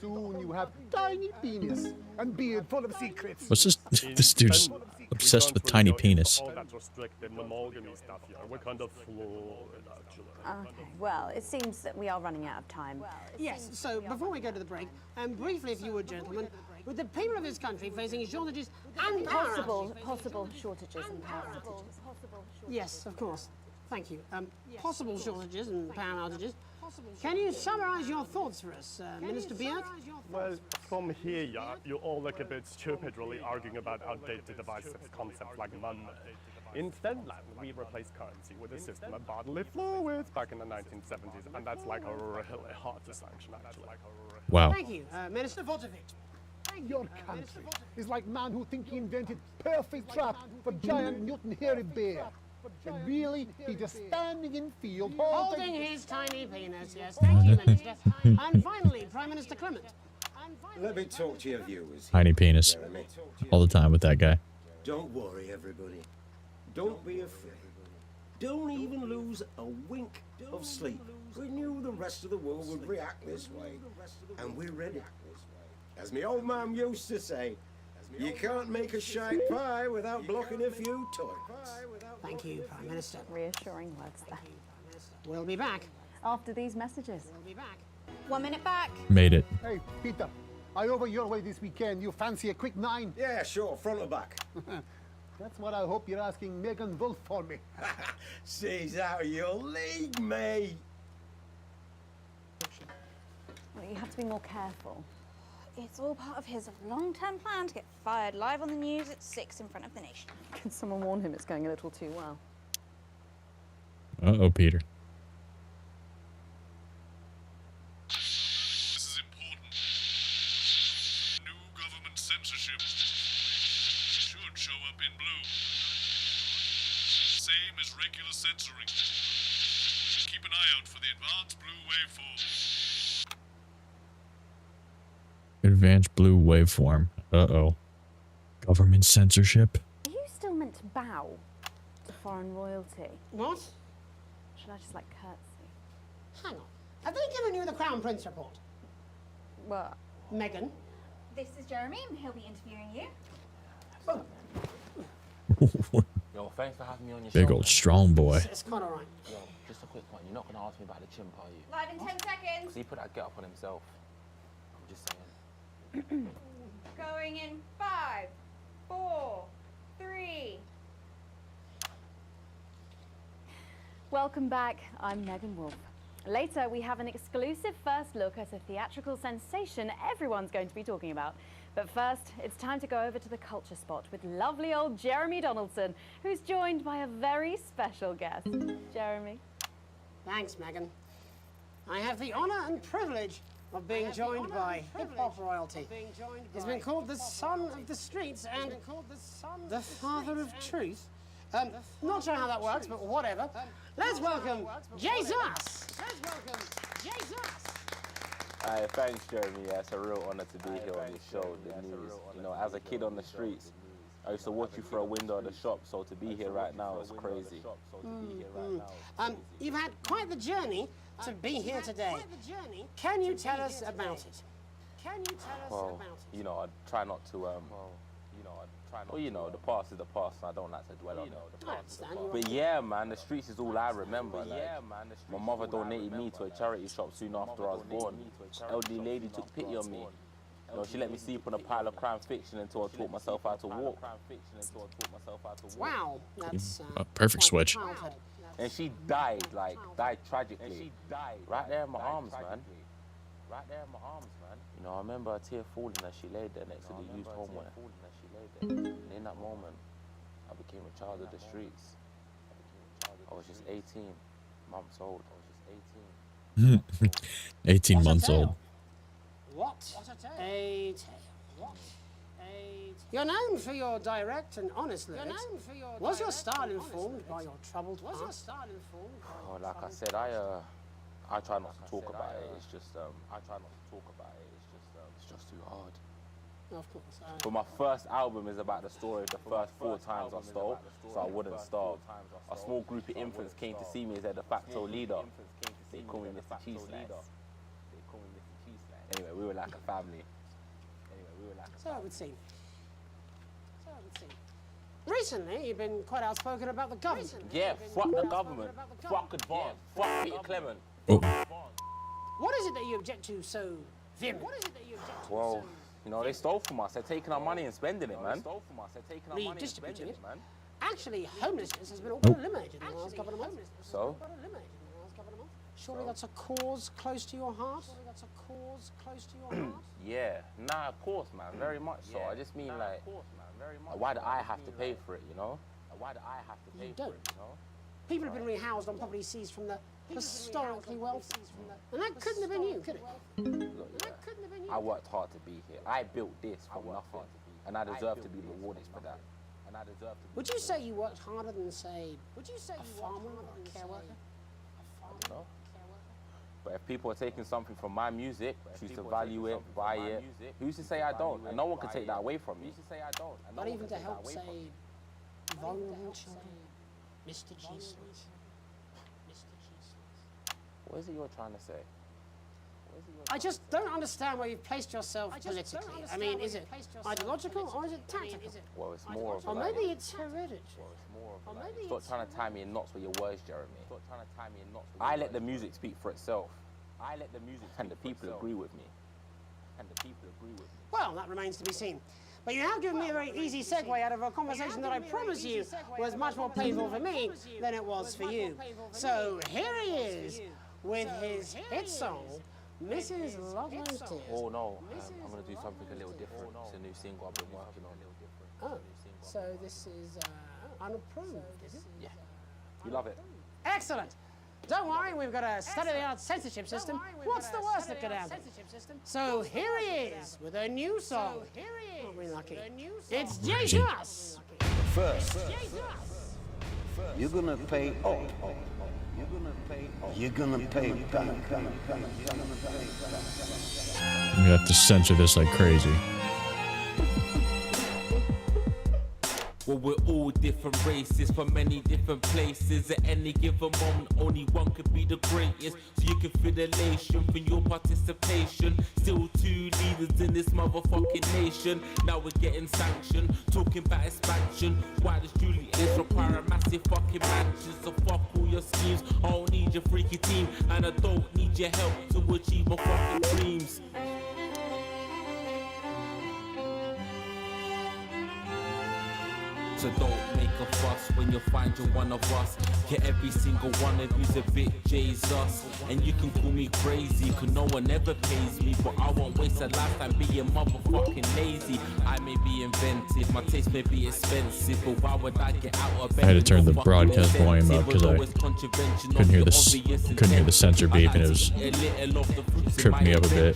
Soon you have tiny penis and beard full of secrets. What's this? This dude's obsessed with tiny penis. All that restricted monogamy stuff here. We're kind of flawed, actually. Okay, well, it seems that we are running out of time. Yes, so before we go to the break, briefly, if you would, gentlemen, with the people of this country facing shortages and power Possible shortages and power outages. Yes, of course. Thank you. Possible shortages and power outages. Can you summarise your thoughts for us, Minister Björk? Well, from here, yeah, you all look a bit stupid really arguing about outdated devices, concepts like man-made. Instead, we replaced currency with a system of bodily fluids back in the 1970s, and that's like a really hard to sanction, actually. Wow. Thank you, Minister Votovich. Your country is like man who think he invented perfect trap for giant mutant hairy bear. And really, he just standing in field Holding his tiny penis, yes. Thank you, Minister. And finally, Prime Minister Clement. Let me talk to your viewers. Tiny penis. All the time with that guy. Don't worry, everybody. Don't be afraid. Don't even lose a wink of sleep. We knew the rest of the world would react this way, and we're ready. As my old man used to say, you can't make a shite pie without blocking a few toilets. Thank you, Prime Minister. Reassuring words there. We'll be back. After these messages. We'll be back. 1 minute back. Made it. Hey, Peter, I over your way this weekend. You fancy a quick 9? Yeah, sure, front or back. That's what I hope you're asking Megan Wolf for me. She's out of your league, mate. Well, you have to be more careful. It's all part of his long-term plan to get fired live on the news at 6 in front of the nation. Can someone warn him it's going a little too well? Uh-oh, Peter. This is important. New government censorship should show up in blue. Same as regular censoring. Keep an eye out for the advanced blue waveform. Advanced blue waveform. Uh-oh. Government censorship? Are you still meant to bow to foreign royalty? What? Should I just, like, curtsy? Hang on. Have they given you the Crown Prince report? What? Megan? This is Jeremy, and he'll be interviewing you. Yo, thanks for having me on your Big show. old strong boy. It's quite all right. Yo, just a quick one. You're not going to ask me about the chimp, are you? Live in 10 seconds. Because he put that get up on himself. I'm just saying. Going in 5, 4, 3. Welcome back. I'm Megan Wolf. Later, we have an exclusive first look at a theatrical sensation everyone's going to be talking about. But first, it's time to go over to the culture spot with lovely old Jeremy Donaldson, who's joined by a very special guest. Jeremy. Thanks, Megan. I have the honor and privilege of being joined by hip-hop royalty. He's been called the son of the streets and the father of truth. Not sure how that works, but whatever. Let's welcome Jesus. Let's welcome Jesus. Thanks, Jeremy. Yeah, it's a real honor to be here on your show, the news. You know, as a kid on the streets, I used to watch you through a window of the shop, so to be here right now is crazy. You've had quite the journey to be here today. Can you tell us about it? Well, you know, I try not to, well, you know, the past is the past, and I don't like to dwell on it. But yeah, man, the streets is all I remember. Like, my mother donated me to a charity shop soon after I was born. Elderly lady took pity on me. You know, she let me sleep on a pile of crime fiction until I taught myself how to walk. Wow, that's perfect switch. And she died, died tragically. Right there in my arms, man. You know, I remember a tear falling as she laid there next to the used homeware. And in that moment, I became a child of the streets. I was just 18 months old. 18 months old. What a tale. You're known for your direct and honest lyrics. Was your style informed by your troubled past? Oh, like I said, I try not to talk about it. It's just, it's just too hard. Of course. But my first album is about the story of the first 4 times I stole, so I wouldn't starve. A small group of infants came to see me as their de facto leader. They call me Mr. Cheese Slice. Anyway, we were like a family. So it would seem. Recently, you've been quite outspoken about the government. Yeah, fuck the government. Fuck Advance. Fuck Peter Clement. What is it that you object to so vehemently? Well, you know, they stole from us. They're taking our money and spending it, man. Redistributing it. Actually, homelessness has been all but eliminated in the last couple of months. So? Surely that's a cause close to your heart? Yeah, nah, of course, man, very much so. I just mean, like, why do I have to pay for it, you know? Why do I have to pay You for don't. it, you know? People have been rehoused on property seized from the historically wealthy. And that couldn't have been you, could it? Look, yeah, I worked hard to be here. I built this for nothing, and I deserve to be rewarded for that. And I deserve to. Would you say you worked harder than, say, a farmer or a care worker? I don't know. But if people are taking something from my music, choose to value it, buy it, who's to say I don't? And no one can take that away from me. Who's to say I don't? Not even to help, say, vulnerable children. Mr. Jesus. What is it you're trying to say? I just don't understand where you've placed yourself politically. I mean, is it ideological or is it tactical? Well, it's more of Or like, maybe it's hereditary. or maybe stop trying to tie me in knots with your words, Jeremy. Stop trying to tie me in knots with I let the music speak for itself. I let the music and the people agree with me. And the people agree with me. Well, that remains to be seen. But you have given me a very easy segue out of a conversation that I promise you was much more painful for me than it was for you. So here he is with his hit song, Mrs. Ludlow's Tears. Oh no, I'm going to do something a little different. It's a new single I've been working on. Oh, so this is unapproved, is it? Yeah. You love it? Excellent. Don't worry, we've got a state-of-the-art censorship system. What's the worst that could happen? So here he is with a new song. Aren't we lucky? It's Jesus. First, you're gonna pay up. You're gonna pay back. I'm gonna have to censor this like crazy. Well, we're all different races from many different places. At any given moment, only one could be the greatest. So you can feel the elation from your participation. Still two leaders in this motherfucking nation. Now we're getting sanctioned, talking about expansion. Why does Julius require a massive fucking mansion? So fuck all your schemes. I don't need your freaky team, and I don't need your help to achieve my fucking dreams. So don't make a fuss when you find you're one of us. Get every single one of you's a bit Jesus. And you can call me crazy, cause no one ever pays me. But I won't waste a lifetime being motherfucking lazy. I may be inventive, my taste may be expensive, but why would I get out of bed? I had to turn the broadcast volume up because I couldn't hear the sensor beep, and it was tripping me up a bit.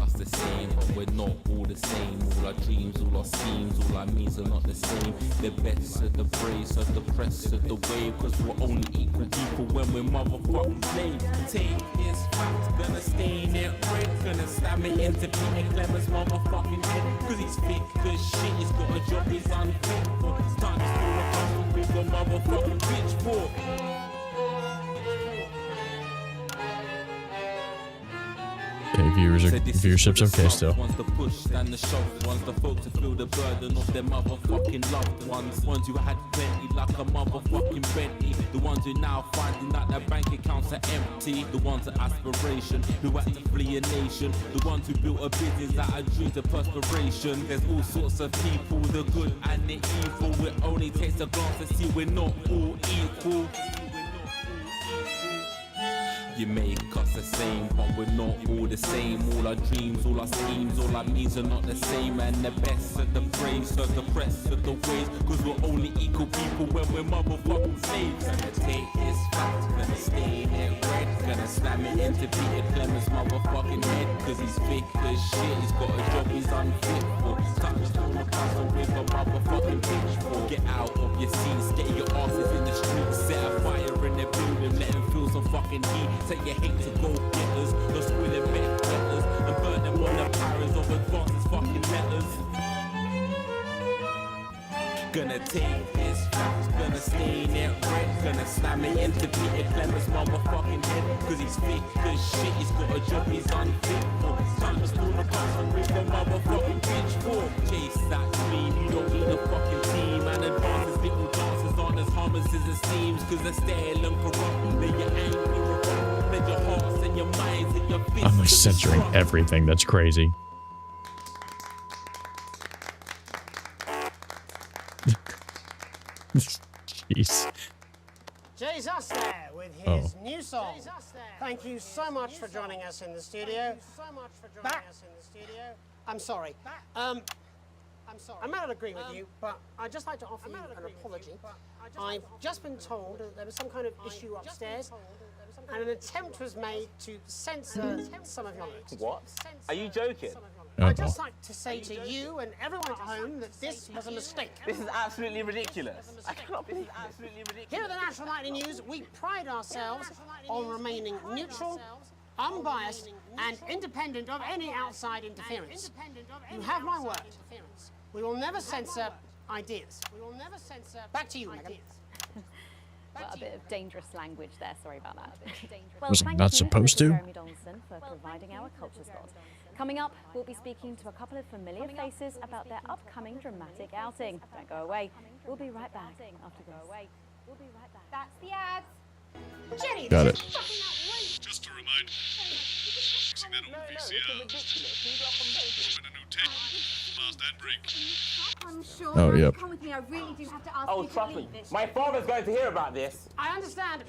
The same, but we're not all the same. All our dreams, all our schemes, all our means are not the same. The best of the brace of the press of the wave, cause we're only equal people when we're motherfucking slaves. Take this fact, gonna stain it red, gonna stab it into Peter Clemens' motherfucking head, cause he's thick as shit, he's got a job he's unfit for. It's time to steal the hustle with a motherfucking pitchfork. Okay, viewership's okay still. One's the push and the shove, one's the folk to feel the burden of their motherfucking loved ones. Ones who had plenty like a motherfucking Bentley. The ones who now finding that their bank accounts are empty. The ones of aspiration who had to flee a nation. The ones who built a business out of dreams of perspiration. There's all sorts of people, the good and the evil. It only takes a glance to see we're not all equal. You make us the same, but we're not all the same. All our dreams, all our schemes, all our means are not the same. And the best of the praise, of the press of the ways, cause we're only equal people when we're motherfucking slaves. Gonna take this fact, gonna stain it red, gonna slam it into Peter Clemens' motherfucking head, cause he's thick as shit, he's got a job he's unfit for. Time to steal the puzzle with a motherfucking pitchfork. Get out of your seats, get your asses in the streets, set a fire in the building, let them feel some fucking heat. Take your hate to go getters, no squilling back letters, and burn them on the powers of advances fucking letters. Gonna take this fact, gonna stain it red, gonna slam it into Peter Clemens' motherfucking head, cause he's thick as shit, he's got a job he's unfit for. Time to steal the puzzle with a motherfucking pitchfork. Chase that dream, you don't need a fucking team, and advances little dances aren't as harmless as it seems, cause they're stale and corrupt, then you're angry. Your hearts and your minds and your fists. I'm like censoring everything. That's crazy. Jeez. Jesus there with his new song. Thank you so much for joining us in the studio. I'm sorry. I may not agree with you, but I'd just like to offer you an apology. I've just been told that there was some kind of issue upstairs, and an attempt was made to censor some of your notes. What? Are you joking? I'd just like to say to you and everyone at home that this was a mistake. This is absolutely ridiculous. I cannot believe this. Absolutely ridiculous. Here at the National Lightning News, we pride ourselves on remaining neutral, unbiased, and independent of any outside interference. You have my word. We will never censor ideas. Back to you, Megan. Well, a bit of dangerous language there. Sorry about that. Well, Was I thank not you, supposed to? Jeremy Donaldson, for providing our culture spot. Coming up, we'll be speaking to a couple of familiar faces about their upcoming dramatic outing. Don't go away. We'll be right back after this. That's the ads. Jenny, Got this it. is fucking outrageous. Just a reminder, using that old VCR. When a new tape, fast and break. I'm sure. Oh, yep. Come with me. I really do have to ask Oh, you to trust me. leave this. My father's going to hear about this. I understand.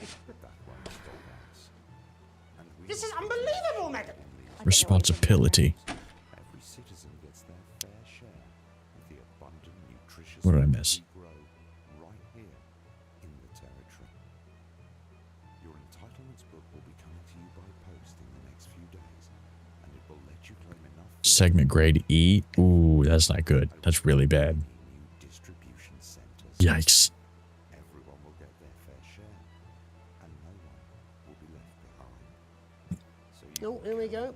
This is unbelievable, Megan. Responsibility. Every citizen gets their fair share of the abundant, nutritious What did I food miss? we grow right here in the territory. Your entitlements book will be coming to you by post in the next few days, and it will let you claim enough Segment grade E. Ooh, that's not good. That's really bad. new distribution centers. Yikes. Everyone will get their fair share, and no one will be left behind. So you Oh, here we go.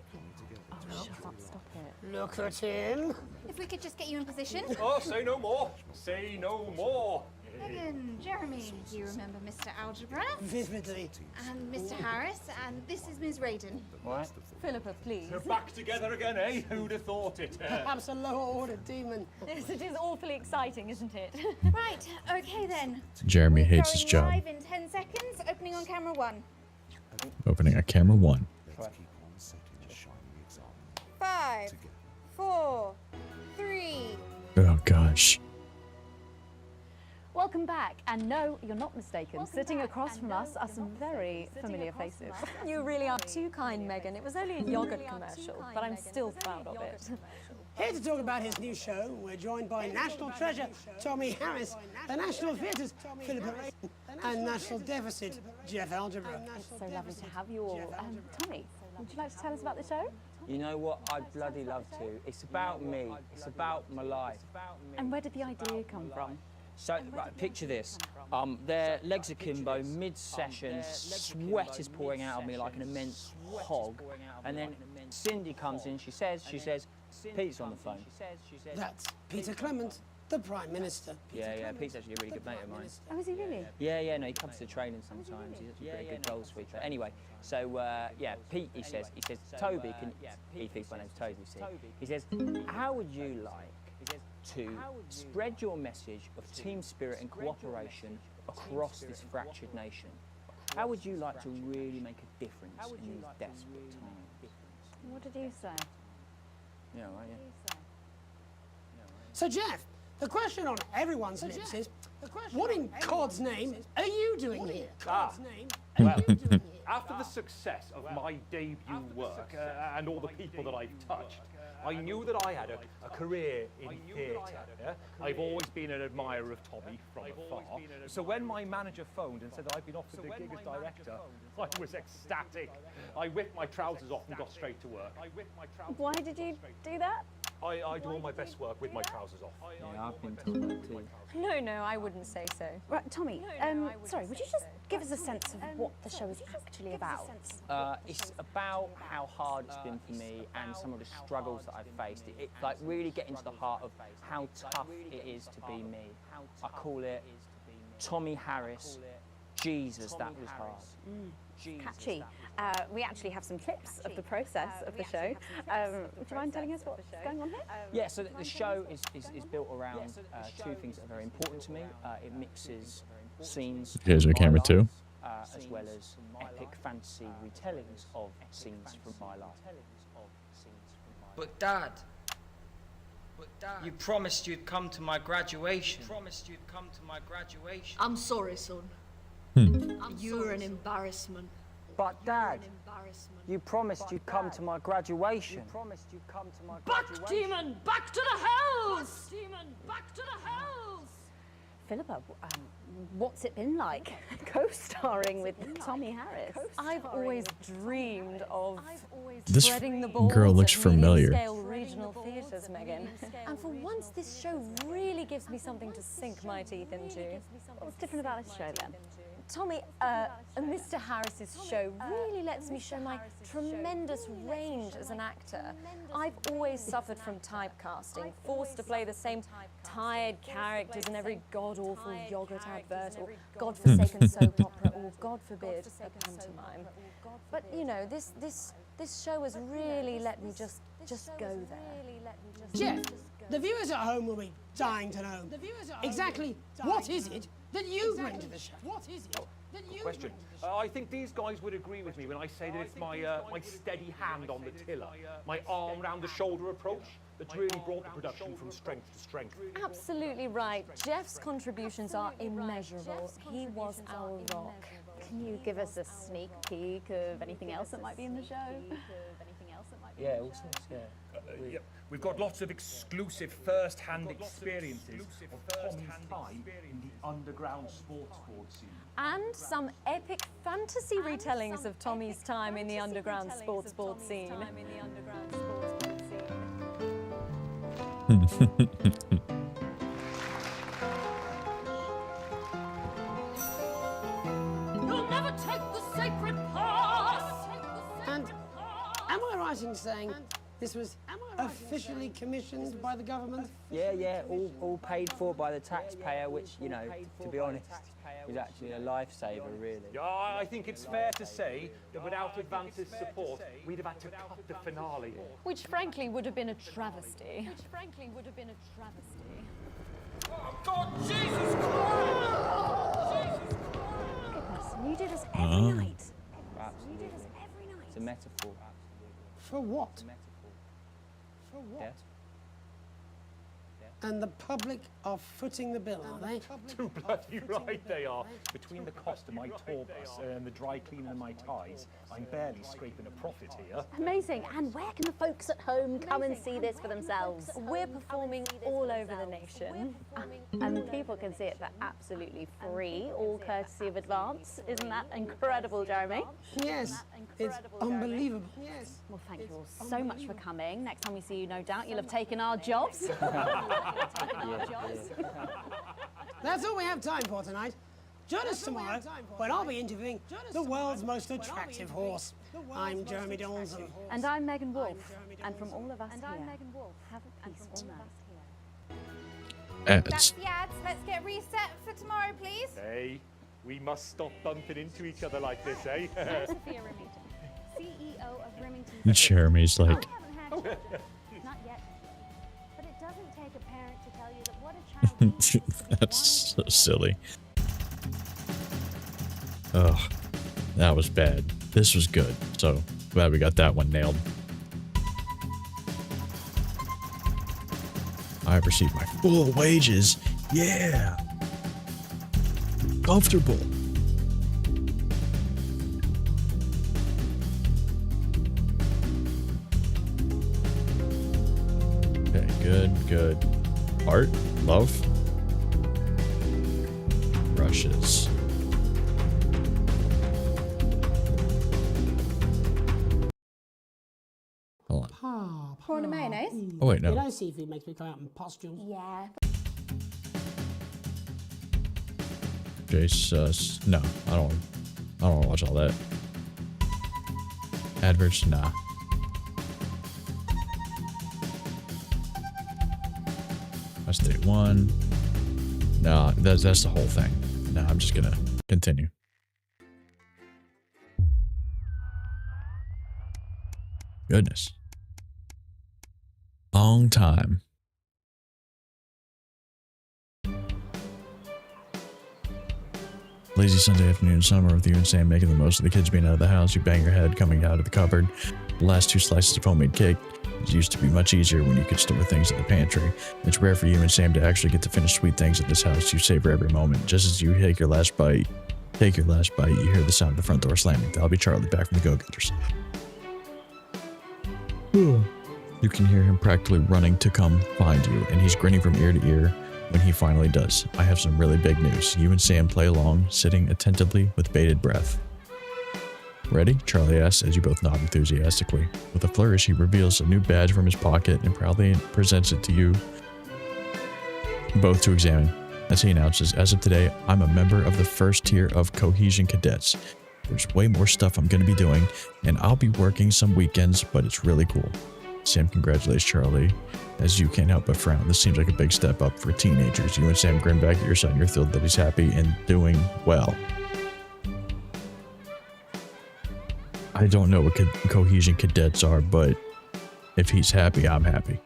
Oh, shut up. Stop it. Look at him. If we could just get you in position. Oh, say no more. Say no more. Megan, Jeremy, do you remember Mr. Algebra? Vividly. And Mr. Harris, and this is Ms. Raiden. What? Philippa, please. We're back together again, eh? Who'd have thought it? Perhaps a lower order demon. Yes, it is awfully exciting, isn't it? Right, okay then. Jeremy We're hates his going job. live in 10 seconds, opening on camera 1. Opening at camera 1. let's keep on setting a shining example. 5, 4, 3. Oh, gosh. Welcome back, and no, you're not mistaken. Sitting across from us are some very familiar faces. You really are too kind, Megan. It was only a yogurt commercial, but I'm still proud of it. Here to talk about his new show, we're joined by National Treasure Tommy Harris, the National Theatre's Philippa Raiden, and National Deficit Jeff Algebra. It's so lovely to have you all. Tommy, would you like to tell us about the show? You know what? I'd bloody love to. It's about me. It's about my life. And where did the idea come from? So, right, picture this. Their legs akimbo, mid-session, sweat is pouring out of me like an immense hog. And then Cindy comes in, she says, Pete's on the phone. That's Peter Clement, the Prime Minister. Yeah, Pete's actually a really good mate of mine. Oh, is he really? Yeah, no, he comes to training sometimes. He's actually a pretty good goal sweeper. Anyway, so, yeah, Pete, he says, Toby, he thinks my name's Toby, see? He says, how would you like to spread your message of team spirit and cooperation across this fractured nation? How would you like to really make a difference in these desperate times? What did you say? Yeah, right, yeah. So, Jeff, the question on everyone's lips is, what in God's name are you doing here? Well, after the success of my debut work and all the people that I've touched, I knew that I had a career in theatre. Yeah? I've always been an admirer of Tommy from afar. So when my manager phoned and said that I'd been offered the gig as director, I was ecstatic. I whipped my trousers off and got straight to work. Why did you do that? I do all my best work with my trousers off. Yeah, I've been told that too. No, I wouldn't say so. Right, Tommy, sorry, would you just give us a sense of what the show is actually about? It's about how hard it's been for me and some of the struggles that I've faced. It like really getting to the heart of how tough it is to be me. I call it Tommy Harris. Jesus, that was hard. Catchy. We actually have some clips of the process of the show. Would you mind telling us what's going on here? Yeah, so the show is built around two things that are very important to me. It mixes scenes Here's from your my camera life, too. as well as epic fantasy retellings of scenes from my life. But Dad, you promised you'd come to my graduation. I'm sorry, son. You were an embarrassment. But Dad, you promised you'd come to my graduation. Back, demon! Back to the hell! hells! Demon, back to the hells! Philippa, what's it been like co-starring with Tommy Harris? I've always dreamed of This spreading the balls girl looks at familiar. medium-scale regional theatres, Megan. And for once, this show really gives me something to sink my teeth into. What's different about this show then? Tommy, Mr. Harris's show really lets me show my tremendous range as an actor. I've always suffered from typecasting, forced to play the same tired characters in every god-awful yogurt advert or godforsaken soap opera or, God forbid, a pantomime. But, you know, this show has really let me just go there. Jeff, the viewers at home will be dying to know exactly what is it that you bring to the show. What is it that you Question. I think these guys would agree with me when I say that it's my steady hand on the tiller, my arm round the shoulder approach that's really brought the production from strength to strength. Absolutely right. Jeff's contributions are immeasurable. He was our rock. Can you give us a sneak peek of anything else that might be in the show? Yeah, all sorts, yeah. Yeah. We've got lots of exclusive first-hand experiences of Tommy's time in the underground sports board scene. And some epic fantasy retellings of Tommy's time in the underground sports board scene. You'll never take the sacred path! And am I right in saying this was officially commissioned by the government? Yeah, all paid for by the taxpayer, which, you know, to be honest, is actually a lifesaver, really. Yeah, I think it's fair to say that without Advance's support, we'd have had to cut the finale. Which frankly would have been a travesty. Oh, God, Jesus Christ! Goodness, you do this every night. Absolutely. It's a metaphor. For what? For what? Yeah. And the public are footing the bill, are they? Too bloody right they are. Between the cost of my tour bus and the dry cleaning of my ties, I'm barely scraping a profit here. Amazing. And where can the folks at home come and see this for themselves? We're performing all over the nation. And people can see it for absolutely free, all courtesy of Advance. Isn't that incredible, Jeremy? Yes, it's unbelievable. Yes. Well, thank you all so much for coming. Next time we see you, no doubt you'll have taken our jobs. That's all we have time for tonight. Join us tomorrow when I'll be interviewing the world's most attractive horse. I'm Jeremy Donaldson. And I'm Megan Wolfe. And from all of us here, have a peaceful night. That's the ads. Let's get reset for tomorrow, please. Hey, we must stop bumping into each other like this, eh? Sophia Remington, CEO of Remington. Jeremy's like, Not yet. But it doesn't take a parent to tell you that what a child that's so silly. Ugh, that was bad. This was good. So glad we got that one nailed. I've received my full wages. Yeah. Comfortable. Okay, good. Art, love, brushes. Hold on. Prawn and mayonnaise? Oh, wait, no. You know seafood makes me come out in pustules. Yeah. Jace, no, I don't want to watch all that. Adverts, nah. Let's do one. No, that's the whole thing. No, I'm just gonna continue. Goodness. Long time. Lazy Sunday afternoon summer with you and Sam making the most of the kids being out of the house. You bang your head coming out of the cupboard. The last 2 slices of homemade cake. It used to be much easier when you could store things in the pantry. It's rare for you and Sam to actually get to finish sweet things at this house. You savor every moment. Just as you take your last bite, you hear the sound of the front door slamming. That'll be Charlie back from the Go-Getters. You can hear him practically running to come find you, and he's grinning from ear to ear when he finally does. I have some really big news. You and Sam play along, sitting attentively with bated breath. Ready? Charlie asks as you both nod enthusiastically. With a flourish, he reveals a new badge from his pocket and proudly presents it to you both to examine. As he announces, as of today, I'm a member of the first tier of Cohesion Cadets. There's way more stuff I'm going to be doing, and I'll be working some weekends, but it's really cool. Sam congratulates Charlie, as you can't help but frown. This seems like a big step up for teenagers. You and Sam grin back at your son. You're thrilled that he's happy and doing well. I don't know what Cohesion Cadets are, but if he's happy, I'm happy.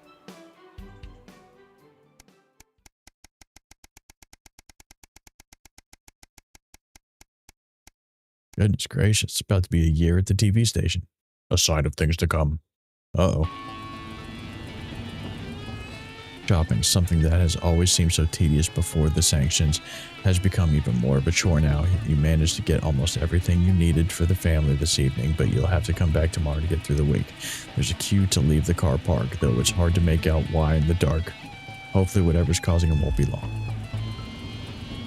Goodness gracious, it's about to be a year at the TV station. A sign of things to come. Uh-oh. Shopping, something that has always seemed so tedious before the sanctions, has become even more of a chore now. You managed to get almost everything you needed for the family this evening, but you'll have to come back tomorrow to get through the week. There's a queue to leave the car park, though it's hard to make out why in the dark. Hopefully whatever's causing them won't be long.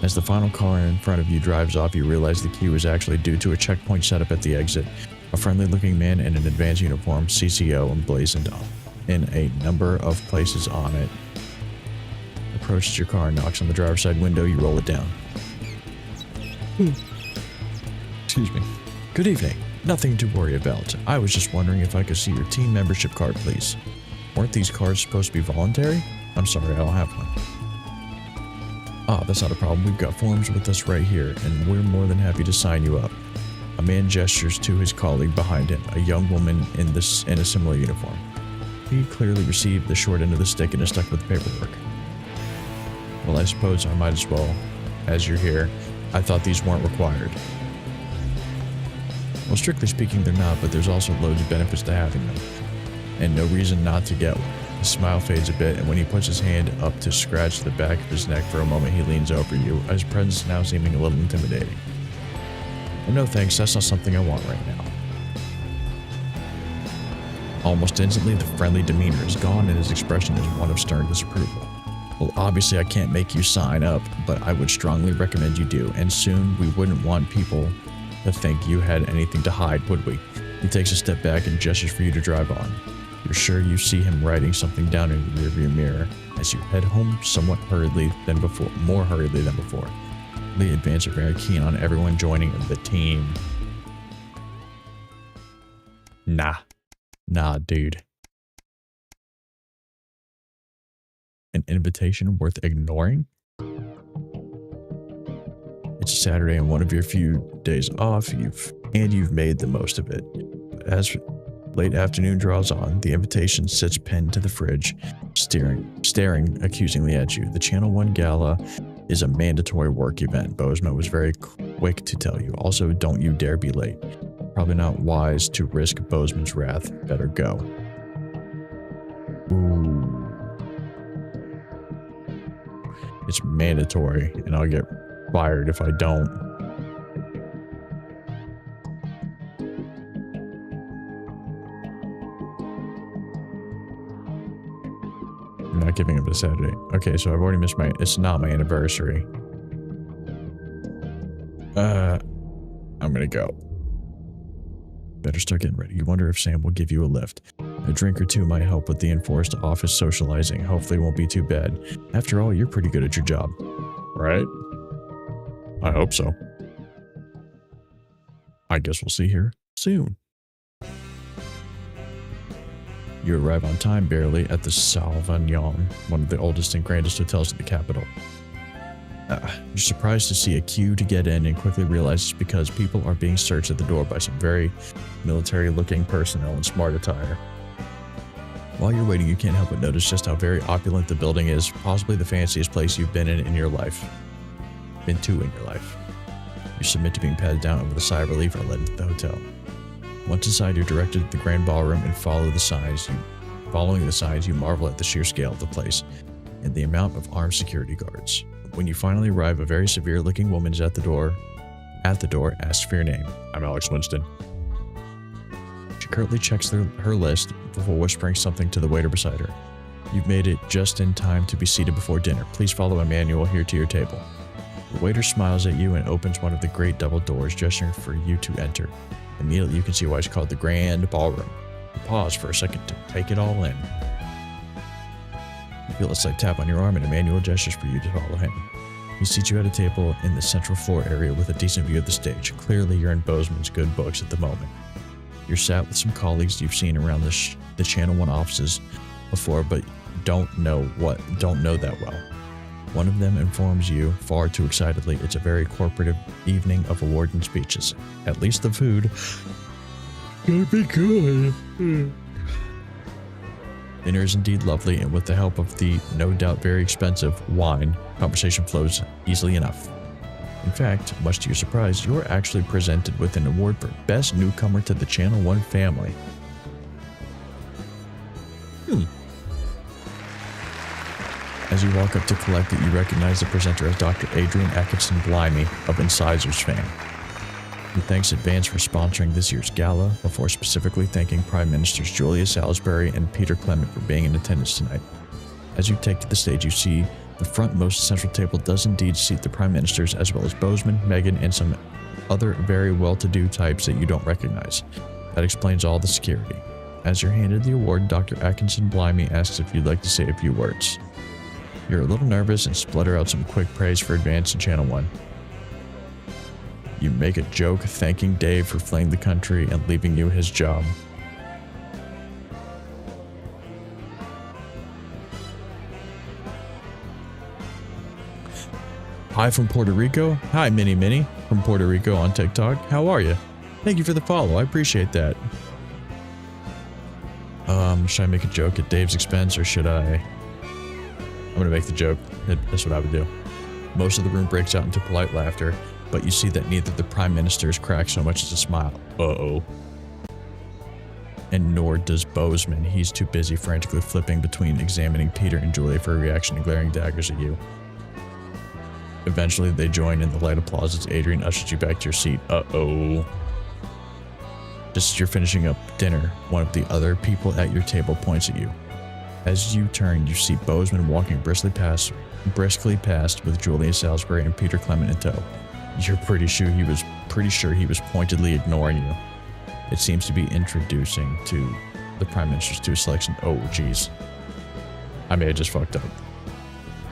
As the final car in front of you drives off, you realize the queue is actually due to a checkpoint set up at the exit. A friendly-looking man in an advanced uniform, CCO, emblazoned in a number of places on it, approaches your car and knocks on the driver's side window. You roll it down. Excuse me. Good evening. Nothing to worry about. I was just wondering if I could see your team membership card, please. Weren't these cards supposed to be voluntary? I'm sorry, I don't have one. Ah, that's not a problem. We've got forms with us right here, and we're more than happy to sign you up. A man gestures to his colleague behind him, a young woman in a similar uniform. He clearly received the short end of the stick and is stuck with the paperwork. Well, I suppose I might as well, as you're here. I thought these weren't required. Well, strictly speaking, they're not, but there's also loads of benefits to having them, and no reason not to get one. His smile fades a bit, and when he puts his hand up to scratch the back of his neck for a moment, he leans over you, his presence now seeming a little intimidating. Well, no thanks, that's not something I want right now. Almost instantly, the friendly demeanor is gone, and his expression is one of stern disapproval. Well, obviously I can't make you sign up, but I would strongly recommend you do, and soon we wouldn't want people to think you had anything to hide, would we? He takes a step back and gestures for you to drive on. You're sure you see him writing something down in the rearview mirror as you head home somewhat hurriedly than before, more hurriedly than before. The advance are very keen on everyone joining the team. Nah, dude. An invitation worth ignoring? It's a Saturday and one of your few days off, you've made the most of it. As late afternoon draws on, the invitation sits pinned to the fridge, staring accusingly at you. The Channel 1 Gala is a mandatory work event. Bozeman was very quick to tell you. Also, don't you dare be late. Probably not wise to risk Bozeman's wrath. Better go. Ooh. It's mandatory, and I'll get fired if I don't. I'm not giving up a Saturday. Okay, so I've already missed it's not my anniversary. I'm gonna go. Better start getting ready. You wonder if Sam will give you a lift. A drink or two might help with the enforced office socializing. Hopefully it won't be too bad. After all, you're pretty good at your job. Right? I hope so. I guess we'll see here soon. You arrive on time barely at the Sauvignon, one of the oldest and grandest hotels in the capital. You're surprised to see a queue to get in and quickly realize it's because people are being searched at the door by some very military-looking personnel in smart attire. While you're waiting, you can't help but notice just how very opulent the building is, possibly the fanciest place you've been in your life. You submit to being patted down with a sigh of relief and led into the hotel. Once inside, you're directed to the grand ballroom and following the signs, you marvel at the sheer scale of the place and the amount of armed security guards. When you finally arrive, a very severe-looking woman is at the door, asks for your name. I'm Alex Winston. She curtly checks her list before whispering something to the waiter beside her. You've made it just in time to be seated before dinner. Please follow Emmanuel here to your table. The waiter smiles at you and opens one of the great double doors, gesturing for you to enter. Immediately you can see why it's called the Grand Ballroom. You pause for a second to take it all in. You feel a slight tap on your arm and Emmanuel gestures for you to follow him. He seats you at a table in the central floor area with a decent view of the stage. Clearly you're in Bozeman's good books at the moment. You're sat with some colleagues you've seen around the Channel 1 offices before, but don't know that well. One of them informs you, far too excitedly, it's a very corporate evening of awards and speeches. At least the food gonna be good. Dinner is indeed lovely, and with the help of the no doubt very expensive wine, conversation flows easily enough. In fact, much to your surprise, you're actually presented with an award for Best Newcomer to the Channel 1 family. As you walk up to collect it, you recognize the presenter as Dr. Adrian Atkinson Blimey of Incisors fame. He thanks Advance for sponsoring this year's gala, before specifically thanking Prime Ministers Julia Salisbury and Peter Clement for being in attendance tonight. As you take to the stage, you see the frontmost central table does indeed seat the Prime Ministers, as well as Bozeman, Meghan, and some other very well-to-do types that you don't recognize. That explains all the security. As you're handed the award, Dr. Atkinson Blimey asks if you'd like to say a few words. You're a little nervous and splutter out some quick praise for Advance and Channel 1. You make a joke thanking Dave for fleeing the country and leaving you his job. Hi from Puerto Rico. Hi, Minnie from Puerto Rico on TikTok. How are you? Thank you for the follow. I appreciate that. Should I make a joke at Dave's expense or should I? I'm gonna make the joke. That's what I would do. Most of the room breaks out into polite laughter, but you see that neither the Prime Ministers crack so much as a smile. Uh-oh. And nor does Bozeman. He's too busy frantically flipping between examining Peter and Julia for a reaction and glaring daggers at you. Eventually, they join in the light applause as Adrian ushers you back to your seat. Uh-oh. Just as you're finishing up dinner, one of the other people at your table points at you. As you turn, you see Bozeman walking briskly past with Julia Salisbury and Peter Clement in tow. You're pretty sure he was pointedly ignoring you. It seems to be introducing to the Prime Ministers to a selection. Oh, geez. I may have just fucked up.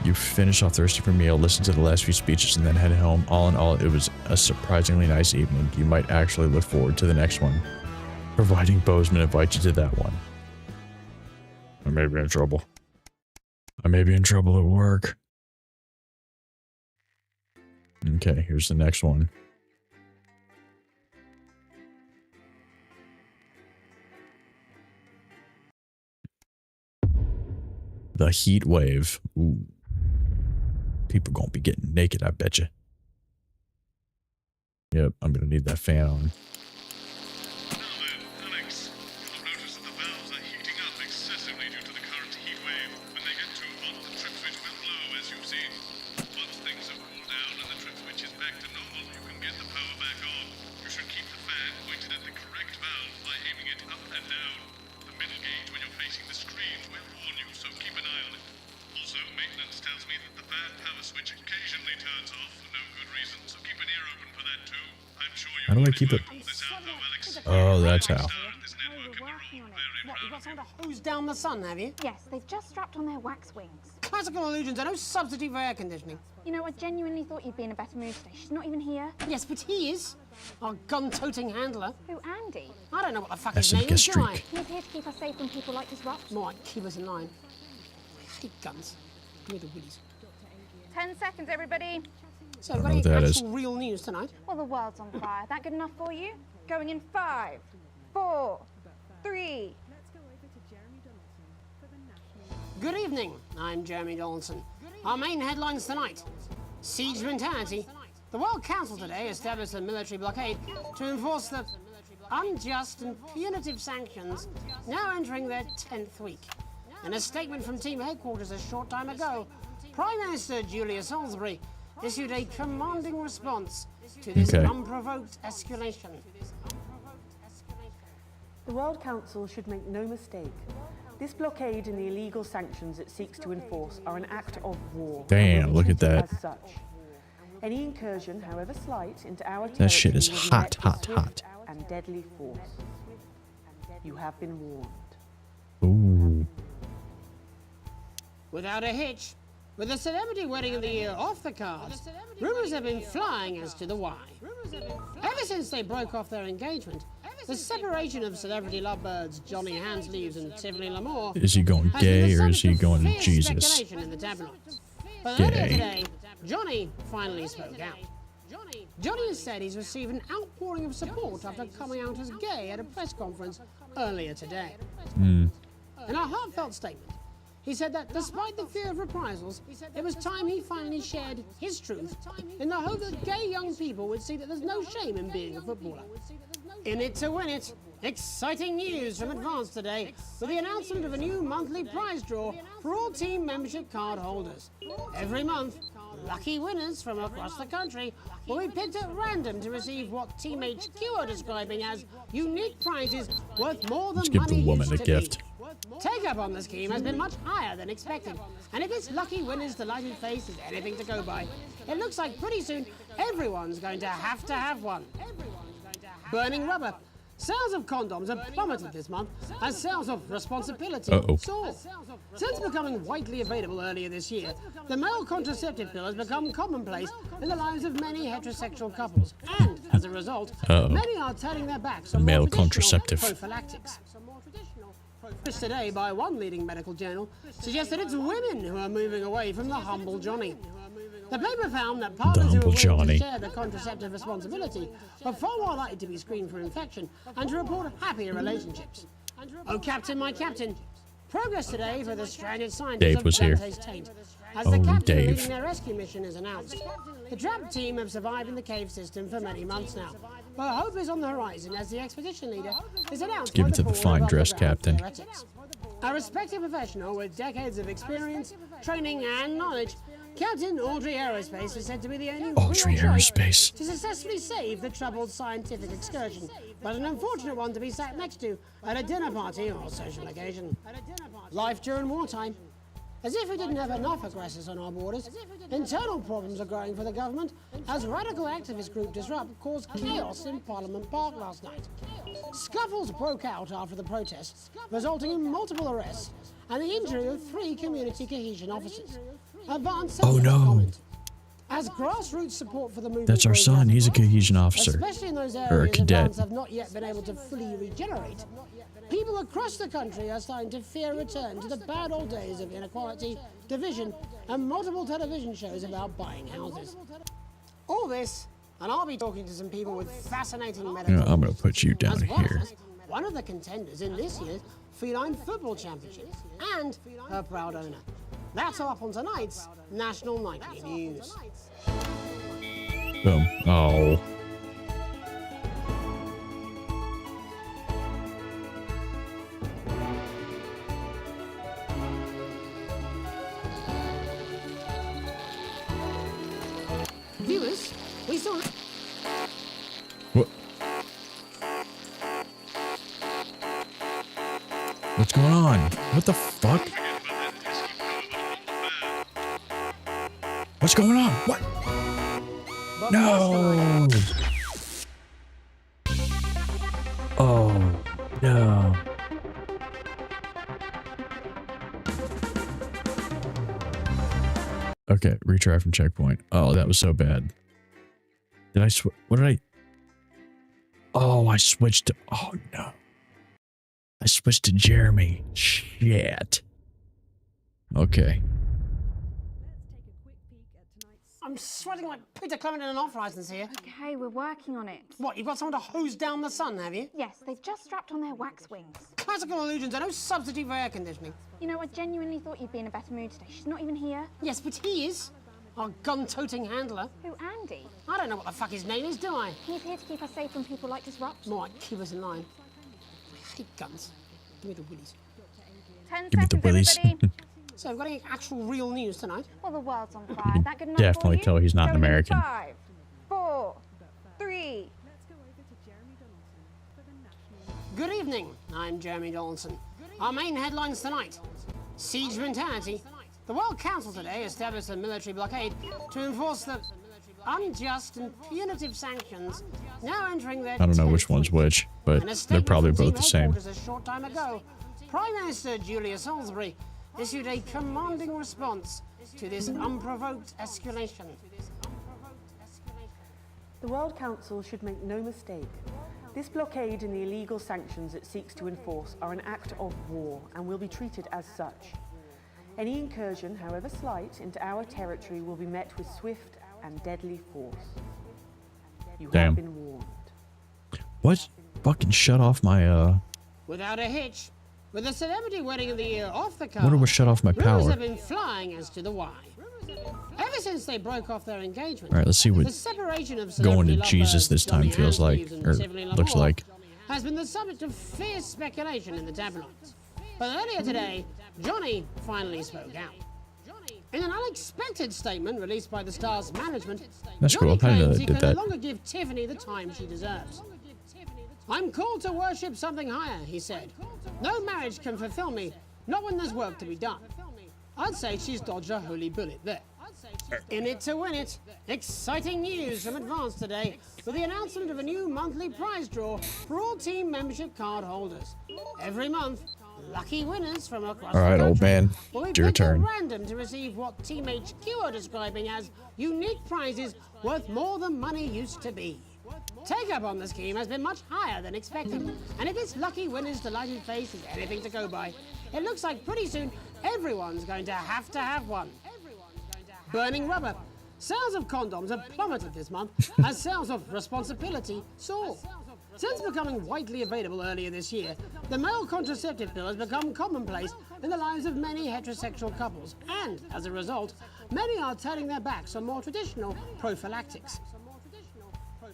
You finish off the rest of your meal, listen to the last few speeches, and then head home. All in all, it was a surprisingly nice evening. You might actually look forward to the next one, providing Bozeman invites you to that one. I may be in trouble. I may be in trouble at work. Okay, here's the next one. The heat wave. Ooh. People gonna be getting naked, I bet you. Yep, I'm gonna need that fan on. How do I keep it? Oh, that's how. What, you've got someone to hose down the sun, have you? Yes, they've just strapped on their wax wings. Classical illusions are no substitute for air conditioning. You know, I genuinely thought you'd be in a better mood today. She's not even here. Yes, but he is. Our gun-toting handler. Who, Andy? I don't know what the fuck his name is, do I? He's here to keep us safe from people like Disrupt. Might keep us in line. I hate guns. Give me the willies. 10 seconds, everybody. So, got any actual real news tonight? Well, the world's on fire. That good enough for you? Going in 5, 4, 3. Good evening. I'm Jeremy Donaldson. Our main headlines tonight. Siege mentality. The World Council today established a military blockade to enforce the unjust and punitive sanctions now entering their 10th week. In a statement from team headquarters a short time ago, Prime Minister Julia Salisbury issued a commanding response to this unprovoked escalation. The World Council should make no mistake. This blockade and the illegal sanctions it seeks to enforce are an act of war. Damn, look at that. As such. Any incursion, however slight, into our territory That shit is will be hot, met with hot, swift hot. and deadly force. You have been warned. Ooh. Without a hitch, with the celebrity wedding of the year off the cards, rumours have been flying as to the why. Ever since they broke off their engagement, the separation of celebrity lovebirds Johnny Hansleaves and Tiffany L'Amour Is he going has been the gay or is subject he of going fierce Jesus? speculation in the tabloids. But earlier Gay. today, Johnny finally spoke out. Johnny has said he's received an outpouring of support after coming out as gay at a press conference earlier today. In a heartfelt statement, he said that despite the fear of reprisals, it was time he finally shared his truth in the hope that gay young people would see that there's no shame in being a footballer. In it to win it, exciting news from Advance today with the announcement of a new monthly prize draw for all team membership card holders. Every month, lucky winners from across the country will be picked at random to receive what Team HQ are describing as unique prizes worth more than Let's give money the woman used a to gift. be. Take-up on the scheme has been much higher than expected, and if this lucky winner's delighted face is anything to go by, it looks like pretty soon everyone's going to have one. Burning rubber. Sales of condoms have plummeted this month as sales of responsibility soar. Since becoming widely available earlier this year, the male contraceptive pill has become commonplace in the lives of many heterosexual couples, and as a result, many are turning their backs on Male more traditional contraceptive. prophylactics. This today by one leading medical journal suggests that it's women who are moving away from the humble Johnny. The paper found that partners who are humble willing Johnny. to share the contraceptive responsibility are far more likely to be screened for infection and to report happier relationships. Oh, Captain, my Captain. Progress today for the stranded scientists Dave of was here. Dante's Taint. As Oh, the captain Dave. leading their rescue mission is announced. The trapped team have survived in the cave system for many months now. But hope is on the horizon as the expedition leader is announced Give by it to the board of fine dress underground captain. theoretics. A respected professional with decades of experience, training and knowledge, Captain Audrey Aerospace is said to be the only Audrey real choice Aerospace. to successfully save the troubled scientific excursion, but an unfortunate one to be sat next to at a dinner party or social occasion. Life during wartime. As if we didn't have enough aggressors on our borders, internal problems are growing for the government as radical activist group Disrupt caused chaos in Parliament Park last night. Scuffles broke out after the protests, resulting in multiple arrests and the injury of 3 community cohesion officers. Advance said Oh in a no. comment, as grassroots support for the movement That's our grows son. He's a rapidly, cohesion officer. especially in those Or a areas cadet. Advance have not yet been able to fully regenerate. People across the country are starting to fear a return to the bad old days of inequality, division, and multiple television shows about buying houses. All this, and I'll be talking to some people with fascinating medical. You know, I'm gonna put you down as well here. as one of the contenders in this year's Feline Football Championship, and her proud owner. That's all up on tonight's National Nightly News. Boom. Oh. Viewers, we saw. What? What's going on? What the fuck? What's going on? What? No. Oh, no. Okay, retry from checkpoint. Oh, that was so bad. Did I what did I? Oh, I switched to, oh no. I switched to Jeremy. Shit. Okay. I'm sweating like Peter Clement in an off-licence here. Okay, we're working on it. What, you've got someone to hose down the sun, have you? Yes, they've just strapped on their wax wings. Classical illusions are no substitute for air conditioning. You know, I genuinely thought you'd be in a better mood today. She's not even here. Yes, but he is. Our gun-toting handler. Who, Andy? I don't know what the fuck his name is, do I? He's here to keep us safe from people like Disrupt. More like keep us in line. I hate guns. Give me the willies. 10 Give me the seconds, willies. everybody. So, we've got any actual real news tonight? Well, the world's on fire. That good enough Definitely for you? tell he's not an Going in American. 5, 4, 3. Good evening, I'm Jeremy Donaldson. Our main headlines tonight. Siege mentality. The World Council today established a military blockade to enforce the unjust and punitive sanctions now entering their I don't know which one's which, but they're probably both the same. A short time ago, Prime Minister Julia Salisbury issued a commanding response to this unprovoked escalation. The World Council should make no mistake. This blockade and the illegal sanctions it seeks to enforce are an act of war and will be treated as such. Any incursion, however slight, into our territory will be met with swift and deadly force. You have been warned. What? Fucking shut off my, Without a hitch, with the celebrity wedding of the year off the card, wonder what shut off my rumors power. have been flying as to the why. Ever since they broke off their engagement, Alright, let's see what the separation of going to celebrity Jesus this time Johnny feels like, Andrews and or Tiffany looks Lamore like. has been the subject of fierce speculation in the tabloids. But earlier today, Johnny finally spoke out. In an unexpected statement released by the star's management, That's Johnny cool. I didn't know claims they he did can that. no longer give Tiffany the time she deserves. I'm called to worship something higher, he said. No marriage can fulfill me, not when there's work to be done. I'd say she's dodged a holy bullet there. In it to win it, exciting news from Advance today with the announcement of a new monthly prize draw for all team membership card holders. Every month, lucky winners from across All right, the old country man, will be it's your picked at turn. random to receive what Team HQ are describing as unique prizes worth more than money used to be. Take-up on the scheme has been much higher than expected, and if this lucky winner's delighted face is anything to go by, it looks like pretty soon everyone's going to have one. Burning rubber. Sales of condoms have plummeted this month as sales of responsibility soar. Since becoming widely available earlier this year, the male contraceptive pill has become commonplace in the lives of many heterosexual couples, and as a result, many are turning their backs on more traditional prophylactics.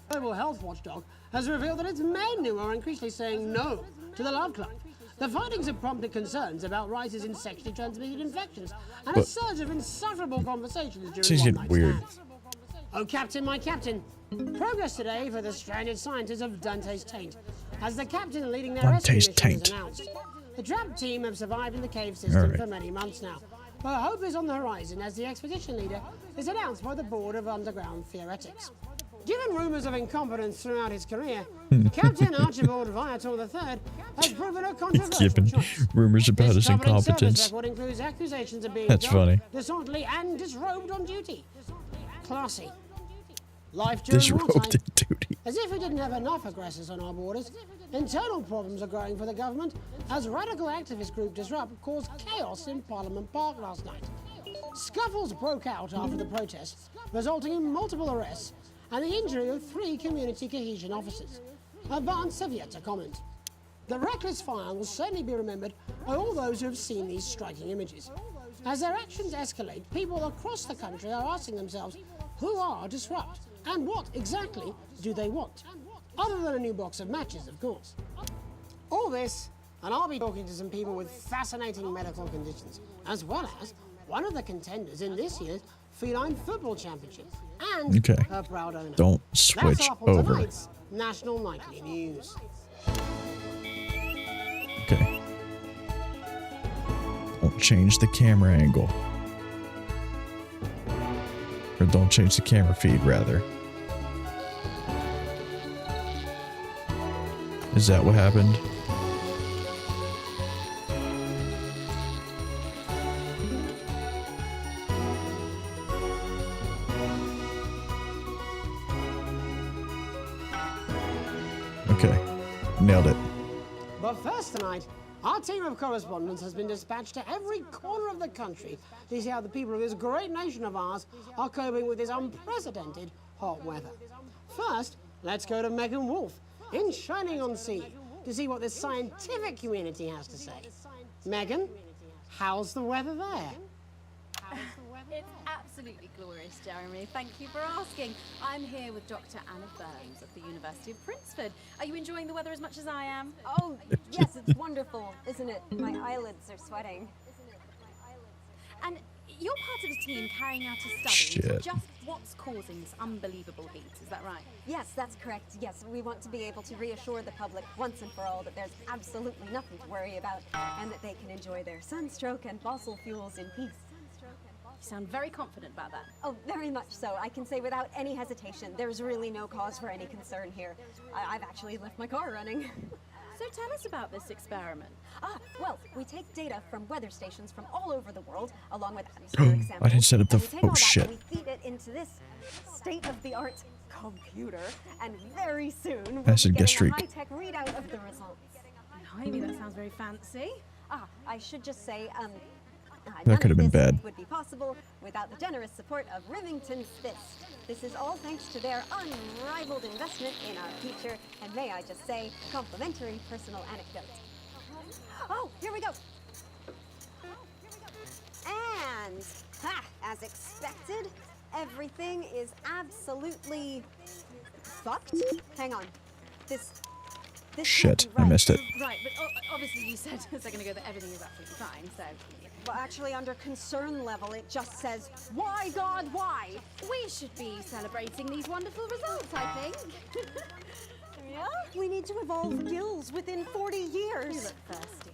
Global Health Watchdog has revealed that it's men who are increasingly saying no to the Love Club. The findings have prompted concerns about rises in sexually transmitted infections and a surge of insufferable conversations during one-night weird. stands. Oh, Captain, my Captain. Progress today for the stranded scientists of Dante's Taint, as the captain leading their rescue Dante's mission has Taint. announced. The trapped team have survived in the cave system Alright. for many months now, but hope is on the horizon as the expedition leader is announced by the Board of Underground Theoretics. Given rumours of incompetence throughout his career, Captain Archibald Viator III has proven a controversial Given choice. rumors about his Covered in service incompetence. record includes accusations of being That's drunk, funny. disorderly and disrobed on duty. Classy. Life during Disrobed wartime. in duty. As if we didn't have enough aggressors on our borders, internal problems are growing for the government as radical activist group Disrupt caused chaos in Parliament Park last night. Scuffles broke out after the protests, resulting in multiple arrests and the injury of 3 community cohesion officers. Advance have yet to comment. The reckless fire will certainly be remembered by all those who have seen these striking images. As their actions escalate, people across the country are asking themselves, who are Disrupt? And what exactly do they want? Other than a new box of matches, of course. All this, and I'll be talking to some people with fascinating medical conditions, as well as one of the contenders in this year's Feline Football Championship, and Okay. her proud owner. Don't That's switch all for over. tonight's National Nightly News. Okay. Don't change the camera angle. Or don't change the camera feed, rather. Is that what happened? Okay. Nailed it. But first tonight, our team of correspondents has been dispatched to every corner of the country to see how the people of this great nation of ours are coping with this unprecedented hot weather. First, let's go to Megan Wolf in Shining-on-Sea to see what the scientific community has to say. Megan, how's the weather there? It's absolutely glorious, Jeremy. Thank you for asking. I'm here with Dr. Anna Burns of the University of Princeton. Are you enjoying the weather as much as I am? Oh, yes, it's wonderful, isn't it? My eyelids are sweating. And you're part of a team carrying out a study Shit. into just what's causing this unbelievable heat. Is that right? Yes, that's correct. Yes, we want to be able to reassure the public once and for all that there's absolutely nothing to worry about and that they can enjoy their sunstroke and fossil fuels in peace. You sound very confident about that. Oh, very much so. I can say without any hesitation, there's really no cause for any concern here. I've actually left my car running. So tell us about this experiment. Well, we take data from weather stations from all over the world, along with atmospheric samples. I didn't set up the. and we take all Oh that shit. and we feed it into this state-of-the-art computer, and very soon we'll be Acid gas getting a streak. high-tech readout of the results. Maybe that sounds very fancy. I should just say, That could have been bad. would be possible without the generous support of Remington's Fist. This is all thanks to their unrivaled investment in our future, and may I just say, complimentary personal anecdote. Oh, here we go. And, as expected, everything is absolutely fucked. Hang on. This Shit, I missed it. Right, but obviously you said a second ago that everything is absolutely fine, so... Well, actually, under concern level, it just says, why, God, why? We should be celebrating these wonderful results, I think. Yeah? We need to evolve gills within 40 years. You look thirsty.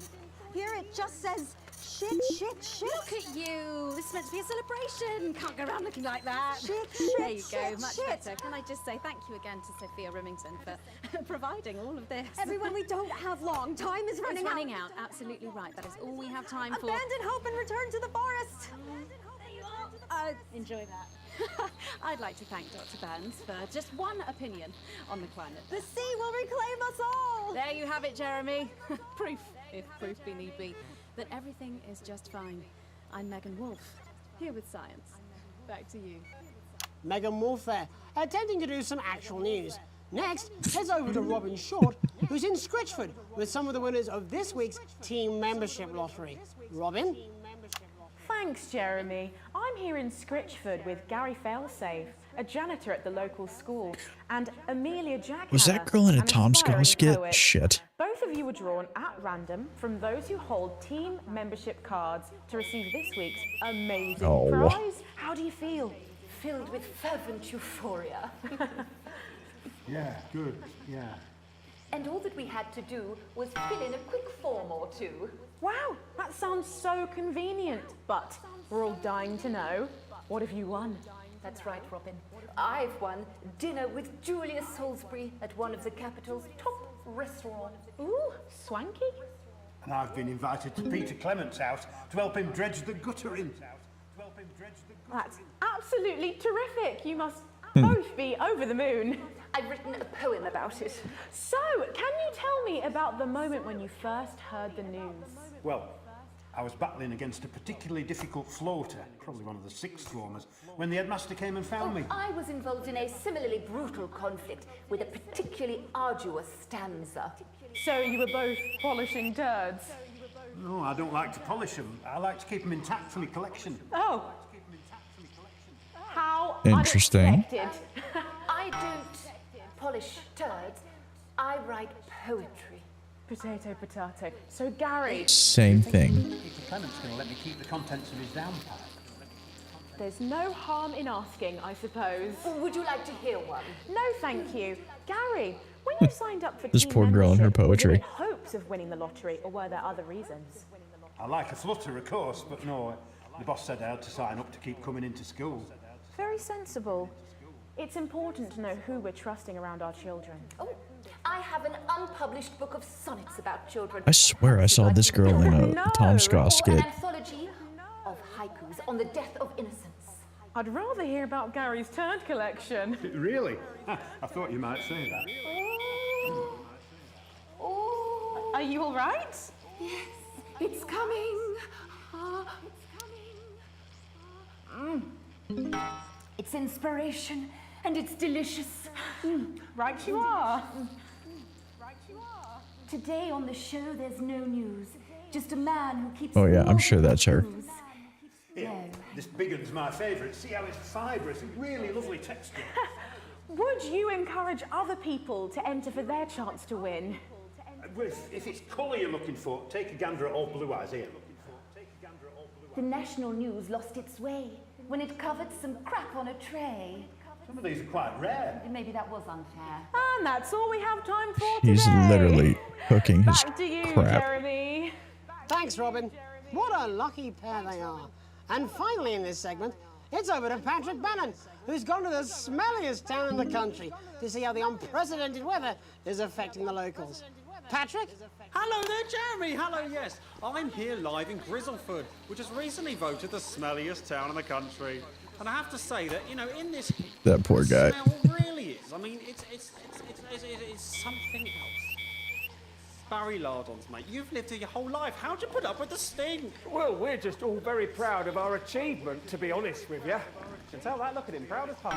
Here it just says, shit, shit, shit. Look at you. This is meant to be a celebration. Can't go around looking like that. Shit, There you shit, go. shit, Much shit. better. Can I just say thank you again to Sophia Remington for providing all of this. Everyone, we don't have long. Time is running out. It's running out. Absolutely right. That is all we have time for. Abandon hope and return to the forest. Enjoy that. I'd like to thank Dr. Burns for just one opinion on the climate. The sea will reclaim us all. There you have it, Jeremy. Proof, if proof be need be, that everything is just fine. I'm Megan Wolfe, here with science. Back to you. Megan Wolfe there, attempting to do some actual news. Next, heads over to Robin Short, who's in Scritchford with some of the winners of this week's team membership lottery. Robin? Thanks, Jeremy. I'm here in Scritchford with Gary Failsafe, a janitor at the local school, and Amelia Jackhammer. Was that girl in a an Tom aspiring Scott skit? poet. Shit. Both of you were drawn at random from those who hold team membership cards to receive this week's amazing Oh. prize. How do you feel? Filled with fervent euphoria. Yeah, good, yeah. And all that we had to do was fill in a quick form or two. Wow, that sounds so convenient. But we're all dying to know, what have you won? That's right, Robin. I've won dinner with Julius Salisbury at one of the capital's top restaurants. Ooh, swanky. And I've been invited to Peter Clement's house to help him dredge the gutter in. That's absolutely terrific. You must both be over the moon. I've written a poem about it. So, can you tell me about the moment when you first heard the news? Well, I was battling against a particularly difficult floater, probably one of the sixth formers, when the headmaster came and found me. I was involved in a similarly brutal conflict with a particularly arduous stanza. So you were both polishing turds? No, I don't like to polish them. I like to keep them intact for my collection. Oh. How Interesting. unexpected. I don't polish turds. I write poetry. Potato, potato. So Gary... Same thing. Peter Clement's going to let me keep the contents of his downpipe. There's no harm in asking, I suppose. Would you like to hear one? No, thank you. Gary, when you signed up for This team poor girl and her membership, was it poetry. in hopes of winning the lottery, or were there other reasons? I like a flutter, of course, but no, the boss said I had to sign up to keep coming into school. Very sensible. It's important to know who we're trusting around our children. Oh, I have an unpublished book of sonnets about children. I swear I saw this girl in a Tom Scott Or skit. an anthology of haikus on the death of innocence. I'd rather hear about Gary's turd collection. Really? I thought you might say that. Oh. Are you all right? Yes, it's coming. It's inspiration and it's delicious. Right you are. Today on the show there's no news. Just a man who keeps Oh yeah, I'm sure that's her. Here, this big one's my favourite. See how it's fibrous, really lovely texture. Would you encourage other people to enter for their chance to win? Well, if it's colour you're looking for, take a gander at old Blue Eyes here. The national news lost its way when it covered some crap on a tray. Some of these are quite rare. Maybe that was unfair. And that's all we have time for today. He's literally cooking his Back to you, crap. Jeremy. Thanks, Robin. What a lucky pair they are. And finally in this segment, it's over to Patrick Bannon, who's gone to the smelliest town in the country to see how the unprecedented weather is affecting the locals. Patrick? Hello there, Jeremy. Hello, yes. I'm here live in Grizzleford, which was recently voted the smelliest town in the country. And I have to say that, you know, in this heat, That poor guy. the smell really is. I mean, it's something else. Barry Lardons, mate, you've lived here your whole life. How'd you put up with the stink? Well, we're just all very proud of our achievement, to be honest with you. You can tell that, look at him, proud as punch.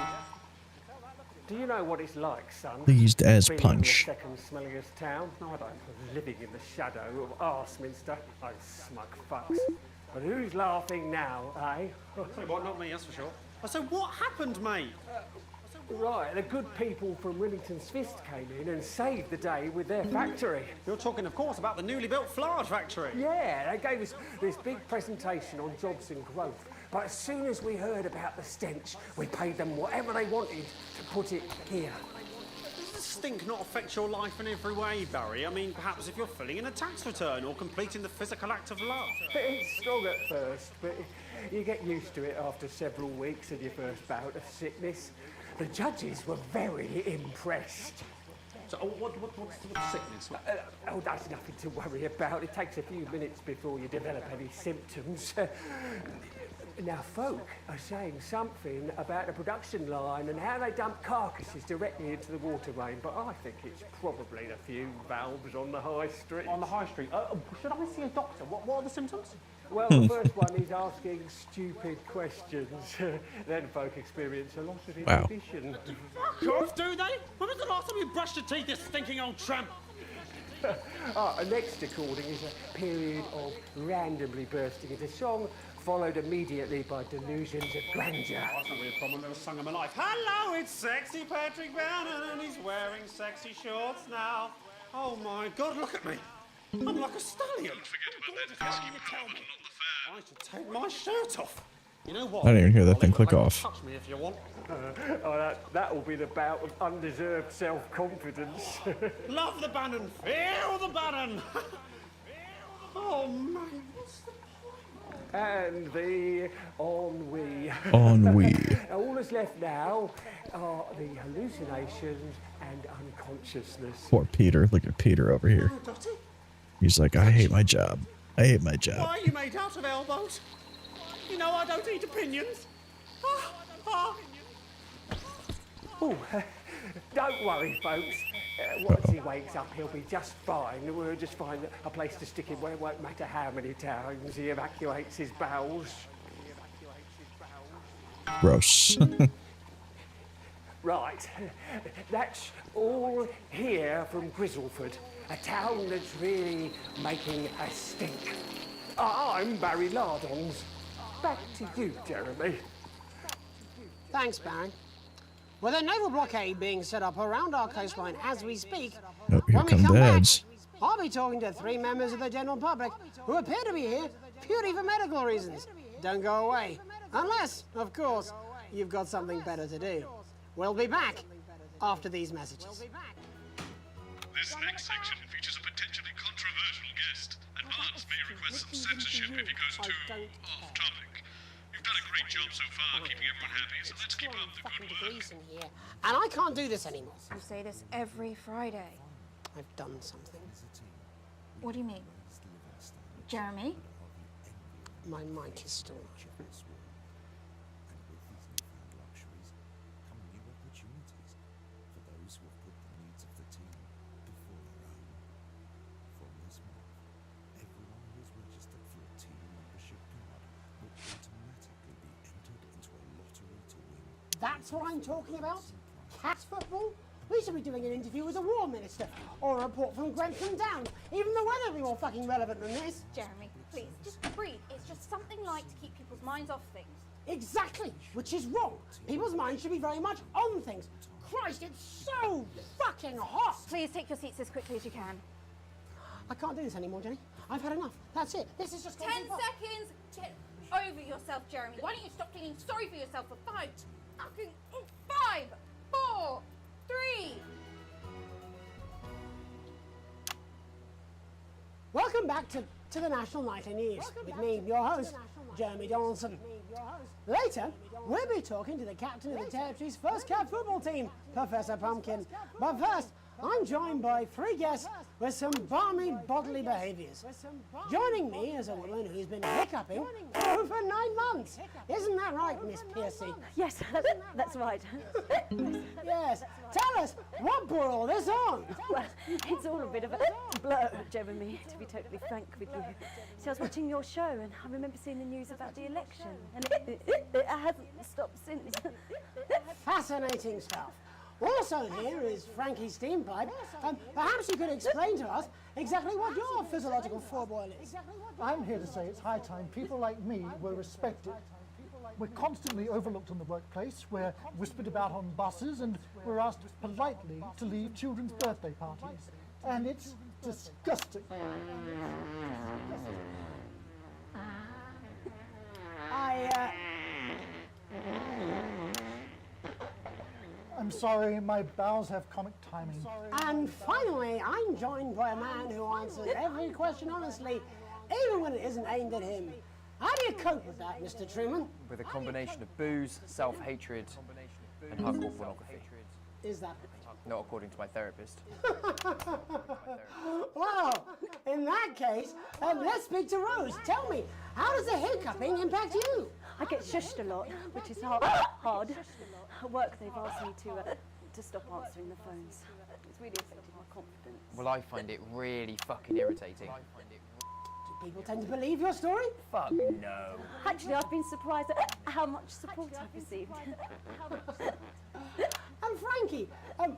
Do you know what it's like, son? Pleased as being punch. the second smelliest town? No, I don't. Living in the shadow of Arseminster. Those smug fucks. But who's laughing now, eh? What, not me, that's for sure. So what happened, mate? Right, the good people from Remington's Fist came in and saved the day with their factory. You're talking, of course, about the newly built flour factory. Yeah, they gave us this big presentation on jobs and growth. But as soon as we heard about the stench, we paid them whatever they wanted to put it here. Does the stink not affect your life in every way, Barry? I mean, perhaps if you're filling in a tax return or completing the physical act of love. It's strong at first, but you get used to it after several weeks of your first bout of sickness. The judges were very impressed. So, what's the sickness? Oh, that's nothing to worry about. It takes a few minutes before you develop any symptoms. Now, folk are saying something about the production line and how they dump carcasses directly into the water main, but I think it's probably the fume valves on the high street. On the high street? Should I see a doctor? What are the symptoms? Well, the first one is asking stupid questions. Then folk experience a loss of Wow. inhibition. Off, do they? When was the last time you brushed your teeth, you stinking old tramp? A next recording is a period of randomly bursting into song, followed immediately by delusions of grandeur. Oh, that's not really a problem. Never sung in my life. Hello, it's sexy Patrick Bannon, and he's wearing sexy shorts now. Oh my God, look at me. I'm like a stallion. Don't forget about that pesky problem, not the fair. I should take my shirt off. You know what? I didn't even hear that thing I'll click let you off. Touch me if you want. That will be the bout of undeserved self-confidence. Love the Bannon. Feel the Bannon. Oh man, what's the And the ennui. Ennui. All that's left now are the hallucinations and unconsciousness. Poor Peter. Look at Peter over here. He's like, I hate my job. I hate my job. Why are you made out of elbows? You know I don't eat opinions. Oh, don't worry, folks. Once he wakes up, he'll be just fine. We'll just find a place to stick him where it won't matter how many times he evacuates his bowels. Gross. Right, that's all here from Grizzleford, a town that's really making a stink. I'm Barry Lardons. Back to you, Jeremy. Thanks, Barry. With a naval blockade being set up around our coastline as we speak, Oh, here when we come come back, dads. I'll be talking to 3 members of the general public who appear to be here purely for medical reasons. Don't go away. Unless, of course, you've got something better to do. We'll be back after these messages. This next section features a potentially controversial guest, and Barnes may request some censorship if he goes too off topic. You've done a great job so far keeping everyone happy, so let's keep up the good work. And I can't do this anymore. You say this every Friday. I've done something. What do you mean? Jeremy? My mic is still not. That's what I'm talking about? Cat football? We should be doing an interview with the War Minister, or a report from Grenfell Downs. Even the weather will be more fucking relevant than this. Jeremy, please, just breathe. It's just something light to keep people's minds off things. Exactly, which is wrong. People's minds should be very much on things. Christ, it's so fucking hot! Please take your seats as quickly as you can. I can't do this anymore, Jenny. I've had enough. That's it. This is just... 10 seconds! over yourself, Jeremy. Why don't you stop feeling sorry for yourself for 5, 4, 3. Welcome back to the National Nightly News with me, your host, Jeremy Donaldson. Later, we'll be talking to the captain of the Territory's first cap football team, Professor Pumpkin. But first, I'm joined by 3 guests with some balmy bodily behaviours. Joining me is a woman who's been hiccuping for over 9 months. Isn't that right, Miss Piercy? Yes, that's right. Yes. Tell us, what brought all this on? Well, it's all a bit of a blur, Jeremy, to be totally frank with you. See, I was watching your show and I remember seeing the news about the election, and it hasn't stopped since. Fascinating stuff. Also here is Frankie Steampipe. Perhaps you could explain to us exactly what your physiological foreboil is. I'm here to say it's high time people like me were respected. We're constantly overlooked in the workplace, we're whispered about on buses, and we're asked politely to leave children's birthday parties. And it's disgusting. I'm sorry, my bowels have comic timing. And finally, I'm joined by a man who answers every question honestly, even when it isn't aimed at him. How do you cope with that, Mr. Truman? With a combination of booze, self-hatred, and hardcore pornography. Is that Not according to my therapist. Well, in that case, let's speak to Rose. Tell me, how does the hiccuping impact you? I get shushed a lot, which is hard. At work, they've asked me to stop answering the phones. It's really affected my confidence. Well, I find it really fucking irritating. Do people tend to believe your story? Fuck no. Actually, I've been surprised at how much support I've received. And Frankie,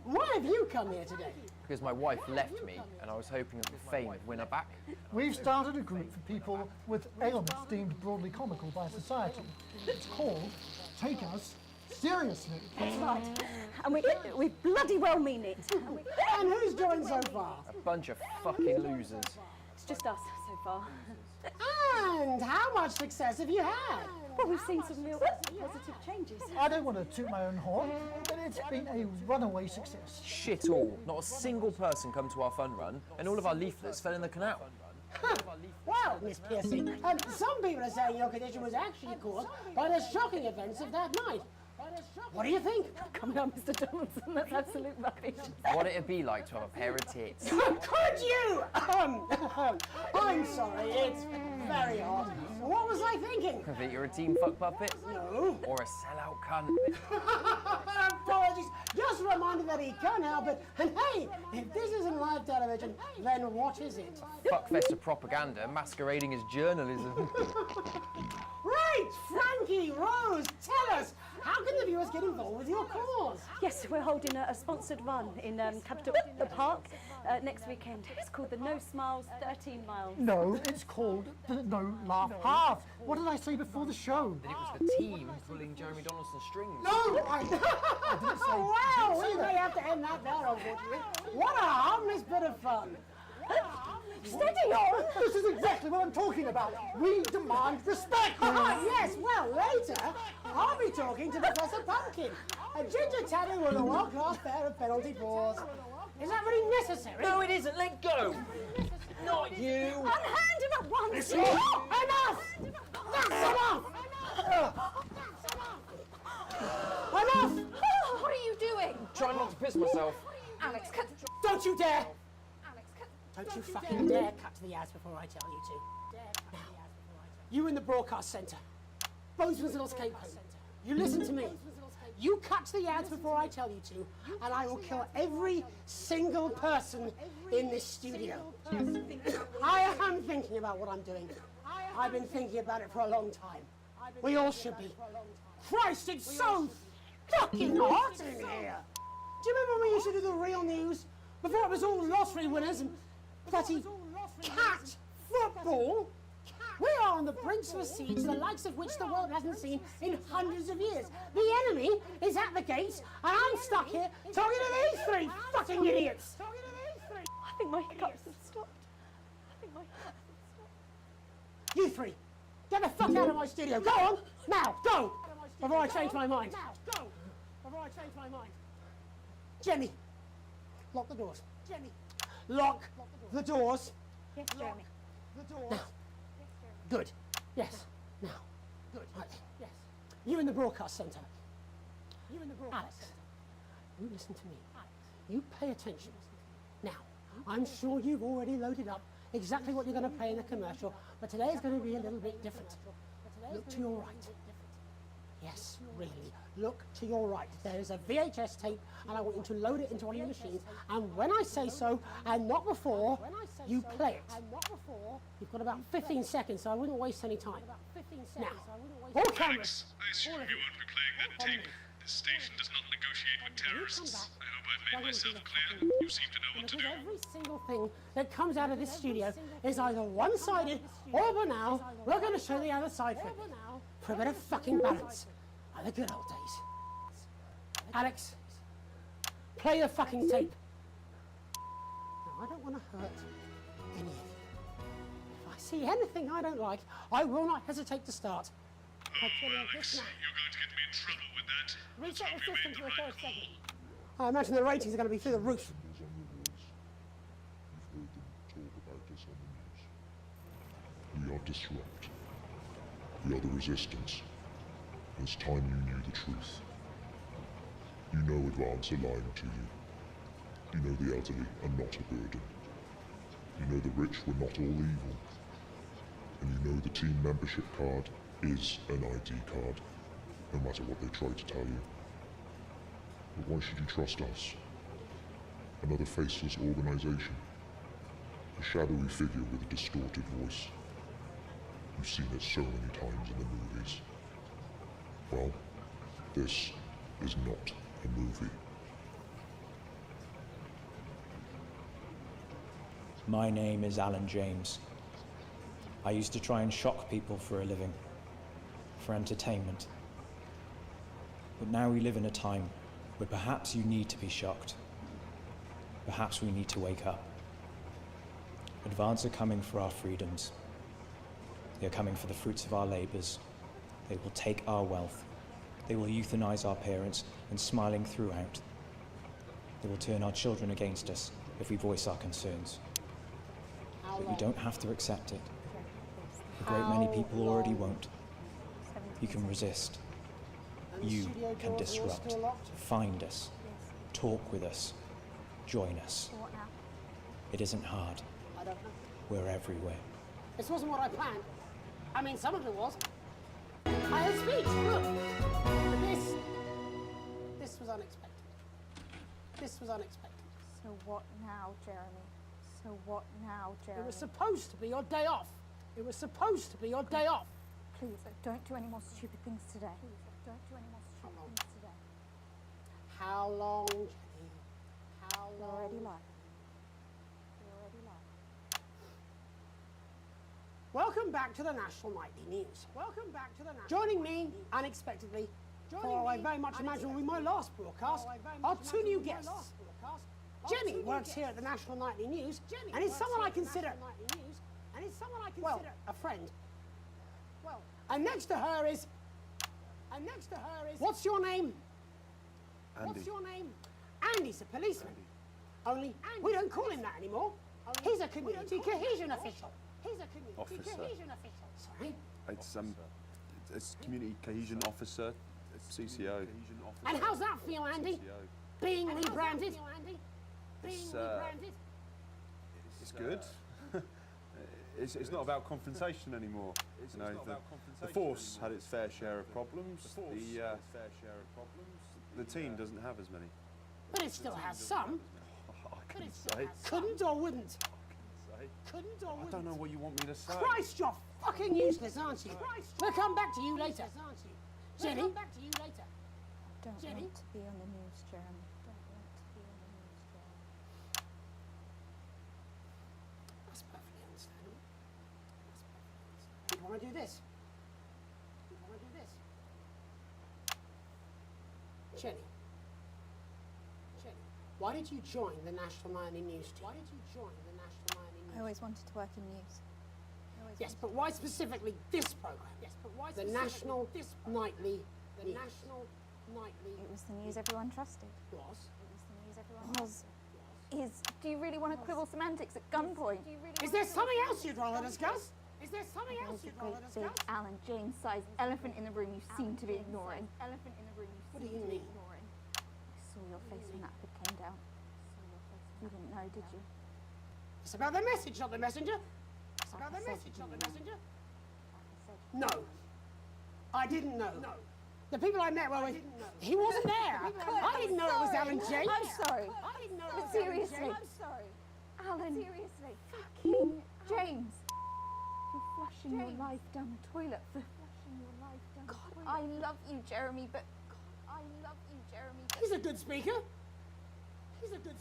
why have you come here today? Because my wife left me, and I was hoping that the fame would win her back. We've started a group for people with ailments deemed broadly comical by society. It's called Take Us Seriously. That's right. And we bloody well mean it. And who's joined so far? A bunch of fucking losers. It's just us so far. And how much success have you had? Well, we've seen some real positive changes. I don't want to toot my own horn, but it's been a runaway success. Shit all. Not a single person come to our fun run, and all of our leaflets fell in the canal. Well, Miss Piercy, some people are saying your condition was actually caused by the shocking events of that night. What do you think? Come on, Mr. Donaldson, that's absolute rubbish. What it'd be like to have a pair of tits. Could you? I'm sorry, it's very hot. What was I thinking? That you're a team fuck puppet? No. Or a sellout cunt? Apologies. Just a reminder that he can't help it. And hey, if this isn't live television, then what is it? Fuckfest of propaganda masquerading as journalism. Right, Frankie, Rose, tell us, how can the viewers get involved with your cause? Yes, we're holding a sponsored run in Capital Park next weekend. It's called the No Smiles 13 Miles. No, it's called the No Laugh Half. What did I say before the show? That it was the team pulling Jeremy Donaldson's strings. No, I didn't say. Wow, we may have to end that there, unfortunately. What a harmless bit of fun. Steady on! This is exactly what I'm talking about. We demand respect. Yes, well, later, I'll be talking to Professor Pumpkin, a ginger tabby with a world-class pair of penalty paws. Is that really necessary? No, it isn't. Let go. Not you. Unhand him at once. Enough! That's enough! Enough! What are you doing? Trying not to piss myself. Alex, cut. Don't you dare! Don't you fucking dare cut to the ads before I tell you to. Now, you in the broadcast centre, Bozeman's Little Scapegoat, you listen to me. You cut to the ads before I tell you to, and I will kill every single person in this studio. I am thinking about what I'm doing. I've been thinking about it for a long time. We all should be. Christ, it's so fucking hot in here! Do you remember when we used to do the real news? Before it was all lottery winners and bloody cat football? We are on the brink of a siege, the likes of which the world hasn't seen in hundreds of years. The enemy is at the gates, and I'm stuck here talking to these 3 fucking idiots. I think my hiccups have stopped. You 3, Get the fuck out of my studio. Go on. Now, go. Before I change my mind. Now, go. Before I change my mind. Jenny, lock the doors. Jenny, lock the doors. Yes, Jeremy. The doors. Now. Good. Yes. Now. Good. Right. Yes. You in the broadcast centre. You in the broadcast centre. You listen to me. You pay attention. Now, I'm sure you've already loaded up exactly what you're going to play in the commercial, but today is going to be a little bit different. Look to your right. Yes, really. Look to your right. There is a VHS tape, and I want you to load it into one of your machines. And when I say so, and not before, you play it. You've got about 15 seconds, so I wouldn't waste any time. Now, all cameras. I assume you won't be playing that tape. This station does not negotiate with terrorists. I hope I've made myself clear. You seem to know what to do. Every single thing that comes out of this studio is either one-sided or banal. We're going to show the other side for a bit of fucking balance. Like the good old days. Alex, play the fucking tape. Now, I don't want to hurt any of you. If I see anything I don't like, I will not hesitate to start. Oh, Alex, you're going to get me in trouble with that. Reset the system to the third segment. I imagine the ratings are going to be through the roof. We are disrupt. We are the resistance. It's time you knew the truth. You know Advance are lying to you. You know the elderly are not a burden. You know the rich were not all evil. And you know the team membership card is an ID card, no matter what they try to tell you. But why should you trust us? Another faceless organization. A shadowy figure with a distorted voice. You've seen it so many times in the movies. Well, this is not a movie. My name is Alan James. I used to try and shock people for a living, for entertainment. But now we live in a time where perhaps you need to be shocked. Perhaps we need to wake up. Advance are coming for our freedoms. They are coming for the fruits of our labors. They will take our wealth. They will euthanize our parents and smiling throughout. They will turn our children against us if we voice our concerns. But you don't have to accept it. A great many people already won't. You can resist. You can disrupt. Find us. Talk with us. Join us. It isn't hard. I don't know. We're everywhere. This wasn't what I planned. I mean, some of it was. I had speech, look. But this was unexpected. This was unexpected. So what now, Jeremy? So what now, Jeremy? It was supposed to be your day off. It was supposed to be your day off. Please, don't do any more stupid things today. Don't do any more stupid things today. How long, Jenny? How long? You're already live. You're already live. Welcome back to the National Nightly News. Welcome back to the National Joining me, unexpectedly, for I very much imagine will be my last broadcast, are two new guests. Jenny works here at the National Nightly News, and is someone I consider, well, a friend. Well, and next to her is, what's your name? Andy. What's your name? Andy's a policeman. Only we don't call him that anymore. He's a community cohesion official. He's a community Officer. cohesion official. Sorry? It's community cohesion officer, CCO. And how's that feel, Andy? Being rebranded? It's good. It's not about confrontation anymore. You know, the force had its fair share of problems. The team doesn't have as many. But it still has some. I couldn't say. Couldn't or wouldn't? Couldn't or I wouldn't? don't know what you want me to say. Christ, you're fucking useless, aren't you? We'll come back to you later. Jenny? Don't want to be on the news, Jeremy. Don't want to be on the news, Jeremy. That's perfectly understandable. You'd want to do this. You'd want to do this. Jenny. Why did you join the National Nightly News team? Why did you join the National Nightly News? I always wanted to work in news. Yes, but why specifically this program? Yes, but why the National Nightly News. It was the news everyone trusted. Was? It was the news everyone trusted. Do you really want to quibble semantics at gunpoint? Is there something else you'd rather discuss? Is there something else you'd rather There's a great big Alan James-sized elephant in the room you seem to be ignoring. What do you mean? I saw your face when that bid came down. You didn't know, did you? It's about the message, not the messenger. It's about the message, not the messenger. No. I didn't know. No. The people I met were with... He wasn't there. I didn't know it was Alan James. I'm sorry. I didn't know it But was seriously. Alan James. I'm sorry. Alan. Seriously. Fucking James. You're flushing your life down the toilet for... God, I love you, Jeremy, but... He's a good speaker.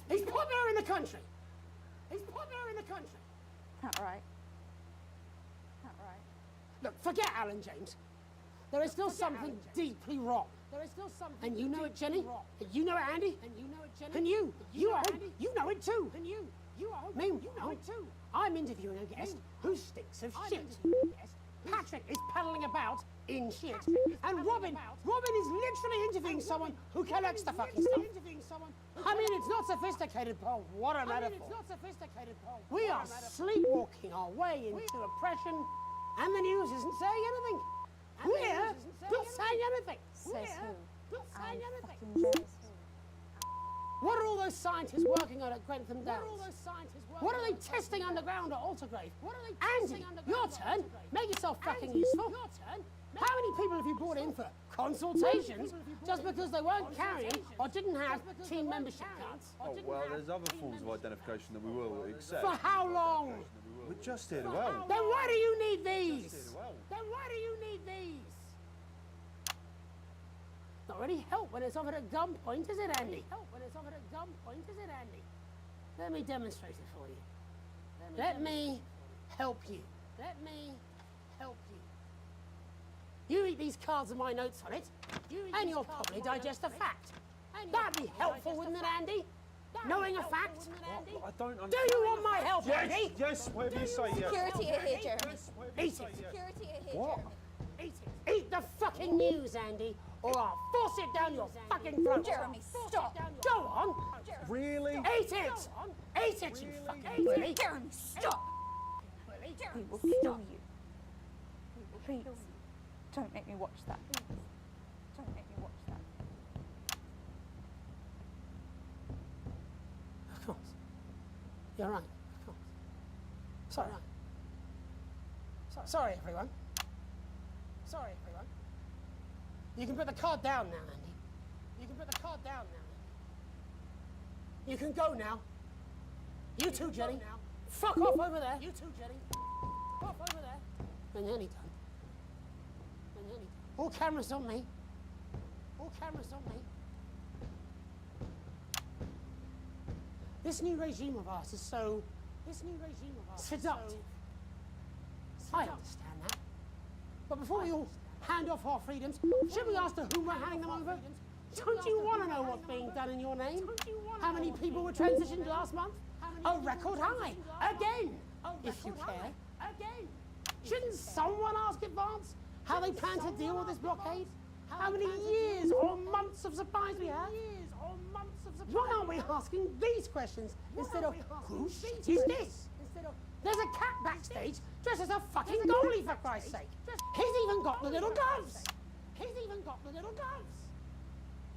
He's popular in the country. That right. Look, forget Alan James. There is still something deeply wrong. And you know it, Jenny. And you know it, Andy. And you know it too. Meanwhile, I'm interviewing a guest who stinks of shit. Patrick is paddling about in shit. And Robin is literally interviewing someone who collects the fucking stuff. I mean, it's not sophisticated, but what a metaphor. We are sleepwalking our way into oppression, and the news isn't saying anything. We're not saying anything. Says who? Saying anything. What are all those scientists working on at Grentham Downs? What are they testing underground at Altergrave? Andy, your turn. Make yourself fucking useful. How many people have you brought in for consultations just because they weren't carrying or didn't have team membership cards? Oh, well, there's other forms of identification that we will accept. For how long? We're just here to help. Then why do you need these? Not really help when it's offered at gunpoint, is it, Andy? Let me demonstrate it for you. Let me help you. You read these cards with my notes on it, and you'll probably digest a fact. That'd be helpful, wouldn't it, Andy? Knowing a fact? I don't understand. Do you want my help, Andy? Yes, whatever you say, yes. Security are here, Jeremy. Eat it. Security are here, What? Jeremy. Eat it. Eat the fucking news, Andy, or I'll force it down your fucking throat. Jeremy, stop. Go on. Really? Eat it. Eat it, you fucking Willie. Jeremy, stop. We will kill you. Please, don't make me watch that. Don't make me watch that. Of course. You're right. Of course. Sorry. Sorry, everyone. You can put the card down now, Andy. You can go now. You too, Jenny. Fuck off over there. And then he done. All cameras on me. This new regime of ours is so seductive. I understand that. But before we all hand off our freedoms, should we ask to whom we're handing them over? Don't you want to know what's being done in your name? How many people were transitioned last month? A record high. Again, if you care. Shouldn't someone ask Advance how they plan to deal with this blockade? How many years or months of supplies we have? Why aren't we asking these questions instead of whose shit is this? There's a cat backstage dressed as a fucking goalie, for Christ's sake. He's even got the little gloves.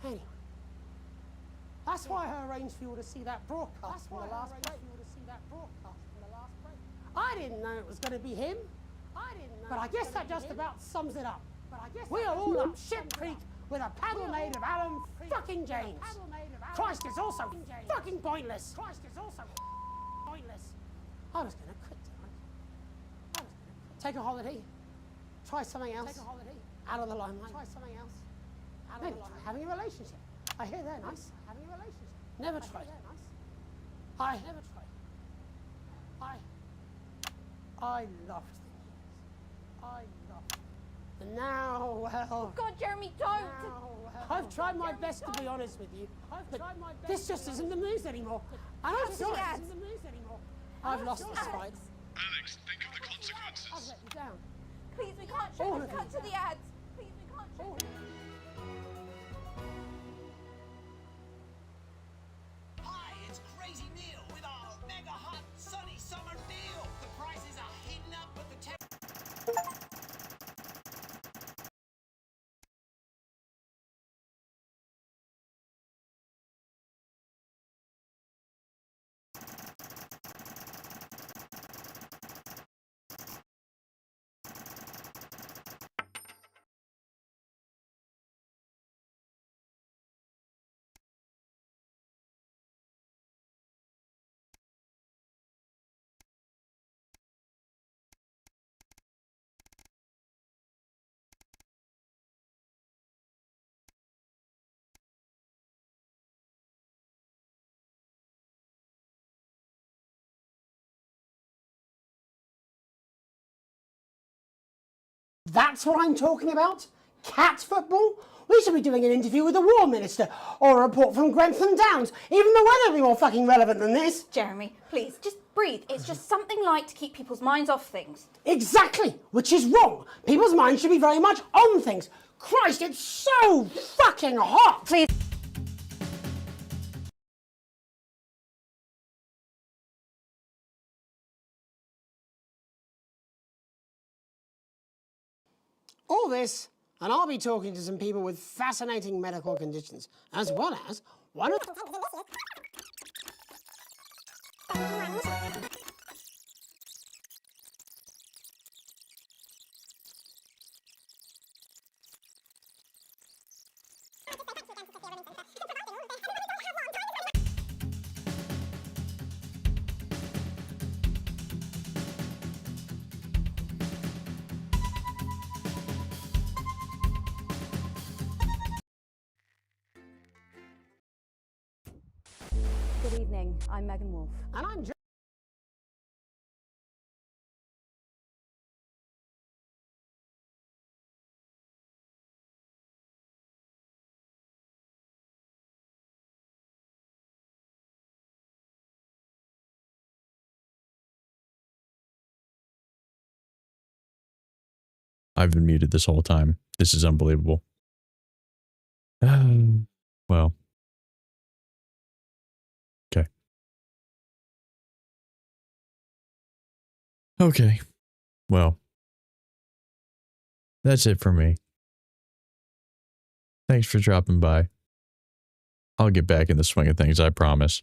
Anyway, that's why I arranged for you to see that broadcast from the last break. I didn't know it was going to be him, but I guess that just about sums it up. We are all up Ship Creek with a paddle made of Alan fucking James. Christ is also fucking pointless. I was going to quit tonight. Take a holiday. Try something else. Out of the limelight. Maybe try having a relationship. I hear they're nice. Never tried. I loved them. And now, well... God, Jeremy, don't! I've tried my best to be honest with you, but this just isn't the news anymore. And I'm sorry. I've lost the fight. Alex, think of the consequences. Down. Please, we can't show this cut to the ads. Please, we can't show this. Hi, it's Crazy Neil with our mega hot sunny summer deal. The prices are heating up with the That's what I'm talking about? Cat football? We should be doing an interview with the War Minister or a report from Grentham Downs. Even the weather would be more fucking relevant than this. Jeremy, please, just breathe. It's just something light to keep people's minds off things. Exactly, which is wrong. People's minds should be very much on things. Christ, it's so fucking hot. Please. All this, and I'll be talking to some people with fascinating medical conditions, as well as one of... Good evening, I'm Megan Wolf. And I'm I've been muted this whole time. This is unbelievable. Well. Okay. Okay. Well. That's it for me. Thanks for dropping by. I'll get back in the swing of things, I promise.